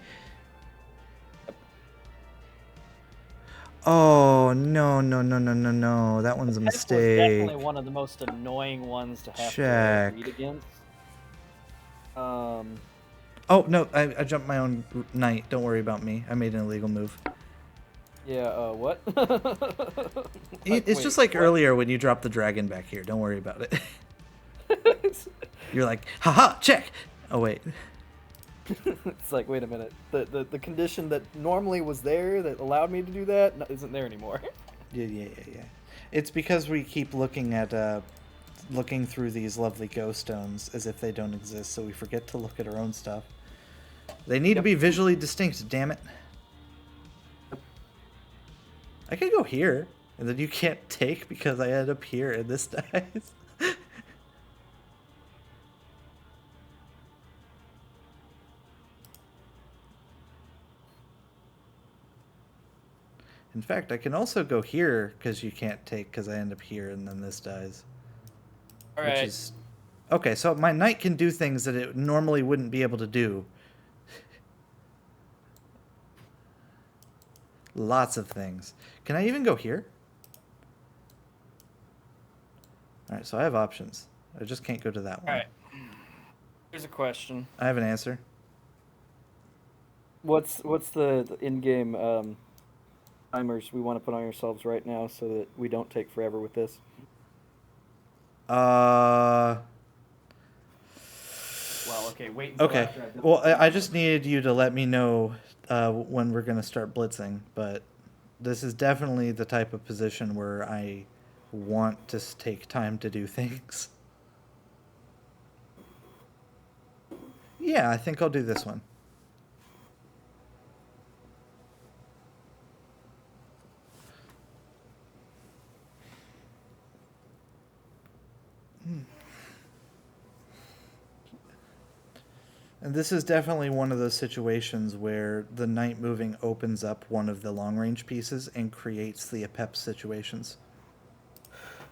Oh, no, no, no, no, no, no. That one's a Pep was mistake. definitely one of the most annoying ones to have Check. to read against. Oh, no, I jumped my own knight. Don't worry about me. I made an illegal move. Yeah, what? It's just like earlier when you dropped the dragon back here. Don't worry about it. You're like, haha, check! Oh, wait. It's like, wait a minute. The condition that normally was there that allowed me to do that isn't there anymore. Yeah. It's because we keep looking at, looking through these lovely ghost stones as if they don't exist, so we forget to look at our own stuff. They need to be visually distinct, damn it. I could go here, and then you can't take because I end up here and this dies. In fact, I can also go here because you can't take because I end up here and then this dies. All Which right. is... Okay, so my knight can do things that it normally wouldn't be able to do. Lots of things. Can I even go here? Alright, so I have options. I just can't go to that one. All right. Here's a question. I have an answer. What's the in-game timers we want to put on ourselves right now so that we don't take forever with this? Well, okay, wait until Okay. after I've done Well, I just needed you to let me know when we're going to start blitzing, but this is definitely the type of position where I want to take time to do things. Yeah, I think I'll do this one. And this is definitely one of those situations where the knight moving opens up one of the long range pieces and creates the APEP situations.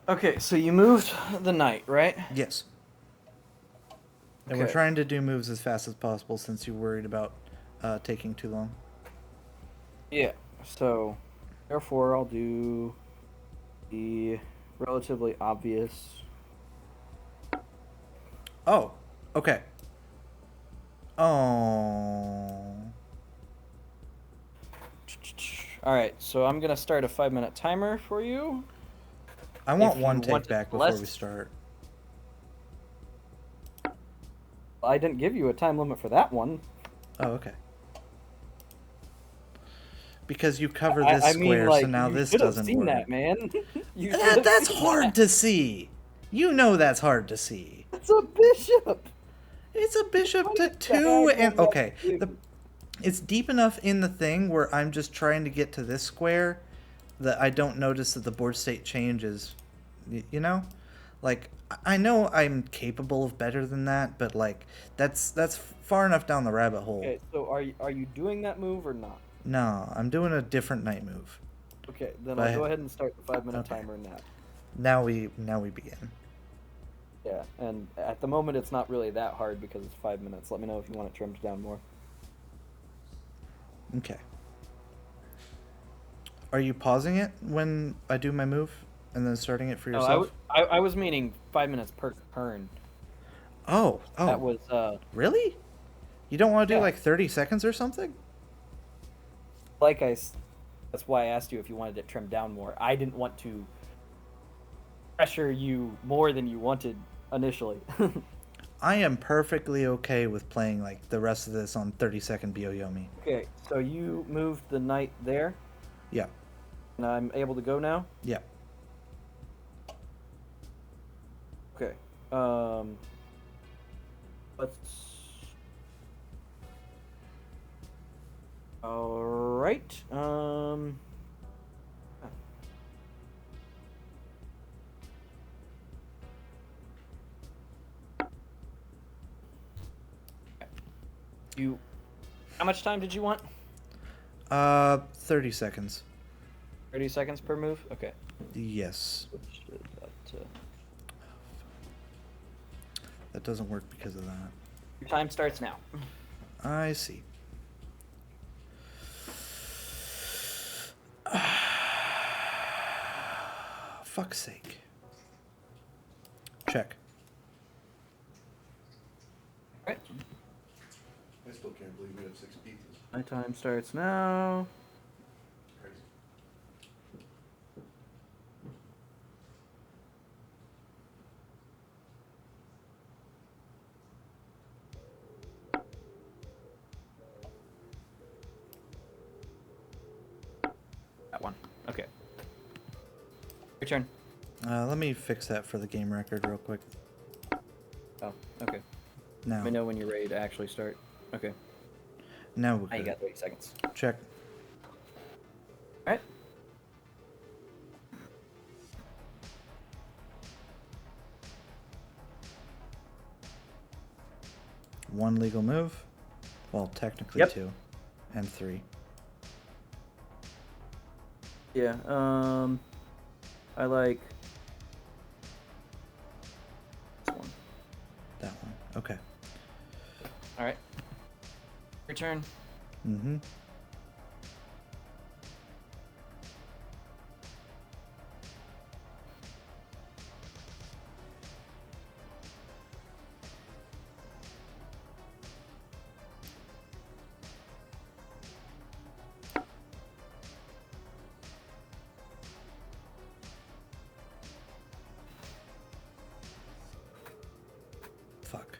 Okay, so you moved the knight, right? Yes. And we're Okay. trying to do moves as fast as possible since you're worried about taking too long. Yeah. So, therefore, I'll do the relatively obvious. Oh, okay. Oh. All right, so I'm gonna start a 5-minute timer for you. I want If one you take want back before less- we start. I didn't give you a time limit for that one. Oh, okay. Because you cover this I square, mean, like, so now you this should have doesn't seen work. that, man. You should have That's seen hard that. to see. You know that's hard to see. It's a bishop. It's a bishop What to is that? 2 and What okay. do you do? It's deep enough in the thing where I'm just trying to get to this square that I don't notice that the board state changes. You know? Like I know I'm capable of better than that, but like that's far enough down the rabbit hole. Okay, so are you doing that move or not? No, I'm doing a different knight move. Okay, then But I'll go ahead and start the 5-minute Okay. timer now. Now we begin. Yeah, and at the moment it's not really that hard because it's 5 minutes. Let me know if you want it trimmed down more. Okay. Are you pausing it when I do my move and then starting it for No, yourself? I was meaning 5 minutes per turn. Oh, That was really? You don't want to do Yeah. like 30 seconds or something? like I. That's why I asked you if you wanted it trimmed down more. I didn't want to pressure you more than you wanted initially. I am perfectly okay with playing like the rest of this on 30-second Byoyomi. Okay, so you moved the knight there, Yeah, and I'm able to go now. yeah. Okay. Let's. All right. You. How much time did you want? 30 seconds. 30 seconds per move. Okay. Yes. Which is that, That doesn't work because of that. your time starts now. I see. Fuck's sake. Check. All right. I still can't believe we have 6 pizzas. My time starts now. Crazy. That one. Okay. Your turn. Let me fix that for the game record real quick. Oh, okay. Now. Let me know when you're ready to actually start. Okay. Now we're Now you good. got 30 seconds. Check. All right. One legal move. Well, technically Yep. 2. And 3. Yeah. I like this one. That one. Okay. All right. Your turn. Mm-hmm. Fuck.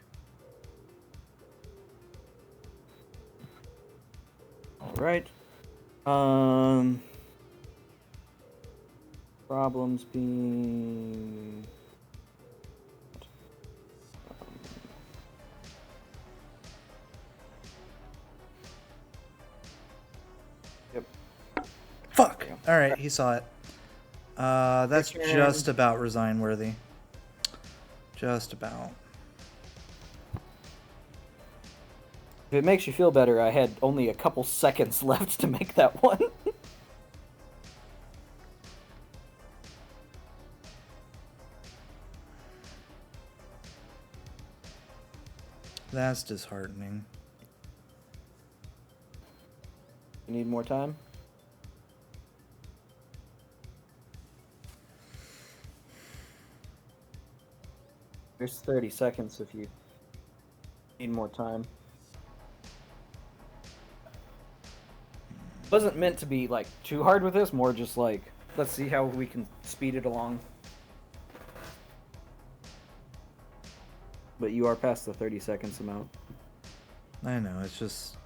All right. Problems being. Yep. Fuck. Yeah. All right, he saw it. That's Your turn. just about resign worthy. Just about. If it makes you feel better, I had only a couple seconds left to make that one. That's disheartening. You need more time? There's 30 seconds if you need more time. Wasn't meant to be like too hard with this, more just like let's see how we can speed it along. But you are past the 30 seconds amount. I know, it's just...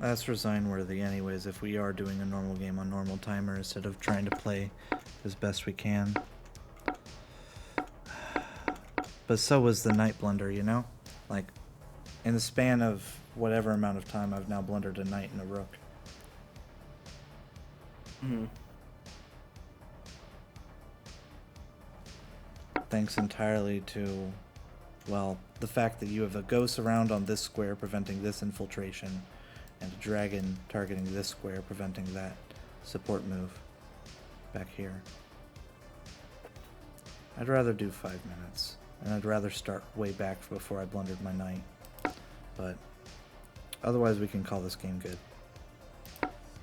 That's resign worthy anyways if we are doing a normal game on normal timer instead of trying to play as best we can. But so was the knight blunder, you know? Like, in the span of whatever amount of time, I've now blundered a knight and a rook. Mm-hmm. Thanks entirely to, well, the fact that you have a ghost around on this square preventing this infiltration, and a dragon targeting this square preventing that support move back here. I'd rather do 5 minutes, and I'd rather start way back before I blundered my knight. But otherwise we can call this game good.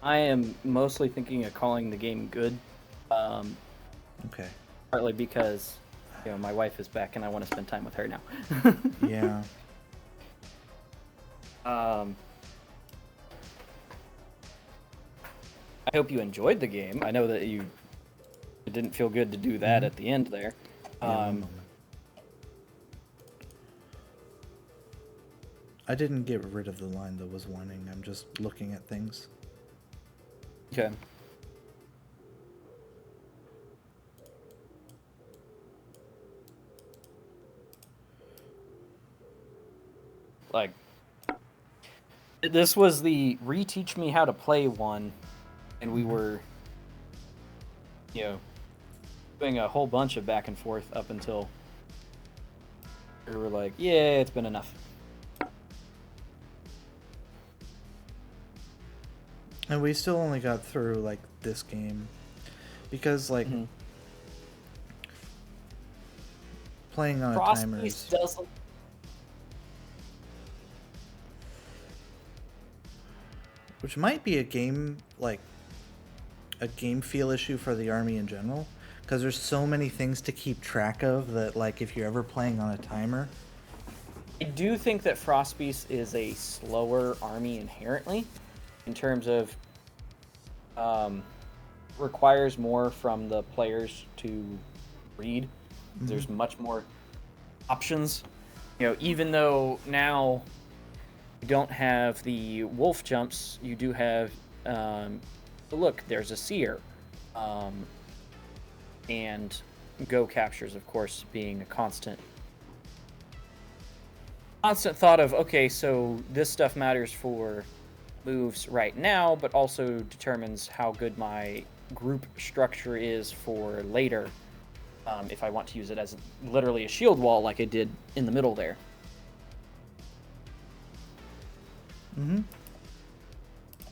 I am mostly thinking of calling the game good, um, Okay. partly because my wife is back and I want to spend time with her now. Yeah. Um, I hope you enjoyed the game. I know that it didn't feel good to do that at the end there. Yeah, one moment. I didn't get rid of the line that was warning. I'm just looking at things. Okay. Like, this was the reteach me how to play one, and we were, doing a whole bunch of back and forth up until we were like, yeah, it's been enough. And we still only got through like this game because like playing on a timer Frostbeast is doesn't. which might be a game feel issue for the army in general because there's so many things to keep track of that like if you're ever playing on a timer. I do think that Frostbeast is a slower army inherently, in terms of requires more from the players to read. There's much more options. Even though now you don't have the wolf jumps, you do have look, there's a seer, and go captures, of course, being a constant thought of, okay, so this stuff matters for moves right now, but also determines how good my group structure is for later, if I want to use it as literally a shield wall like I did in the middle there.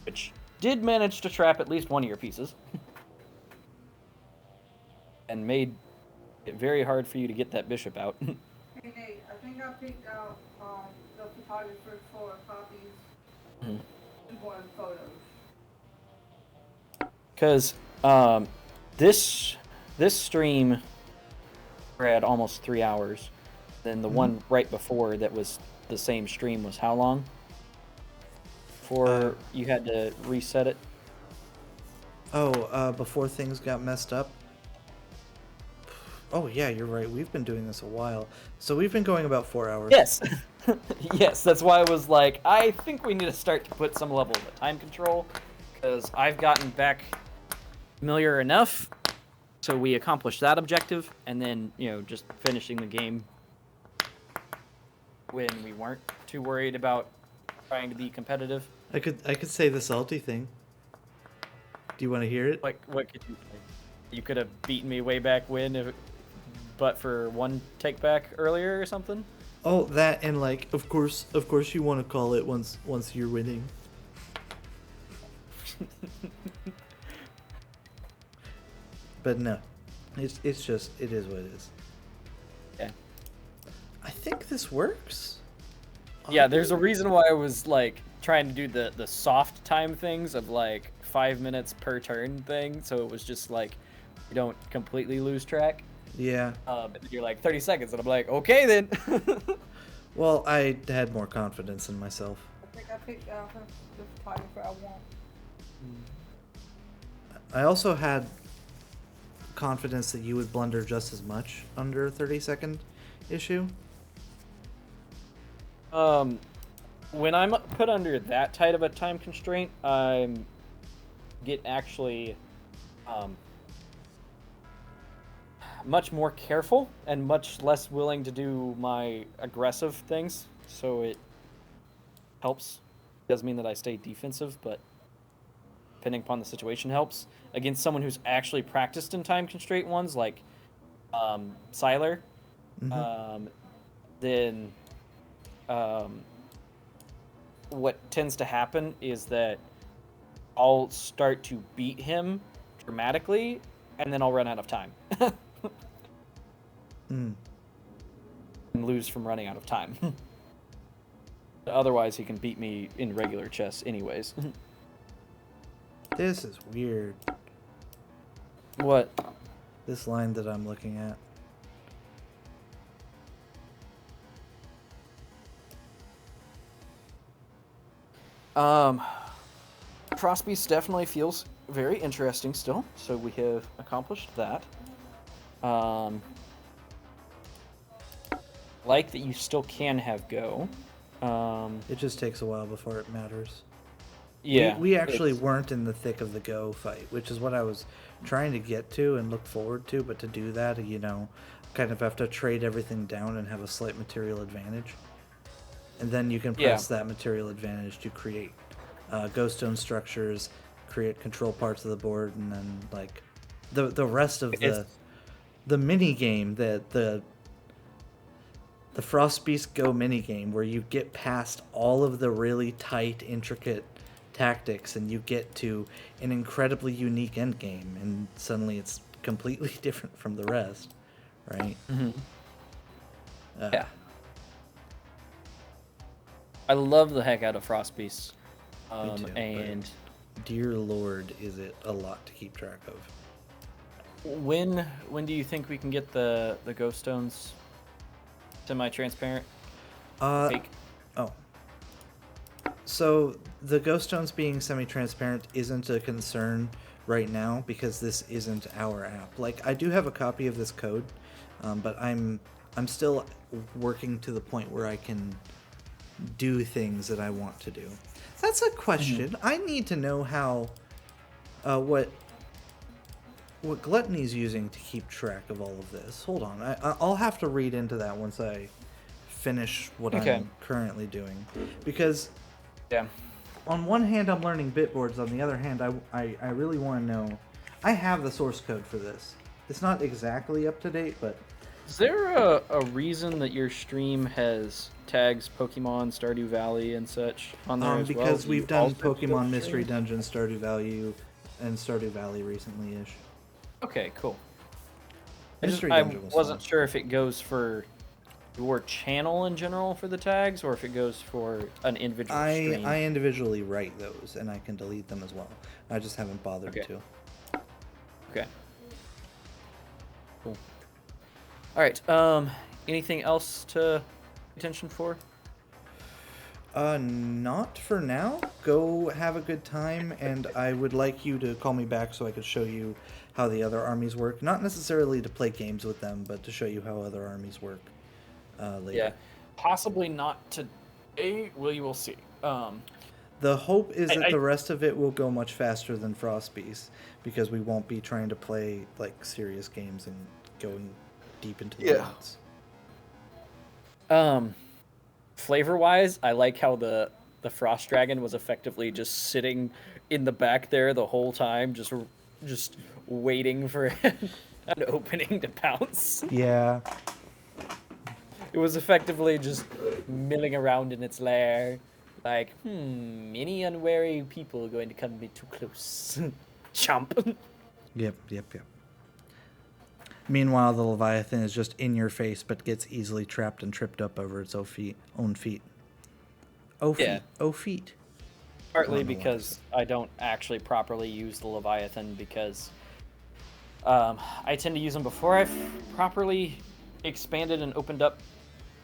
Which did manage to trap at least one of your pieces. And made it very hard for you to get that bishop out. Hey Nate, I think I picked out the photographer for copies and one photos. Because this stream had almost 3 hours. Then the one right before that was the same stream was how long? Before you had to reset it? Before things got messed up. Oh yeah, you're right. We've been doing this a while. So we've been going about 4 hours. Yes. Yes, that's why I was like, I think we need to start to put some level of time control, because I've gotten back familiar enough, so we accomplished that objective, and then, just finishing the game when we weren't too worried about trying to be competitive. I could say the salty thing. Do you want to hear it? What could you say? You could have beaten me way back when, but for one take back earlier or something? Oh, that and like, of course you want to call it once you're winning. But no, it's just it is what it is. Yeah. I think this works. Yeah, there's a reason why I was like trying to do the soft time things of like 5 minutes per turn thing, so it was just like you don't completely lose track. Yeah. But you're like 30 seconds, and I'm like, okay then. Well, I had more confidence in myself. I think I picked out the photographer I want. I also had confidence that you would blunder just as much under a 30-second issue. When I'm put under that tight of a time constraint, I get actually much more careful and much less willing to do my aggressive things, so it helps. Doesn't mean that I stay defensive, but depending upon the situation helps. Against someone who's actually practiced in time constraint ones, like Siler, then what tends to happen is that I'll start to beat him dramatically, and then I'll run out of time. And lose from running out of time. Otherwise, he can beat me in regular chess anyways. This is weird. What? This line that I'm looking at. Frostbeast definitely feels very interesting still, so we have accomplished that. Like that you still can have go. It just takes a while before it matters. Yeah. We actually it's- weren't in the thick of the go fight, which is what I was trying to get to and look forward to, but to do that, kind of have to trade everything down and have a slight material advantage. And then you can press that material advantage to create ghost stone structures, create control parts of the board, and then like the rest of the mini game, the Frostbeast Go mini game, where you get past all of the really tight, intricate tactics and you get to an incredibly unique end game, and suddenly it's completely different from the rest, right? Mm-hmm. Yeah. I love the heck out of Frostbeast. Me too, And dear Lord, is it a lot to keep track of. when do you think we can get the ghost stones semi-transparent? Fake? Oh. So the ghost stones being semi-transparent isn't a concern right now because this isn't our app. Like, I do have a copy of this code, but I'm still working to the point where I can do things that I want to do. That's a question. I need to know how what Gluttony's using to keep track of all of this. Hold on. I'll have to read into that once I finish what I'm currently doing. Because on one hand, I'm learning bitboards. On the other hand, I really want to know. I have the source code for this. It's not exactly up to date, but... Is there a reason that your stream has tags Pokemon, Stardew Valley, and such on there as well? Because Do you we've done also do Pokemon those Mystery streams? Dungeon, Stardew Valley, and Stardew Valley recently-ish. Okay, cool. Mystery I Dungeon was wasn't fun. sure if it goes for your channel in general for the tags, or if it goes for an individual stream. I individually write those, and I can delete them as well. I just haven't bothered to. Okay. Cool. All right. Anything else to pay attention for? Not for now. Go have a good time, and I would like you to call me back so I could show you how the other armies work. Not necessarily to play games with them, but to show you how other armies work later. Yeah. Possibly not today. We will see. The hope is that I- the rest of it will go much faster than Frostbeast, because we won't be trying to play like serious games and going deep into the weeds. Flavor-wise, I like how the Frost Dragon was effectively just sitting in the back there the whole time, just waiting for an opening to pounce. Yeah. It was effectively just milling around in its lair, like, any unwary people are going to come be too close. Chomp. Yep. Meanwhile, the Leviathan is just in your face, but gets easily trapped and tripped up over its own feet. Oh, feet. Yeah. Oh, feet. Partly I don't know why. because I don't actually properly use the Leviathan, because I tend to use them before I've properly expanded and opened up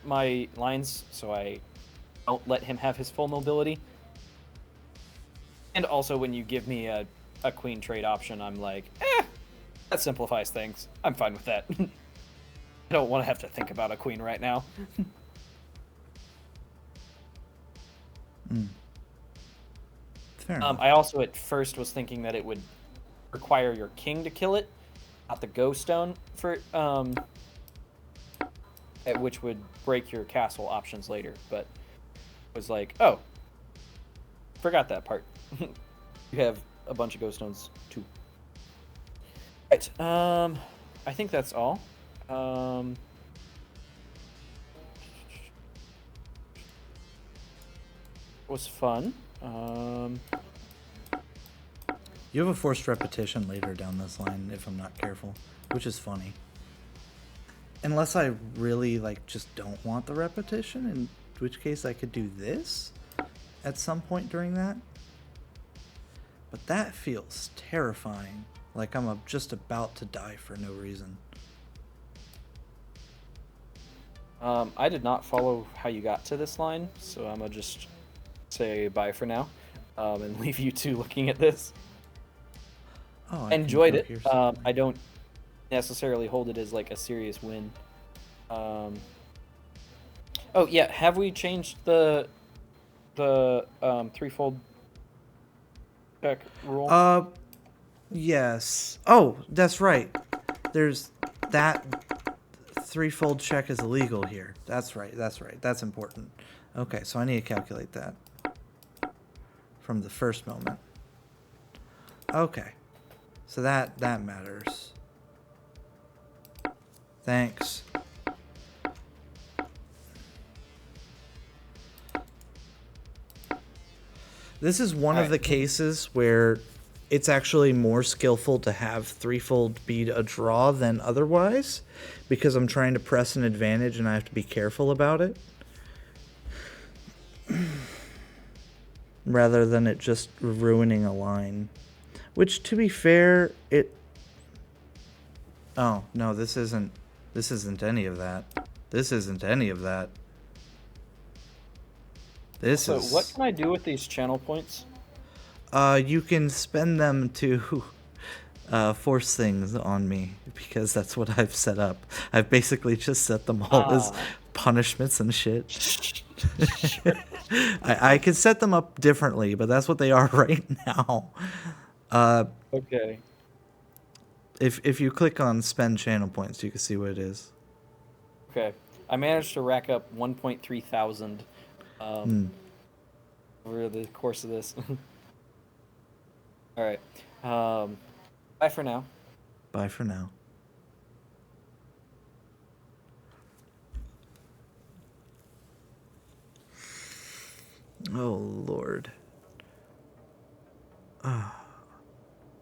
my lines, so I don't let him have his full mobility. And also, when you give me a queen trade option, I'm like, that simplifies things. I'm fine with that. I don't want to have to think about a queen right now. Fair enough. I also at first was thinking that it would require your king to kill it, not the ghost stone, for which would break your castle options later. But it was like, oh, forgot that part. You have a bunch of ghost stones too. Right. I think that's all. Was fun. You have a forced repetition later down this line if I'm not careful, which is funny. Unless I really just don't want the repetition, in which case I could do this at some point during that. But that feels terrifying. Like I'm just about to die for no reason. I did not follow how you got to this line, so I'm gonna just say bye for now, and leave you two looking at this. Oh, I enjoyed go it. here I don't necessarily hold it as like a serious win. Oh yeah, have we changed the threefold check rule? Yes. Oh, that's right. There's that threefold check is illegal here. That's right. That's right. That's important. Okay, so I need to calculate that from the first moment. Okay. So that matters. Thanks. This is one of the cases where it's actually more skillful to have threefold be a draw than otherwise, because I'm trying to press an advantage and I have to be careful about it. Rather than it just ruining a line. Which, to be fair, it... Oh, no, this isn't any of that. This isn't any of that. So what can I do with these channel points? You can spend them to force things on me, because that's what I've set up. I've basically just set them all as punishments and shit. I could set them up differently, but that's what they are right now. Okay. If you click on spend channel points, you can see what it is. Okay. I managed to rack up 1.3 thousand over the course of this. All right. Bye for now. Bye for now. Oh, Lord.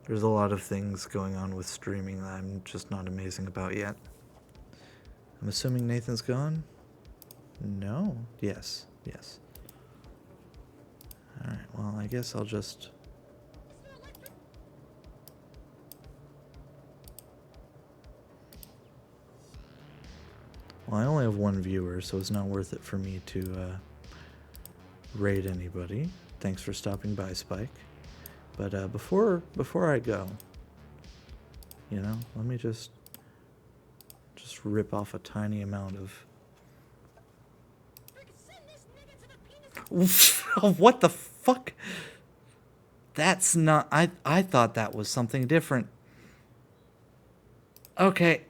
There's a lot of things going on with streaming that I'm just not amazing about yet. I'm assuming Nathan's gone? No? Yes. Yes. Alright, well, I guess I'll just... Well, I only have one viewer, so it's not worth it for me to raid anybody. Thanks for stopping by, Spike. But before I go, you know, let me just rip off a tiny amount of... What the fuck? That's not... I thought that was something different. Okay.